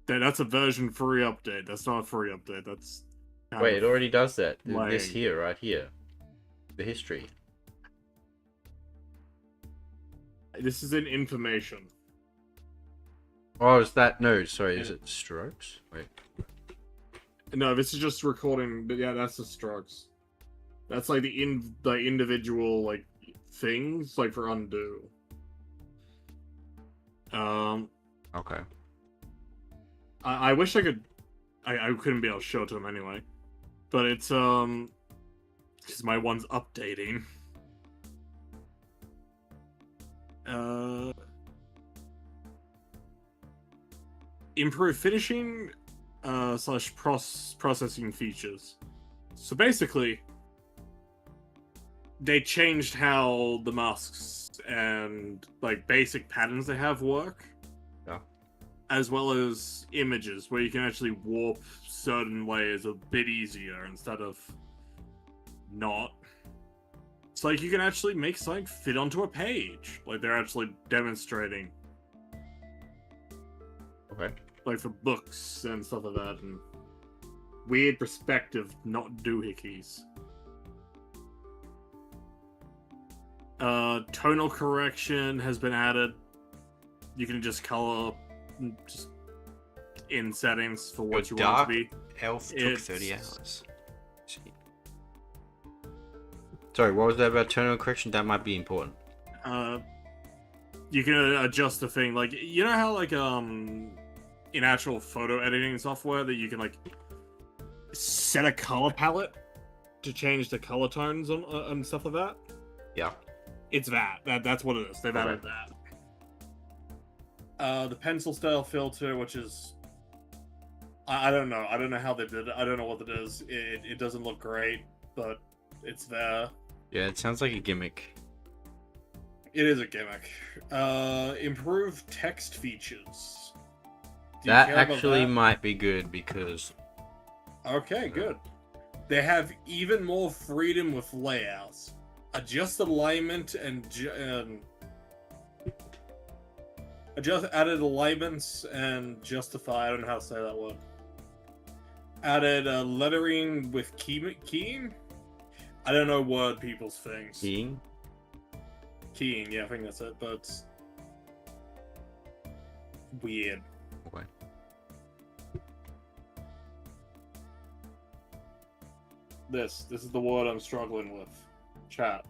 That's a version 3 update. That's not a free update. That's Wait, it already does that. This lying. here, right here. The history. This is in information. Oh, is that... No, sorry, is it strokes? Wait. No, this is just recording. But yeah, that's the strokes. That's like the individual like things, like for undo. Okay. I wish I could. I couldn't be able to show it to him anyway. But it's because my one's updating. Improve finishing / processing features. So basically, they changed how the masks and like basic patterns they have work. Yeah. As well as images, where you can actually warp certain layers a bit easier instead of not. It's like you can actually make something fit onto a page. Like they're actually demonstrating. Okay. Like for books and stuff like that, and weird perspective, not doohickeys. Tonal correction has been added. You can just color just in settings for what you want it to be. Elf took 30 hours. Sorry, what was that about tonal correction? That might be important. You can adjust the thing, like, you know how like in actual photo editing software that you can like set a color palette to change the color tones on and stuff like that. Yeah. It's that's what it is. They've added that. The pencil style filter, which is I don't know. I don't know how they did it. I don't know what it is. It doesn't look great, but it's there. Yeah, it sounds like a gimmick. It is a gimmick. Improved text features. That actually might be good because... Okay, good. They have even more freedom with layouts. Adjust alignment and added alignments and justify. I don't know how to say that word. Added lettering with keying. I don't know word people's things. Keying? Keying, yeah, I think that's it, but it's weird. Okay. This is the word I'm struggling with. Chat.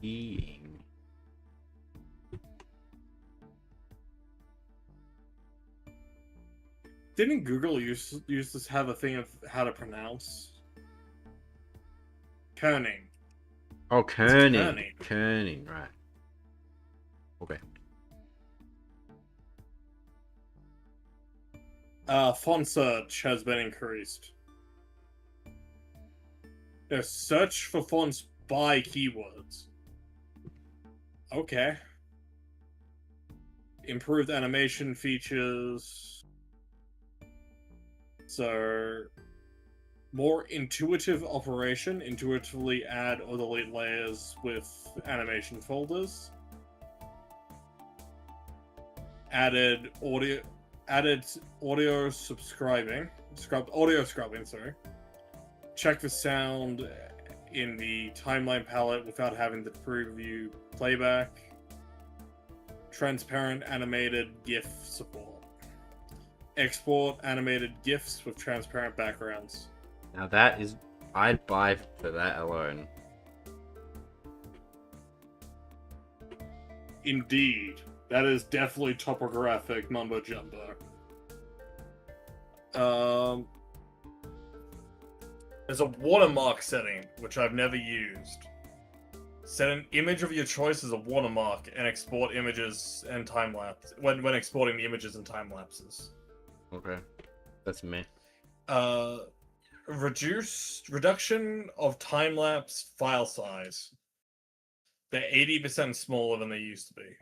Keying. Didn't Google used to have a thing of how to pronounce? Kerning. Oh, kerning. kerning. Kerning, right. Okay. Font search has been increased. There's search for fonts by keywords. Okay. Improved animation features. So, more intuitive operation. Intuitively add or delete layers with animation folders. Added audio subscribing. Audio scrubbing, sorry. Check the sound in the timeline palette without having to preview playback. Transparent animated GIF support. Export animated GIFs with transparent backgrounds. Now that is... I'd buy for that alone. Indeed. That is definitely topographic mumbo jumbo. There's a watermark setting, which I've never used. Set an image of your choice as a watermark and export images and time lapse when exporting the images and time lapses. Okay. That's me. Reduction of time lapse file size. They're 80% smaller than they used to be.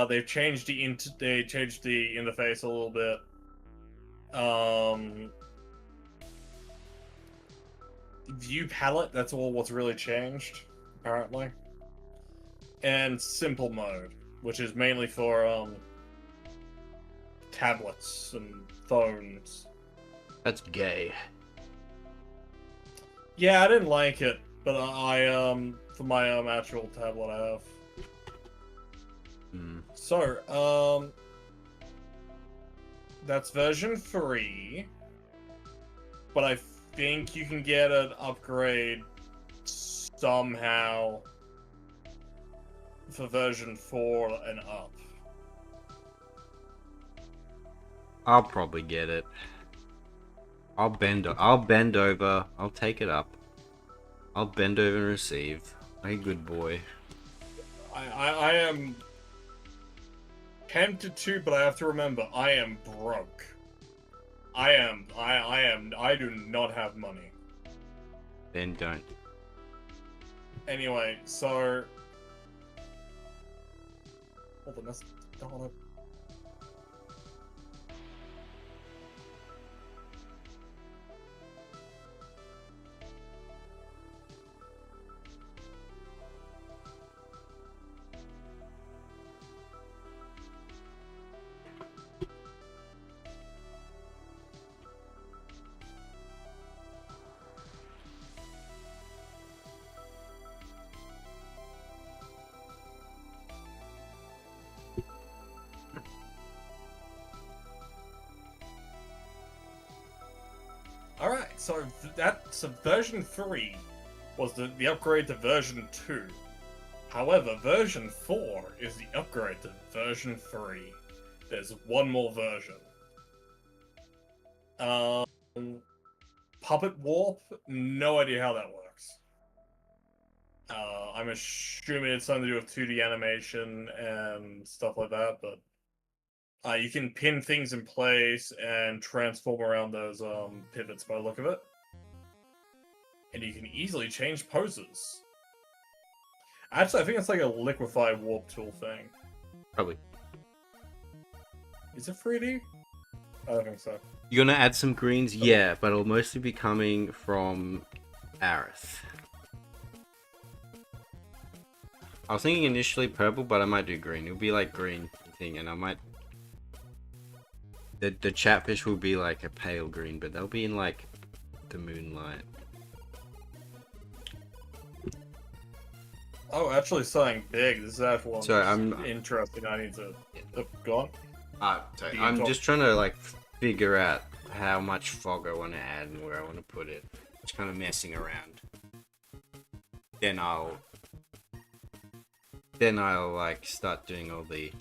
They've changed the interface a little bit. View palette, that's all what's really changed, apparently. And simple mode, which is mainly for tablets and phones. That's gay. Yeah, I didn't like it, but I for my actual tablet I have. So, that's version 3. But I think you can get an upgrade somehow for version 4 and up. I'll probably get it. I'll bend over. I'll take it up. I'll bend over and receive. Hey, good boy. I am tempted to, but I have to remember, I am broke. I do not have money. Then don't. Anyway, so... Hold on, that's not what I... Alright, so version 3 was the upgrade to version 2. However, version 4 is the upgrade to version 3. There's one more version. Puppet Warp? No idea how that works. I'm assuming it's something to do with 2D animation and stuff like that, but... you can pin things in place and transform around those pivots by the look of it. And you can easily change poses. Actually, I think it's like a liquefy warp tool thing. Probably. Is it 3D? I don't think so. You're gonna add some greens? Yeah, but it'll mostly be coming from Aerith. I was thinking initially purple, but I might do green. It'll be like green thing, and I might... The chatfish will be like a pale green, but they'll be in like the moonlight. Oh, actually something big. This is actually one So I'm interesting. I need to go on. sorry. You can I'm talk. just trying to like figure out how much fog I want to add and where I want to put it. Just kind of messing around. Then I'll like start doing all the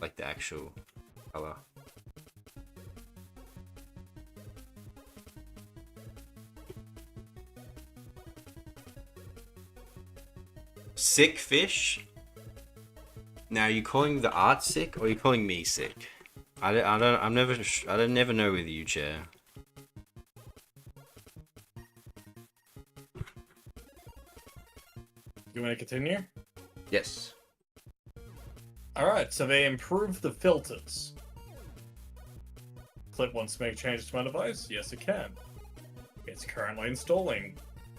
like the actual color. Sick fish. Now, are you calling the art sick, or are you calling me sick? I never know with you, Chair. You want to continue? Yes. Alright, so they improved the filters. Clip wants to make changes to my device? Yes, it can. It's currently installing.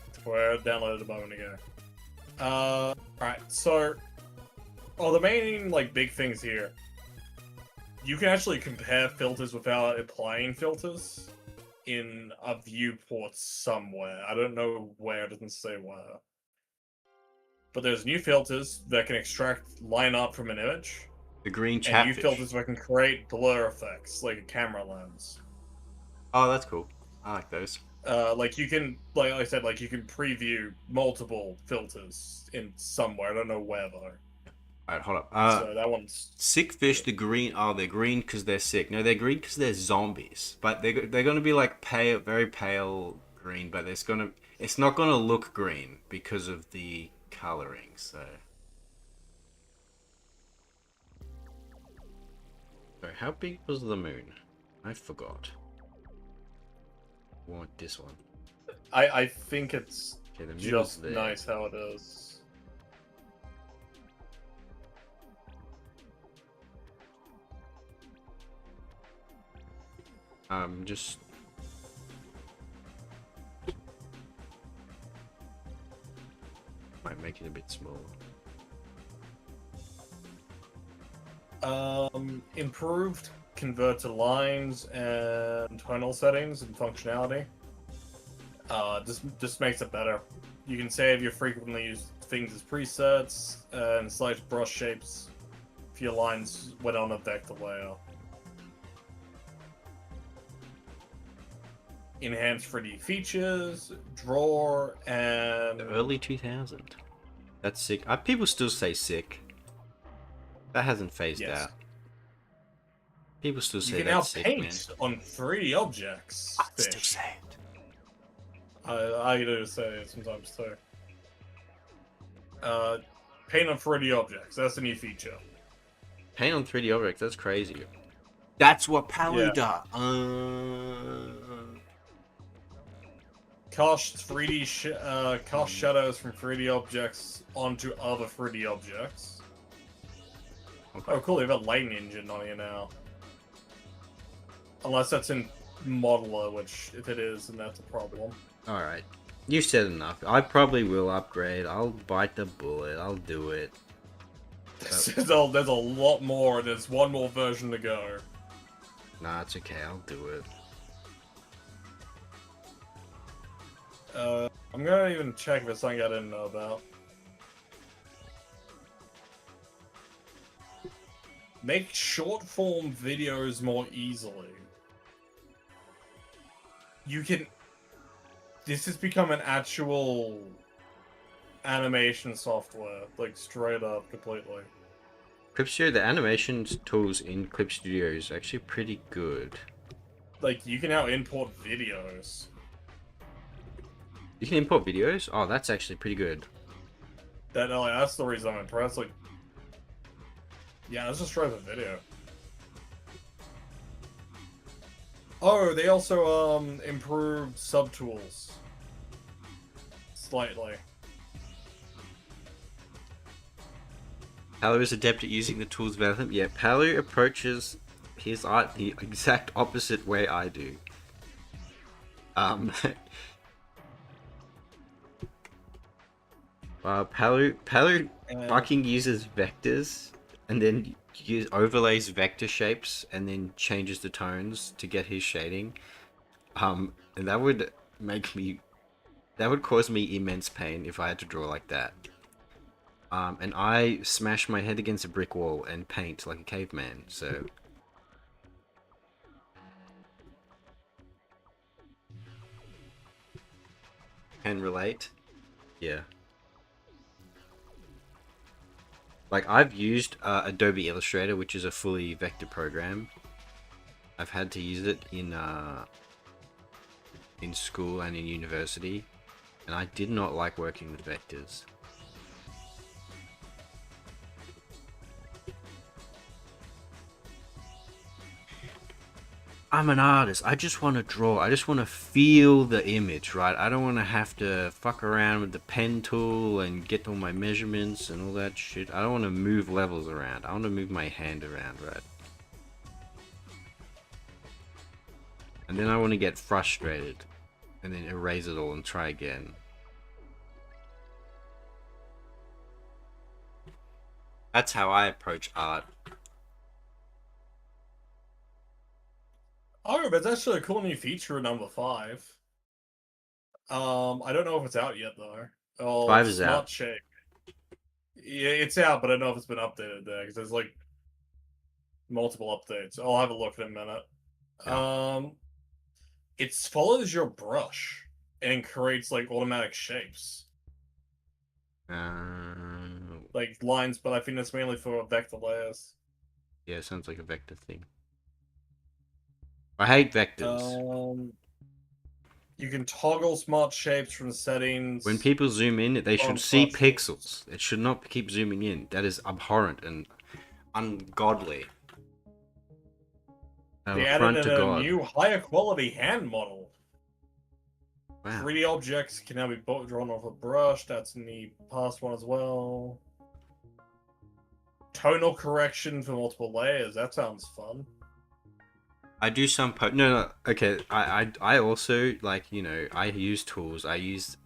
It's where I downloaded a moment ago. Alright, so... Oh, the main, like, big things here. You can actually compare filters without applying filters in a viewport somewhere. I don't know where, it doesn't say where. But there's new filters that can extract line art from an image. The green And new chatfish. filters that can create blur effects, like a camera lens. Oh, that's cool. I like those. Like you can, like I said, like you can preview multiple filters in somewhere. I don't know where though. Alright, hold up. So that one's Sick fish, the green. Oh, they're green because they're sick. No, they're green because they're zombies. But they're gonna be like pale, very pale green. But it's not gonna look green because of the coloring. So how big was the moon? I forgot. I want this one. I think it's Okay, the moon's just there. nice how it is. Just might make it a bit smaller. Improved converter lines and tonal settings and functionality. Just makes it better. You can save your frequently used things as presets and select brush shapes if your lines went on a vector layer. Enhanced 3D features, drawer, and Early 2000. That's sick. People still say sick. That hasn't phased Yes. out. People still you say can now that's sick, man. paint on 3D objects. I still Fish. say it. I do say it sometimes too. Paint on 3D objects. That's a new feature. Paint on 3D objects. That's crazy. That's what Palu Yeah. does. Cast cast shadows from 3D objects onto other 3D objects. Okay. Oh, cool! They have a lighting engine on here now. Unless that's in Modeler, which if it is, then that's a problem. All right. You said enough. I probably will upgrade. I'll bite the bullet. I'll do it. There's a lot more. There's one more version to go. Nah, it's okay. I'll do it. I'm gonna even check if it's something I didn't know about. Make short form videos more easily. You can. This has become an actual animation software, like straight up, completely. Clip Studio, the animation tools in Clip Studio is actually pretty good. Like you can now import videos. You can import videos? Oh, that's actually pretty good. That's the reason I'm impressed. Like, yeah, let's just try the video. Oh, they also improved subtools slightly. Palu is adept at using the tools better than... Yeah, Palu approaches his art the exact opposite way I do. Um, Palu fucking uses vectors and then overlays vector shapes and then changes the tones to get his shading. And that would cause me immense pain if I had to draw like that. And I smash my head against a brick wall and paint like a caveman, so... Can relate? Yeah. Like, I've used Adobe Illustrator, which is a fully vector program. I've had to use it in school and in university, and I did not like working with vectors. I'm an artist. I just want to draw. I just want to feel the image, right? I don't want to have to fuck around with the pen tool and get all my measurements and all that shit. I don't want to move levels around. I want to move my hand around, right? And then I want to get frustrated and then erase it all and try again. That's how I approach art. Oh, but it's actually a cool new feature in number 5. I don't know if it's out yet though. Oh, 5 is Smart out. Shape. Yeah, it's out, but I don't know if it's been updated there because there's like multiple updates. I'll have a look in a minute. Yeah. It follows your brush and creates like automatic shapes, like lines. But I think that's mainly for vector layers. Yeah, sounds like a vector thing. I hate vectors. You can toggle smart shapes from settings. When people zoom in, they should see Smart Shapes. pixels. It should not keep zooming in. That is abhorrent and ungodly. They added in a new higher quality hand model. Wow. 3D objects can now be drawn off a brush. That's in the past one as well. Tonal correction for multiple layers. That sounds fun. I do some no, okay. I also, like, you know, I use tools. I use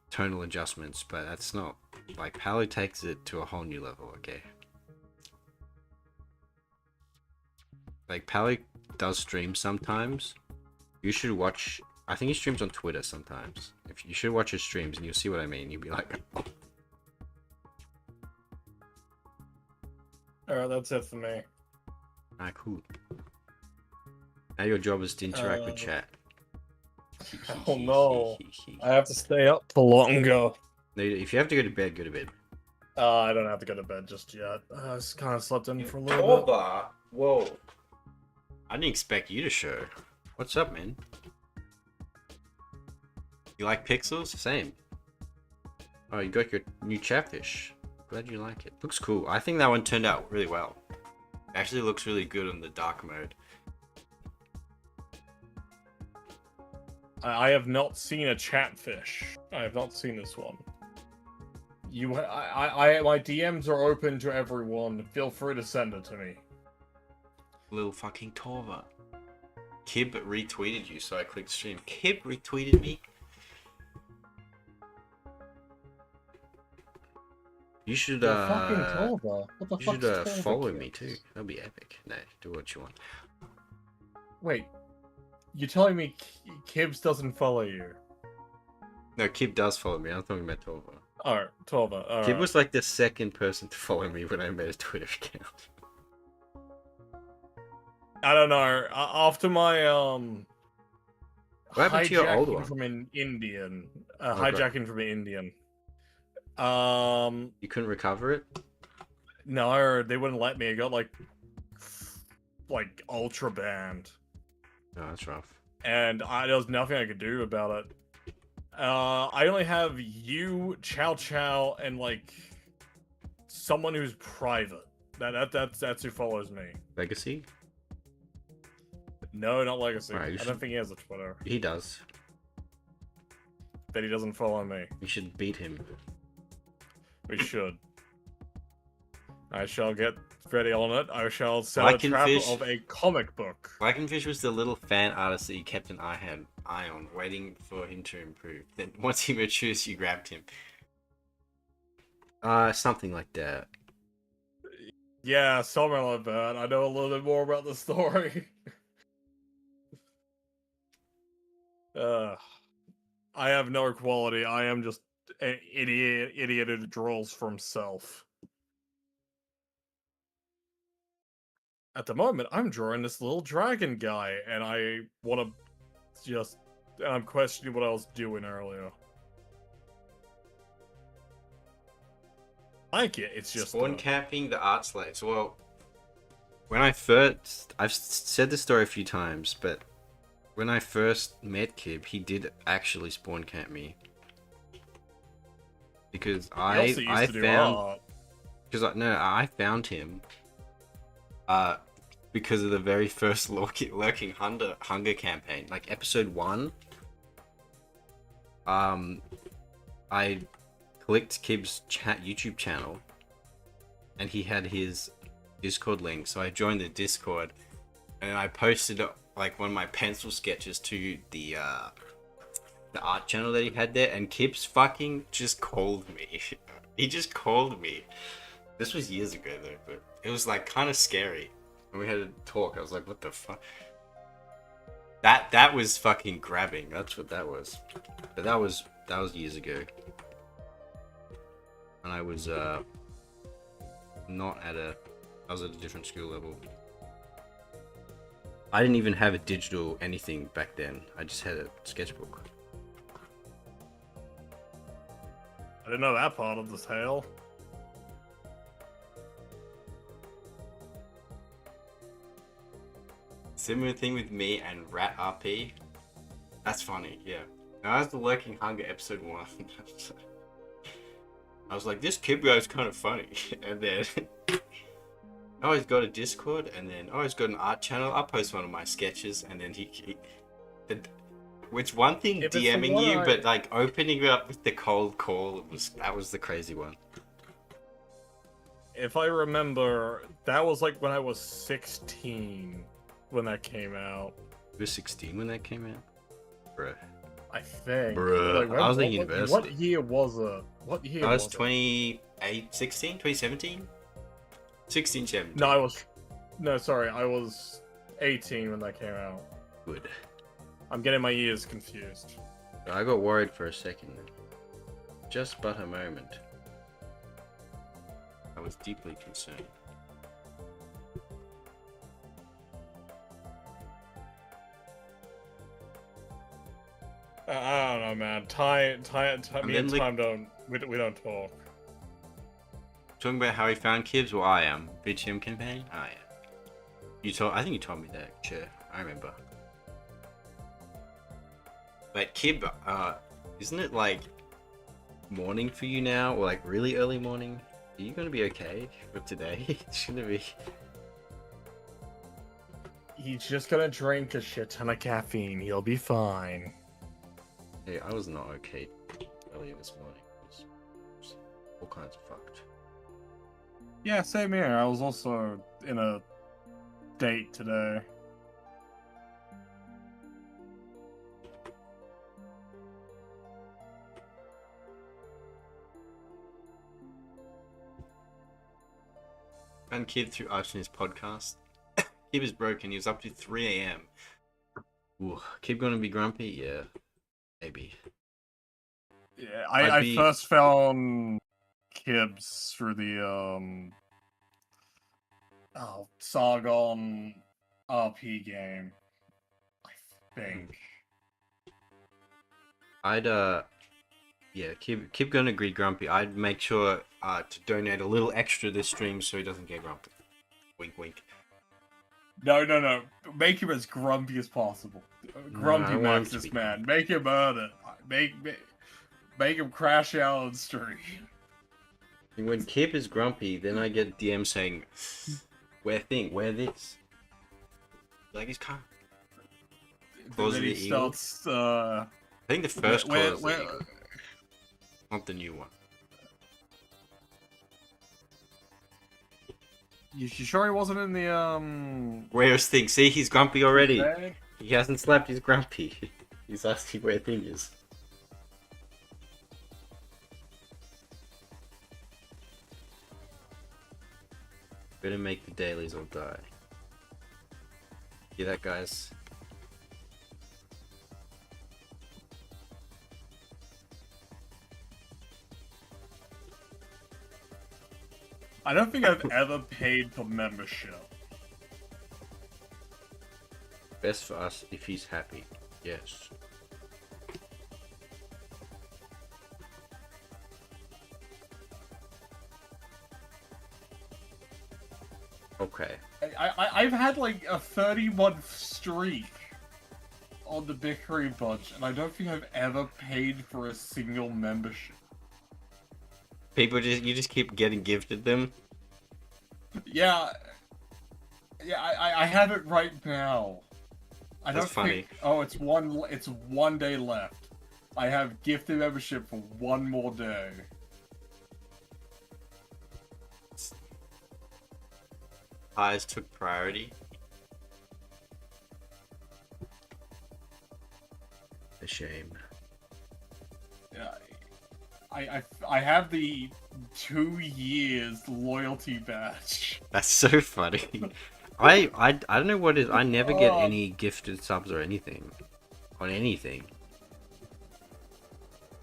tonal adjustments, but that's not, like, Palu takes it to a whole new level. Okay. Like, Palu does stream sometimes. You should watch. I think he streams on Twitter sometimes. If you should watch his streams and you'll see what I mean. You'll be like, oh. Alright, that's it for me. Ah, cool. Now your job is to interact with chat. Oh no. I have to stay up for longer. No, if you have to go to bed, go to bed. I don't have to go to bed just yet. I just kind of slept in for a little bit. Whoa. I didn't expect you to show. What's up, man? You like pixels? Same. Oh, you got your new chatfish. Glad you like it. Looks cool. I think that one turned out really well. It actually looks really good on the dark mode. I have not seen a chatfish. I have not seen this one. My DMs are open to everyone. Feel free to send it to me. Little fucking Torva. Kib retweeted you, so I clicked stream. Kib retweeted me? You should fucking Torva. What the you fuck? should follow me too. That'll be epic. No, do what you want. Wait, you're telling me Kibs doesn't follow you? No, Kib does follow me. I'm talking about Torva. Alright, Torva. Alright. Kib was like the second person to follow me when I made a Twitter account. I don't know. After my What happened to your old one? from an Indian, Okay. hijacking from an Indian. You couldn't recover it? No, they wouldn't let me. I got like ultra banned, No, that's rough. and there was nothing I could do about it. I only have you, Chow Chow, and like someone who's private. That's who follows me. Legacy? No, not Legacy. Right, you I don't think he has a Twitter. He does. That he doesn't follow me. You should beat him. We should. I shall get ready on it, I shall set a trap Lycanfish. of a comic book. Lycanfish was the little fan artist that you kept an eye on, waiting for him to improve. Then once he matures, you grabbed him. Something like that. Yeah, something like that. I know a little bit more about the story. I have no quality. I am just an idiot who draws for himself. At the moment, I'm drawing this little dragon guy, and I want to just... I'm questioning what I was doing earlier. I like it, it's just... Spawn camping the art slaves. Well, when I first... I've said this story a few times, but when I first met Kib, he did actually spawn camp me. Because I found... Because I found him because of the very first lurking hunger campaign, like episode 1. I clicked Kib's YouTube channel, and he had his Discord link, so I joined the Discord, and I posted like one of my pencil sketches to the art channel that he had there, and Kib's fucking just called me. He just called me. This was years ago though, but it was like kind of scary. When we had a talk, I was like, what the fuck? That was fucking grabbing. That's what that was. But that was years ago. And I was not at a... I was at a different skill level. I didn't even have a digital anything back then. I just had a sketchbook. I didn't know that part of the tale. Similar thing with me and Rat RP. That's funny, yeah. Now, that's the Lurking Hunger episode 1. I was like, this Kib guy's kind of funny. And then I always got a Discord, and then I always got an art channel. I'll post one of my sketches, and then which one thing DMing you, but like opening it up with the cold call, that was the crazy one. If I remember, that was like when I was 16 when that came out. You were 16 when that came out? Bruh. I think. Bruh. Like, I was in university. What year was it? What year I was was 16? 2017? 16, 17. No, I was 18 when that came out. Good. I'm getting my years confused. I got worried for a second. Just but a moment. I was deeply concerned. I don't know, man. Me and Time don't talk. Talking about how he found Kibs? Well, I am. VGM campaign? Oh, yeah. I think you told me that. Sure, I remember. But Kib, isn't it like morning for you now? Or like really early morning? Are you gonna be okay for today? Shouldn't it be? He's just gonna drink a shit ton of caffeine. He'll be fine. Hey, I was not okay earlier this morning. It was all kinds of fucked. Yeah, same here. I was also in a date today. Found Kib through iTunes podcast. Kib is broken. He was up to 3 a.m. Ooh, Kib gonna be grumpy? Yeah, maybe. Yeah, I first found Kibs through the Sargon RP game, I think. Yeah, Kib gonna be grumpy. I'd make sure to donate a little extra this stream so he doesn't get grumpy. Wink, wink. No. Make him as grumpy as possible. Grumpy Max this man. Make him earn it. Make him crash out on stream. And when Kib is grumpy, then I get DM saying, wear this. Like he's kind of... Then he starts, I think the first Claws of the Eagle. Not the new one. You sure he wasn't in the Where's Thing? See, he's grumpy already. bag? He hasn't slept, he's grumpy. He's asking where Thing is. Better make the dailies or die. Hear that, guys? I don't think I've ever paid for membership. Best for us if he's happy. Yes. Okay. I've had like a 30-month streak on the Bickering Bunch, and I don't think I've ever paid for a single membership. People you just keep getting gifted them. Yeah, I have it right now. I That's don't funny. think. Oh, it's one day left. I have gifted membership for one more day. Eyes took priority. A shame. Yeah, I have the 2 years loyalty badge. That's so funny. I don't know what it is. I never get Oh. any gifted subs or anything on anything.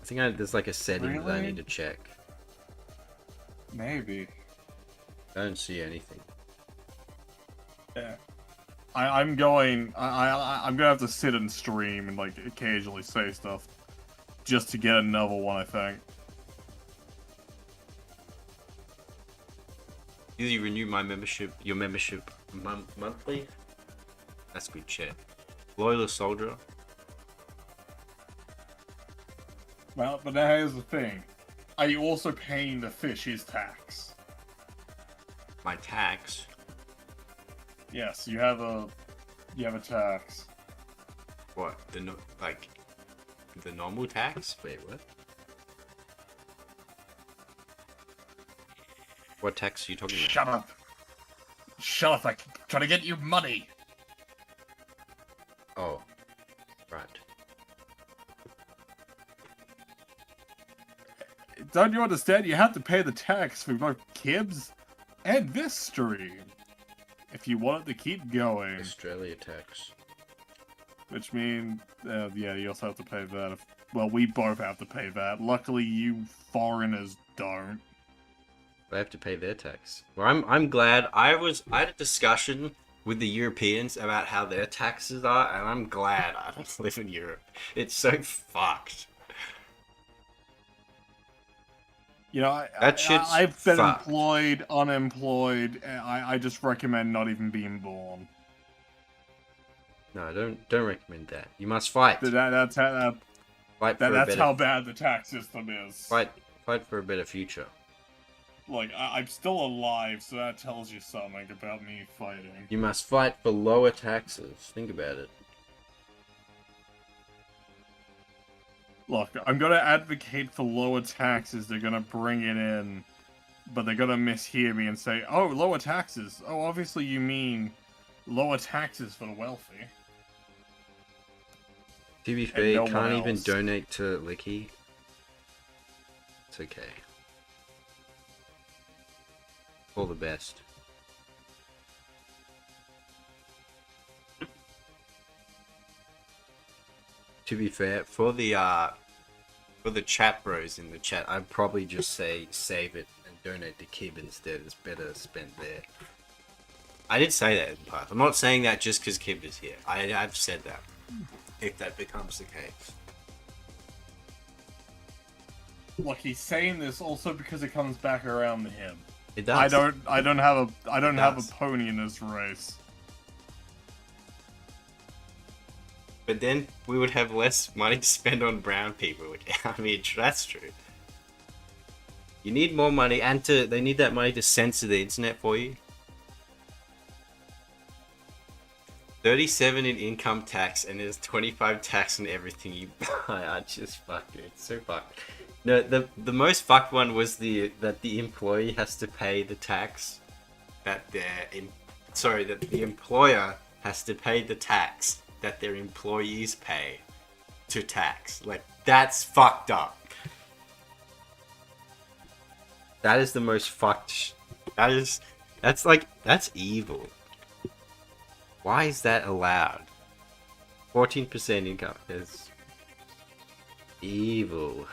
I think there's like a setting that I Really? need to check. Maybe. I don't see anything. Yeah. I'm gonna have to sit and stream and like occasionally say stuff just to get another one, I think. Either you renew your membership monthly. That's good shit. Loyal soldier. Well, but now here's the thing. Are you also paying the fish's tax? My tax. Yes, you have a tax. What? The normal tax? Wait, what? What tax are you talking about? Shut up. Shut up, I'm trying to get you money. Oh, right. Don't you understand? You have to pay the tax for both Kibs and this stream. If you want it to keep going. Australia tax. Which means, yeah, you also have to pay that. Well, we both have to pay that. Luckily, you foreigners don't. They have to pay their tax. Well, I'm glad. I had a discussion with the Europeans about how their taxes are, and I'm glad I don't live in Europe. It's so fucked. You know, That shit's I've been fucked. employed, unemployed. I just recommend not even being born. No, don't recommend that. You must fight. That's how Fight for a that's better. how bad the tax system is. Fight for a better future. Like I'm still alive, so that tells you something about me fighting. You must fight for lower taxes. Think about it. Look, I'm gonna advocate for lower taxes. They're gonna bring it in, but they're gonna mishear me and say, "Oh, lower taxes. Oh, obviously you mean lower taxes for the wealthy." To be fair, no you one can't even else. donate to Licky. It's okay. All the best. To be fair, for the chat bros in the chat, I'd probably just say save it and donate to Kib instead. It's better spent there. I did say that in the past. I'm not saying that just because Kib is here. I've said that. If that becomes the case. Look, he's saying this also because it comes back around to him. It does. I don't have a does. pony in this race. But then we would have less money to spend on brown people. I mean, that's true. You need more money, and they need that money to censor the internet for you. 37 in income tax, and there's 25 tax on everything you buy. I just fucked it. It's so fucked. No, the most fucked one was that the employee has to pay the tax that that the employer has to pay the tax that their employees pay to tax. Like, that's fucked up. That is the most fucked. That's evil. Why is that allowed? 14% income is evil.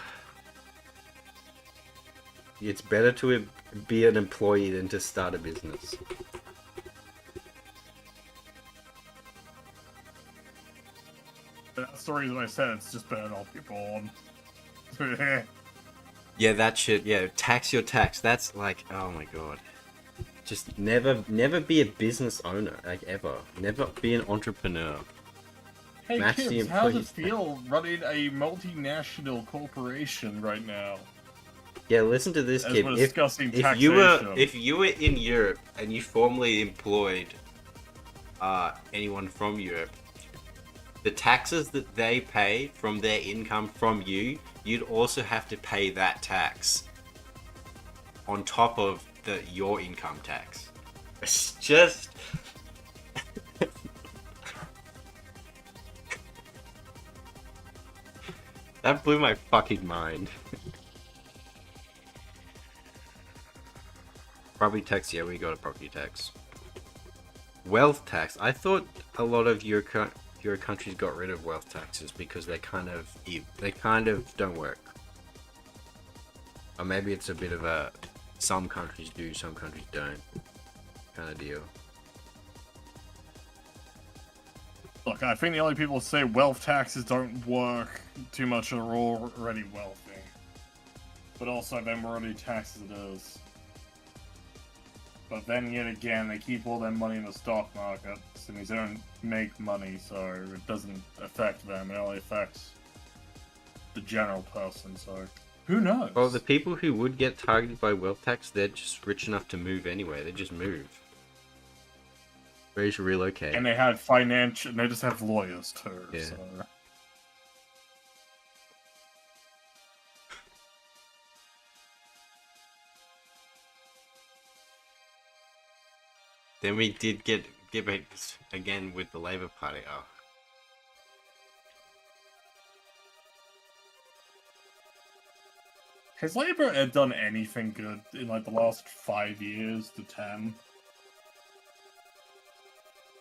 It's better to be an employee than to start a business. That's the reason I said it's just better not to be born. Yeah, that shit. Yeah, tax your tax. That's like, oh my god. Just never be a business owner, like ever. Never be an entrepreneur. Hey Match the kids, how does it employees. feel running a multinational corporation right now? Yeah, listen to this, As kid. we're discussing If taxation. you were in Europe and you formerly employed anyone from Europe, the taxes that they pay from their income from you, you'd also have to pay that tax on top of your income tax. It's just that blew my fucking mind. Property tax, yeah, we got a property tax. Wealth tax. I thought a lot of your countries got rid of wealth taxes because they kind of don't work. Or maybe it's a bit of a some countries do, some countries don't kind of deal. Look, I think the only people who say wealth taxes don't work too much are already wealthy. But also, then we're already taxed as it is. But then, yet again, they keep all their money in the stock market, and they don't make money, so it doesn't affect them. It only affects the general person, so who knows? Well, the people who would get targeted by wealth tax, they're just rich enough to move anyway. They just move. Ready to relocate. And they had financial, and they just have lawyers too, Yeah. so... Then we did get gimmicks again with the Labour Party. Oh. Has Labour done anything good in like the last 5 years to 10?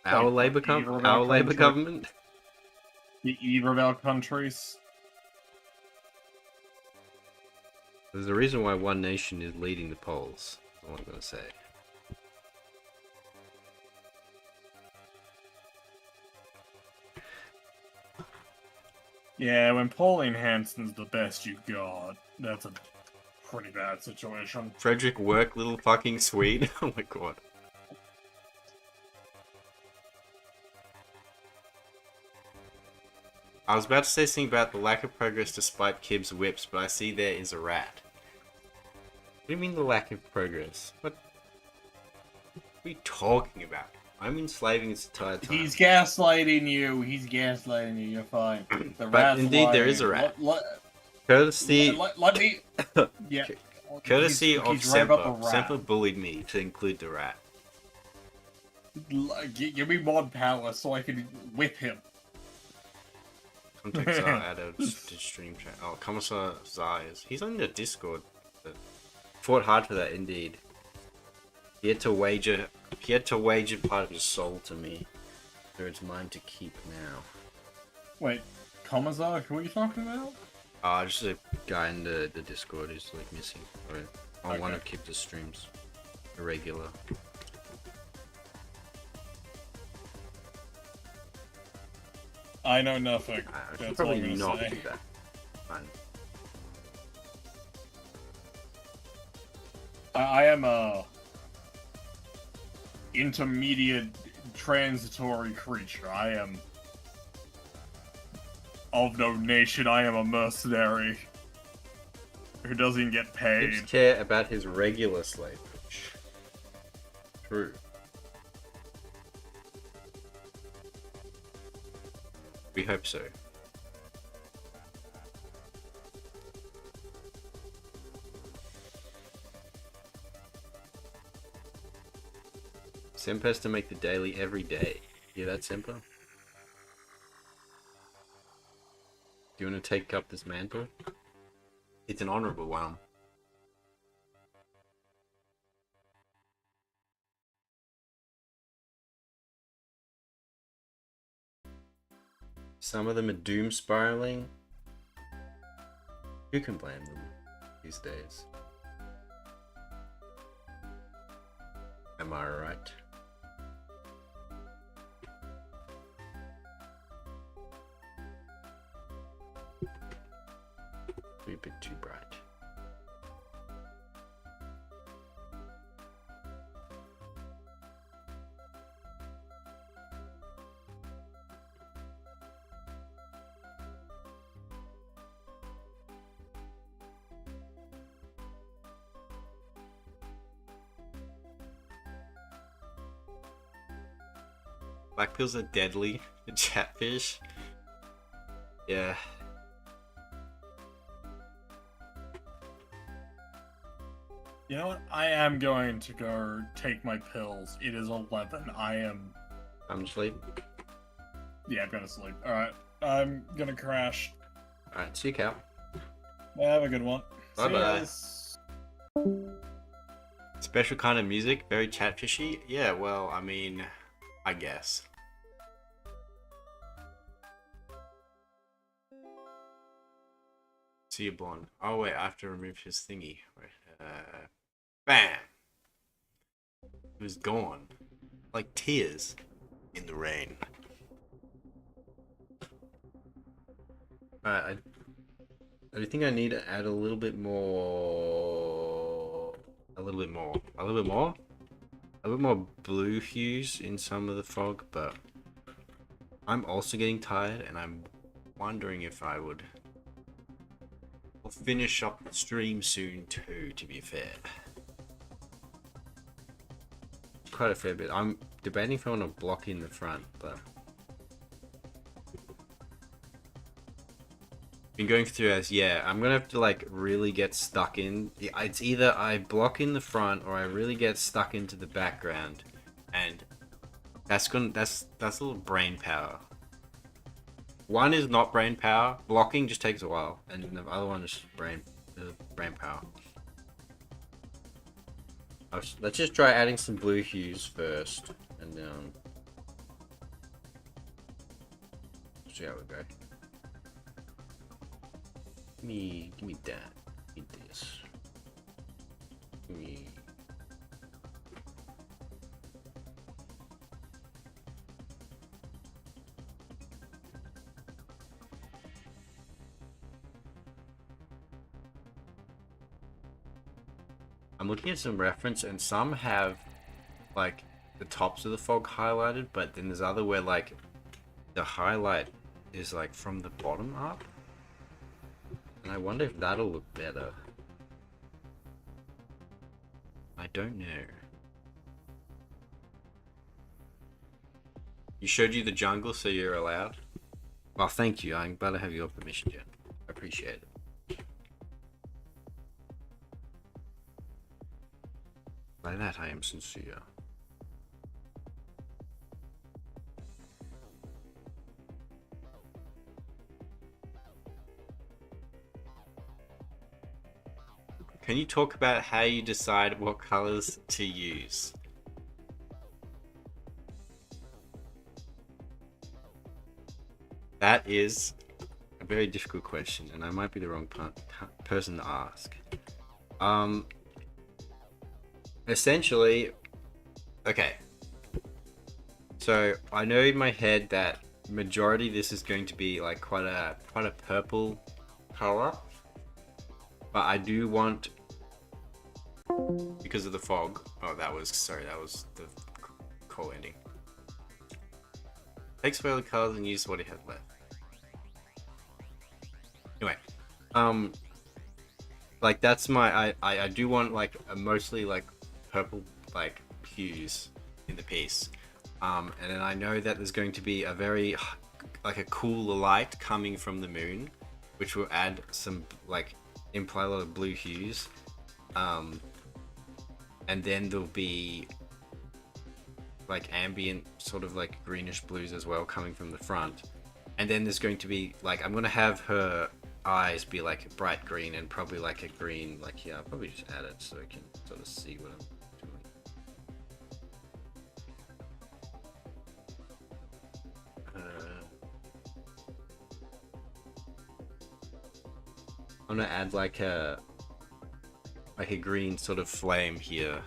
Our Like, Labour either of our Labour country- government? Either of our countries? There's a reason why One Nation is leading the polls. That's all I'm gonna say. Yeah, when Pauline Hanson's the best you got, that's a pretty bad situation. Frederick Work, little fucking Swede. Oh my god. I was about to say something about the lack of progress despite Kibb's whips, but I see there is a rat. What do you mean the lack of progress? What are you talking about? I'm enslaving its entire time. He's gaslighting you. He's gaslighting you. You're fine. The But rat's indeed, there lying. is a rat. Let Courtesy, me. Yeah. courtesy He's of right Semper. about the rat. Semper bullied me to include the rat. Give me mod power so I can whip him. Contacts are added to stream chat. Oh, Commissar Zayas. He's on the Discord. Fought hard for that, indeed. He had to wager part of his soul to me. So it's mine to keep now. Wait, Commissar? Who are you talking about? Just a guy in the Discord who's like missing. Or on one of Kip's streams. Irregular. I know nothing. I should That's all probably I'm not gonna do say. that. Fine. I am a intermediate transitory creature. I am of no nation. I am a mercenary who doesn't get paid. Kips care about his regular slave. True. We hope so. Semper has to make the daily every day. Hear that, Semper? Do you want to take up this mantle? It's an honorable one. Some of them are doom spiraling. Who can blame them these days? Am I right? Be a bit too bright. Black pills are deadly. The chatfish. Yeah. You know what? I am going to go take my pills. It is 11. I'm asleep. Yeah, I'm gonna sleep. Alright. I'm gonna crash. Alright, see you, Cal. Have a good one. Bye See you bye. guys. Special kind of music, very chatfishy. Yeah, well, I mean, I guess. See you, blonde. Oh wait, I have to remove his thingy. Wait, bam. It was gone, like tears in the rain. Alright, I think I need to add a little bit more. A little bit more blue hues in some of the fog, but I'm also getting tired and I'm wondering if I would. I'll finish up the stream soon too, to be fair. Quite a fair bit. I'm debating if I want to block in the front, but been going through as, yeah, I'm gonna have to like really get stuck in. It's either I block in the front or I really get stuck into the background, and that's a little brain power. One is not brain power. Blocking just takes a while, and the other one is brain power. Let's just try adding some blue hues first, and see how we go. Give me that. Give me this. Give me. I'm looking at some reference, and some have like the tops of the fog highlighted, but then there's other where like the highlight is like from the bottom up. And I wonder if that'll look better. I don't know. You showed you the jungle, so you're allowed? Well, thank you. I'm glad to have your permission, Jen. I appreciate it. By that, I am sincere. Can you talk about how you decide what colors to use? That is a very difficult question, and I might be the wrong person to ask. Essentially, okay. So I know in my head that majority this is going to be like quite a purple color, but I do want, because of the fog. Oh, that was the call ending. Takes away the colors and use what he has left. Anyway, like that's my I do want like a mostly like purple like hues in the piece, and then I know that there's going to be a very like a cool light coming from the moon, which will add some like imply a lot of blue hues, and then there'll be like ambient sort of like greenish blues as well coming from the front. And then there's going to be like, I'm gonna have her eyes be like bright green and probably like a green, like, yeah, I'll probably just add it so I can sort of see what I'm doing. I'm gonna add like a green sort of flame here,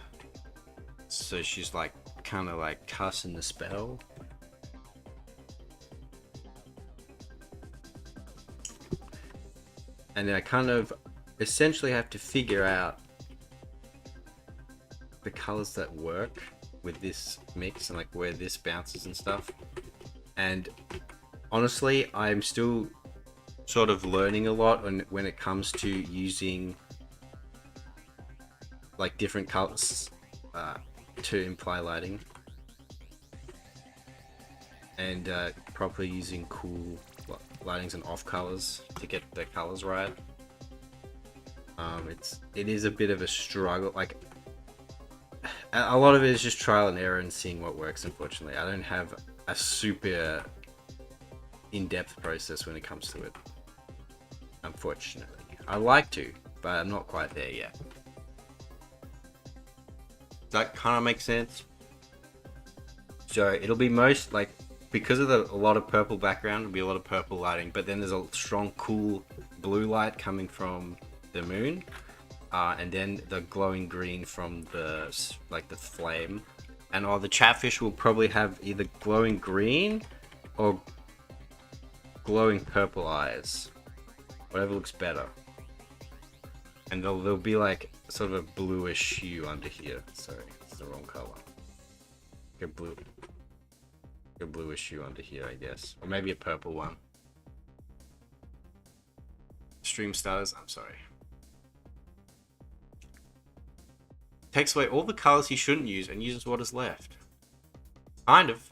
so she's like kind of like casting the spell. And then I kind of essentially have to figure out the colors that work with this mix and like where this bounces and stuff. And honestly, I'm still sort of learning a lot when it comes to using like different colors to imply lighting, and properly using cool lightings and off colors to get the colors right. It is a bit of a struggle. Like a lot of it is just trial and error and seeing what works. Unfortunately, I don't have a super in-depth process when it comes to it. Unfortunately, I like to, but I'm not quite there yet. Does that kind of make sense? So it'll be most like, because of a lot of purple background, it'll be a lot of purple lighting, but then there's a strong cool blue light coming from the moon, and then the glowing green from the flame. And the chatfish will probably have either glowing green or glowing purple eyes, whatever looks better. And there'll be like sort of a bluish hue under here. Sorry, it's the wrong color. Like a bluish hue under here, I guess, or maybe a purple one. Stream starters, I'm sorry. Takes away all the colors he shouldn't use and uses what is left. Kind of.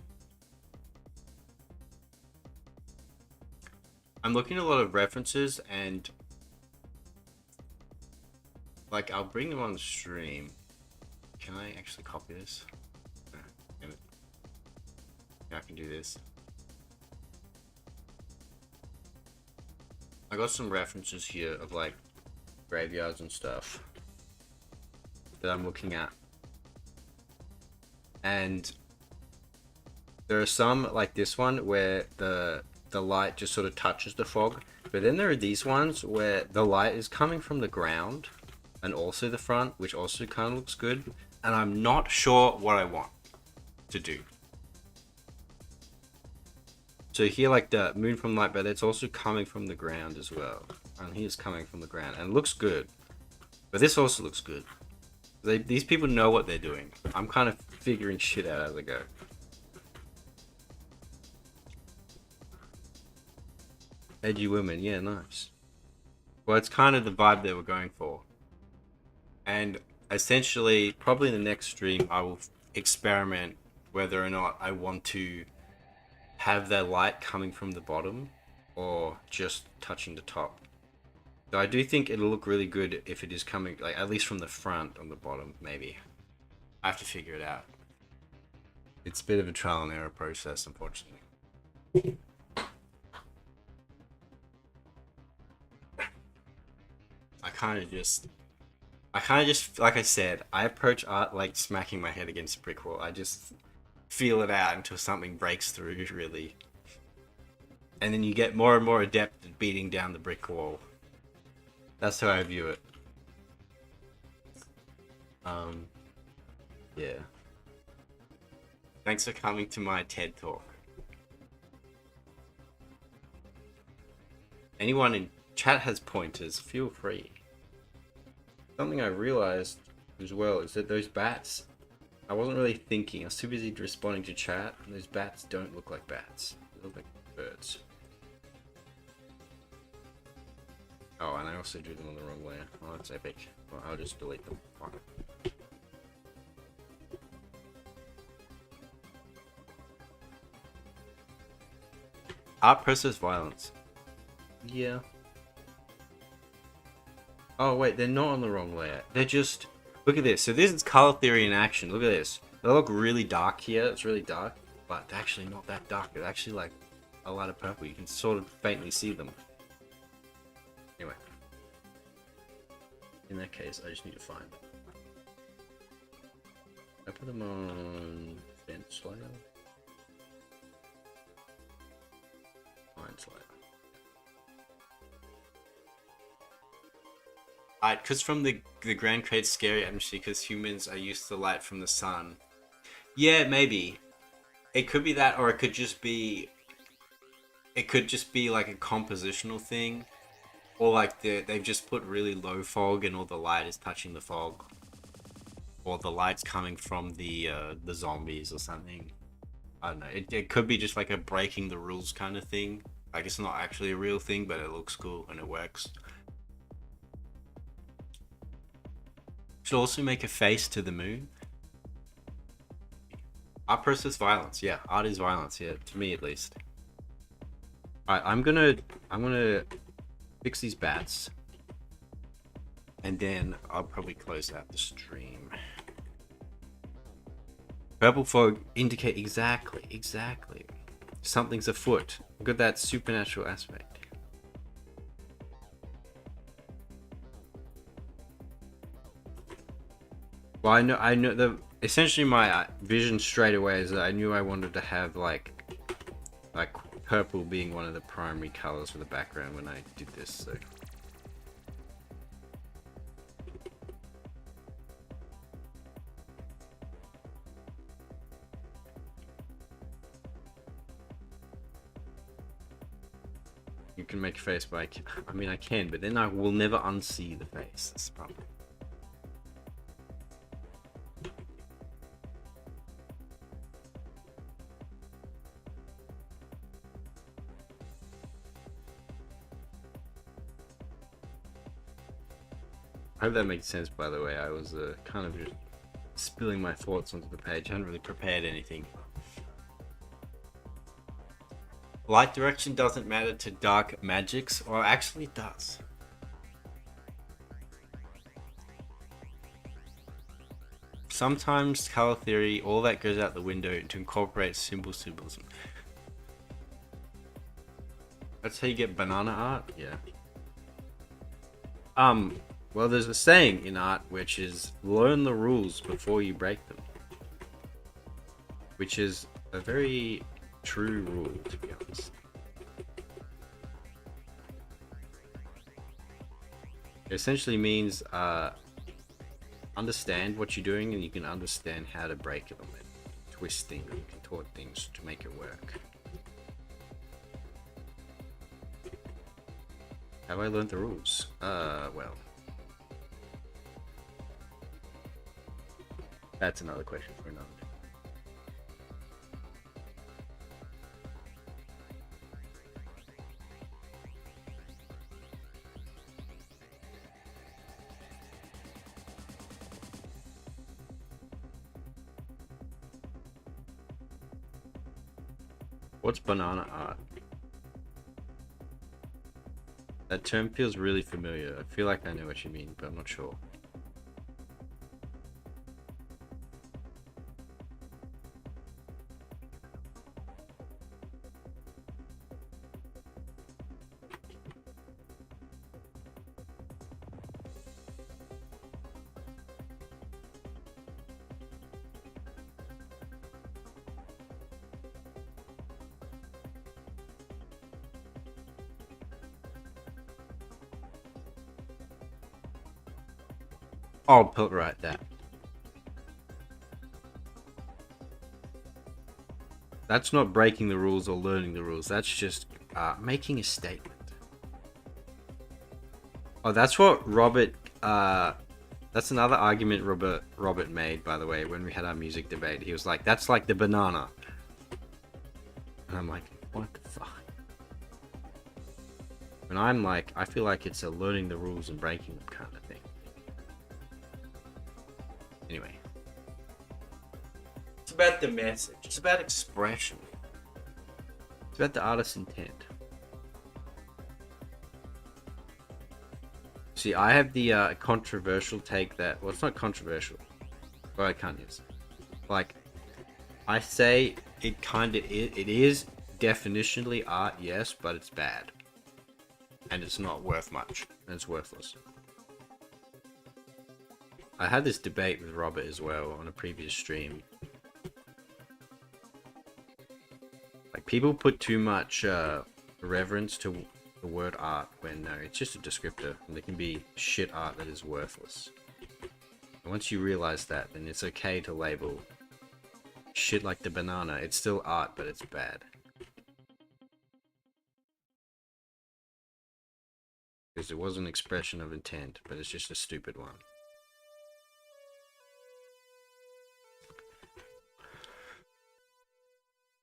I'm looking at a lot of references and like I'll bring them on the stream. Can I actually copy this? No, damn it. Yeah, I can do this. I got some references here of like graveyards and stuff that I'm looking at, and there are some like this one where the light just sort of touches the fog, but then there are these ones where the light is coming from the ground and also the front, which also kind of looks good, and I'm not sure what I want to do. So here, like the moon from light, but it's also coming from the ground as well, and here's coming from the ground, and it looks good, but this also looks good. These people know what they're doing. I'm kind of figuring shit out as I go. Edgy women, yeah, nice. Well, it's kind of the vibe they were going for. And essentially, probably in the next stream, I will experiment whether or not I want to have that light coming from the bottom or just touching the top. So I do think it'll look really good if it is coming, like at least from the front on the bottom, maybe. I have to figure it out. It's a bit of a trial and error process, unfortunately. I kind of just, like I said, I approach art like smacking my head against a brick wall. I just feel it out until something breaks through, really. And then you get more and more adept at beating down the brick wall. That's how I view it. Yeah. Thanks for coming to my TED Talk. Anyone in chat has pointers, feel free. Something I realized as well is that those bats, I wasn't really thinking, I was too busy responding to chat, and those bats don't look like bats. They look like birds. Oh, and I also drew them on the wrong layer. Oh, that's epic. Well, I'll just delete them. Fine. Art process violence. Yeah. Oh wait, they're not on the wrong layer. They're just... Look at this. So this is color theory in action. Look at this. They look really dark here. It's really dark, but they're actually not that dark. They're actually like a lighter purple. You can sort of faintly see them. Anyway, in that case, I just need to find them. I put them on fence layer. Fence layer. Alright, because from the ground creates scary atmosphere because humans are used to light from the sun. Yeah, maybe. It could be that, or it could just be... It could just be like a compositional thing. Or like they've just put really low fog and all the light is touching the fog. Or the light's coming from the zombies or something. I don't know. It could be just like a breaking the rules kind of thing. Like it's not actually a real thing, but it looks cool and it works. Should also make a face to the moon. Art process violence. Yeah, art is violence. Yeah, to me at least. Alright, I'm gonna fix these bats. And then I'll probably close out the stream. Purple fog indicate exactly. Something's afoot. Look at that supernatural aspect. Well, I know essentially my vision straight away is that I knew I wanted to have like purple being one of the primary colors for the background when I did this, so. You can make a face, but I mean I can, but then I will never unsee the face. That's the problem. I hope that makes sense, by the way. I was kind of just spilling my thoughts onto the page. I hadn't really prepared anything. Light direction doesn't matter to dark magics, or actually it does. Sometimes color theory, all that goes out the window to incorporate symbolism. That's how you get banana art? Yeah. Well, there's a saying in art which is learn the rules before you break them. Which is a very true rule, to be honest. It essentially means understand what you're doing and you can understand how to break them and twist things and contort things to make it work. Have I learned the rules? Well. That's another question for another day. What's banana art? That term feels really familiar. I feel like I know what you mean, but I'm not sure. I'll put right that. That's not breaking the rules or learning the rules. That's just making a statement. Oh, that's what Robert. That's another argument Robert made, by the way, when we had our music debate. He was like, "That's like the banana," and I'm like, "What the fuck?" And I'm like, I feel like it's a learning the rules and breaking them kind of thing. Anyway. It's about the message. It's about expression. It's about the artist's intent. See, I have the controversial take that... Well, it's not controversial. Well, I can't use it. Like, I say it kind of it is definitionally art, yes, but it's bad. And it's not worth much. And it's worthless. I had this debate with Robert as well on a previous stream. Like, people put too much reverence to the word art when no, it's just a descriptor. And there can be shit art that is worthless. And once you realize that, then it's okay to label shit like the banana. It's still art, but it's bad. Because it was an expression of intent, but it's just a stupid one.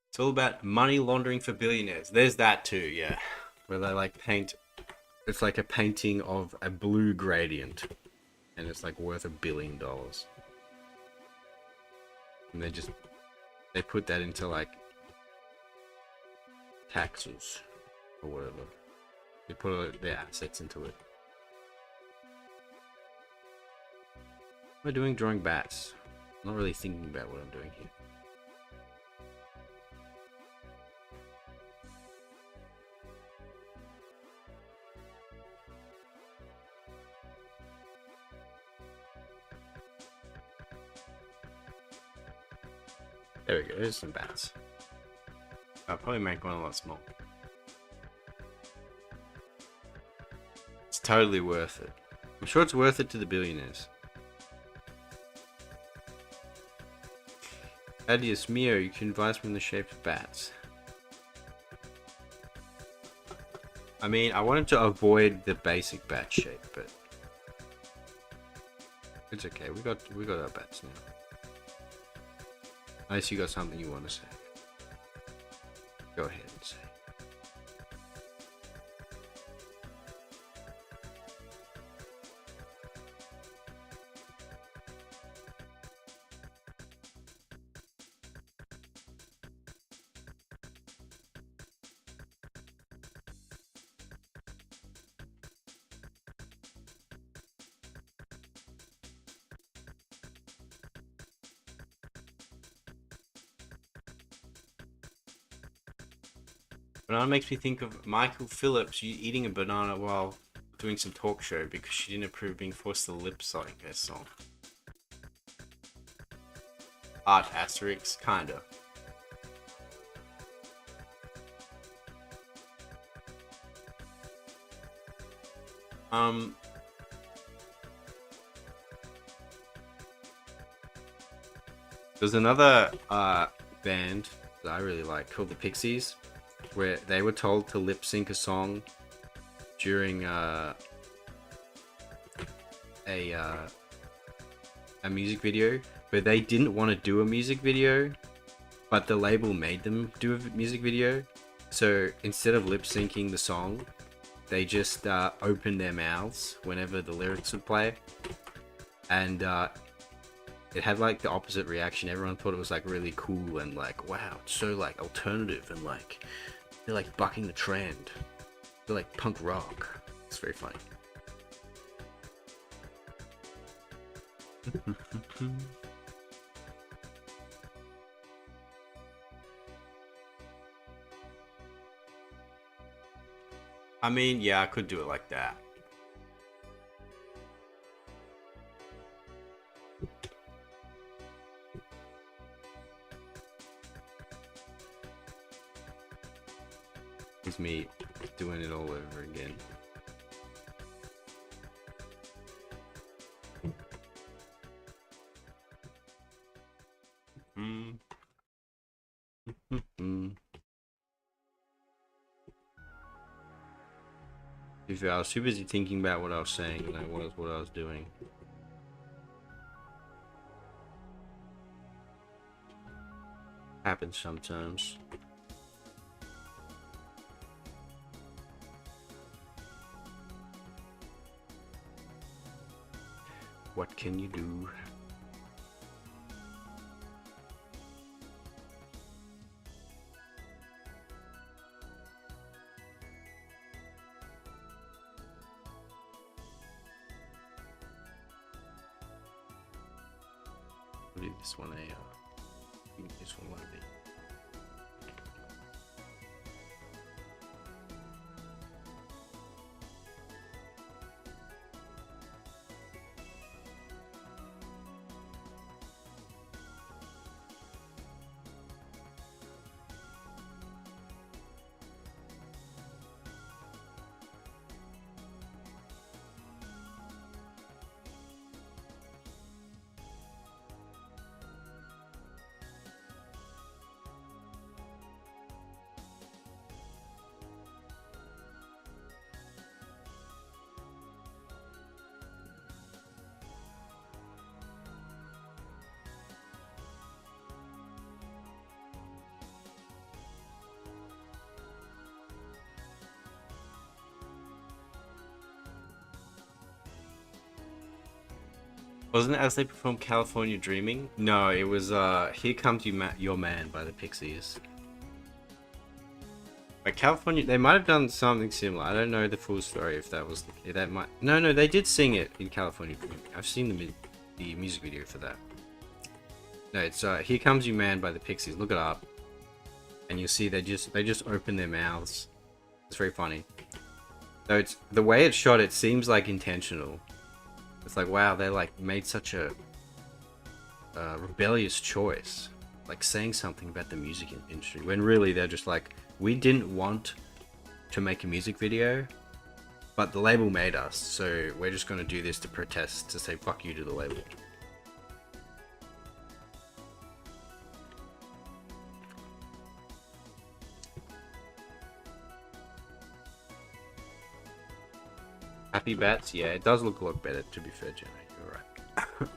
It's all about money laundering for billionaires. There's that too, yeah. Where they like paint, it's like a painting of a blue gradient. And it's like worth $1 billion. And they put that into like taxes or whatever. They put all their assets into it. What am I doing? Drawing bats. I'm not really thinking about what I'm doing here. There we go, there's some bats. I'll probably make one a lot smaller. It's totally worth it. I'm sure it's worth it to the billionaires. Adios mio, you can advise me on the shape of bats. I mean, I wanted to avoid the basic bat shape, but it's okay. We got our bats now. Unless you got something you want to say. Go ahead and say. Banana makes me think of Michael Phillips eating a banana while doing some talk show because she didn't approve of being forced to lip sync their song. Art asterisk, kinda. There's another band that I really like called the Pixies, where they were told to lip sync a song during a music video, but they didn't want to do a music video, but the label made them do a music video. So instead of lip syncing the song, they just opened their mouths whenever the lyrics would play, and it had like the opposite reaction. Everyone thought it was like really cool and like, wow, it's so like alternative and like they're like bucking the trend. They're like punk rock. It's very funny. I mean, yeah, I could do it like that. It's me doing it all over again. I was too busy thinking about what I was saying and what I was doing. Happens sometimes. What can you do? I'll do this one a think this one might be. Wasn't it as they performed California Dreaming? No, it was Here Comes Your Man by the Pixies. But California, they might have done something similar. I don't know the full story if that was that might. No, they did sing it in California Dreaming. I've seen the music video for that. No, it's Here Comes Your Man by the Pixies. Look it up, and you'll see they just open their mouths. It's very funny. So it's the way it's shot. It seems like intentional. It's like, wow, they like made such a rebellious choice, like saying something about the music industry, when really they're just like, we didn't want to make a music video, but the label made us, so we're just going to do this to protest, to say fuck you to the label. Happy Bats? Yeah, it does look a lot better, to be fair, Jenna. You're right.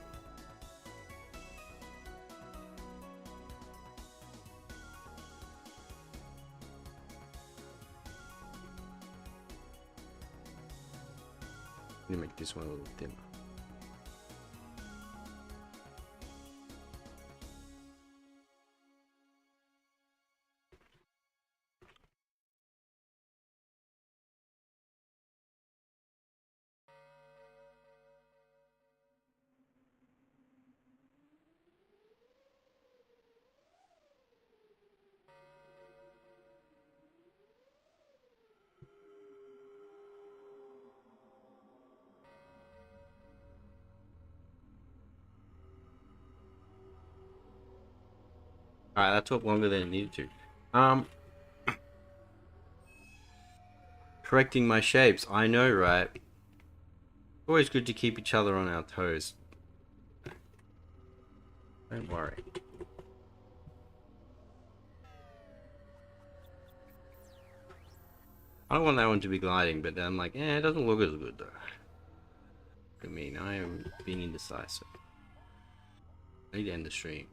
Let me make this one a little dimmer. Alright, that took longer than it needed to. Correcting my shapes. I know, right? Always good to keep each other on our toes. Don't worry. I don't want that one to be gliding, but then I'm like, it doesn't look as good though. I mean, I am being indecisive. I need to end the stream.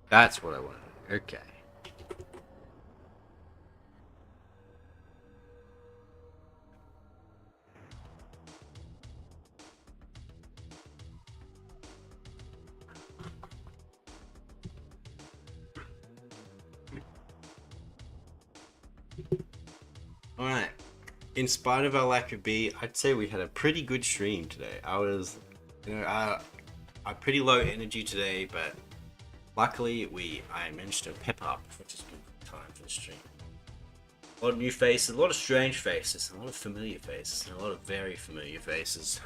That's what I wanted. Okay. Alright. In spite of our lack of B, I'd say we had a pretty good stream today. I was, I'm pretty low energy today, but luckily I managed to pep up, which is good time for the stream. A lot of new faces, a lot of strange faces, a lot of familiar faces, and a lot of very familiar faces.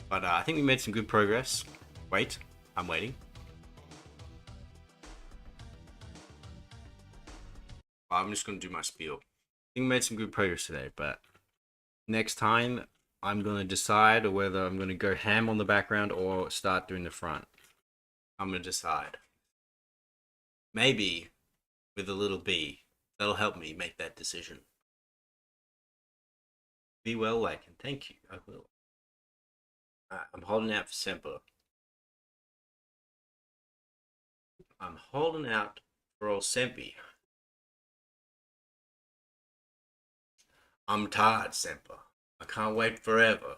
But I think we made some good progress. Wait, I'm waiting. I'm just going to do my spiel. I think we made some good progress today, but next time I'm going to decide whether I'm going to go ham on the background or start doing the front. I'm going to decide. Maybe with a little B. That'll help me make that decision. Be well, Lakin. Thank you. I will. I'm holding out for Semper. I'm holding out for old Sempi. I'm tired, Semper. I can't wait forever.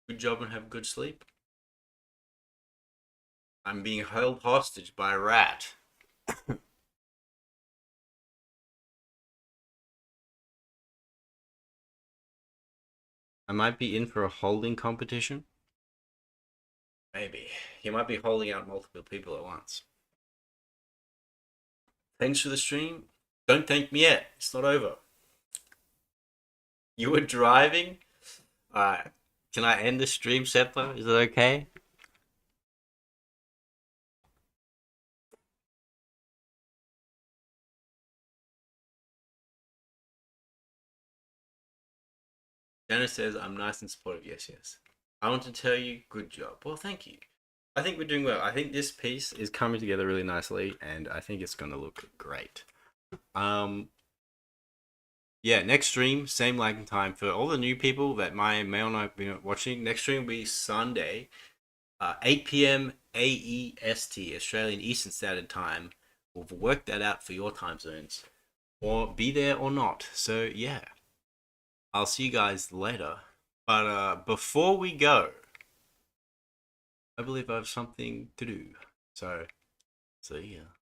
Good job and have good sleep. I'm being held hostage by a rat. I might be in for a holding competition. Maybe. He might be holding out multiple people at once. Thanks for the stream. Don't thank me yet. It's not over. You were driving? Alright. Can I end the stream, Seppo? Is it okay? Janice says, I'm nice and supportive. Yes, yes. I want to tell you, good job. Well, thank you. I think we're doing well. I think this piece is coming together really nicely, and I think it's going to look great. Yeah, next stream, same lag and time. For all the new people that may or not be watching, next stream will be Sunday, 8 p.m. AEST, Australian Eastern Standard Time. We'll work that out for your time zones. Or be there or not. So, yeah. I'll see you guys later. But before we go, I believe I have something to do. So, see ya.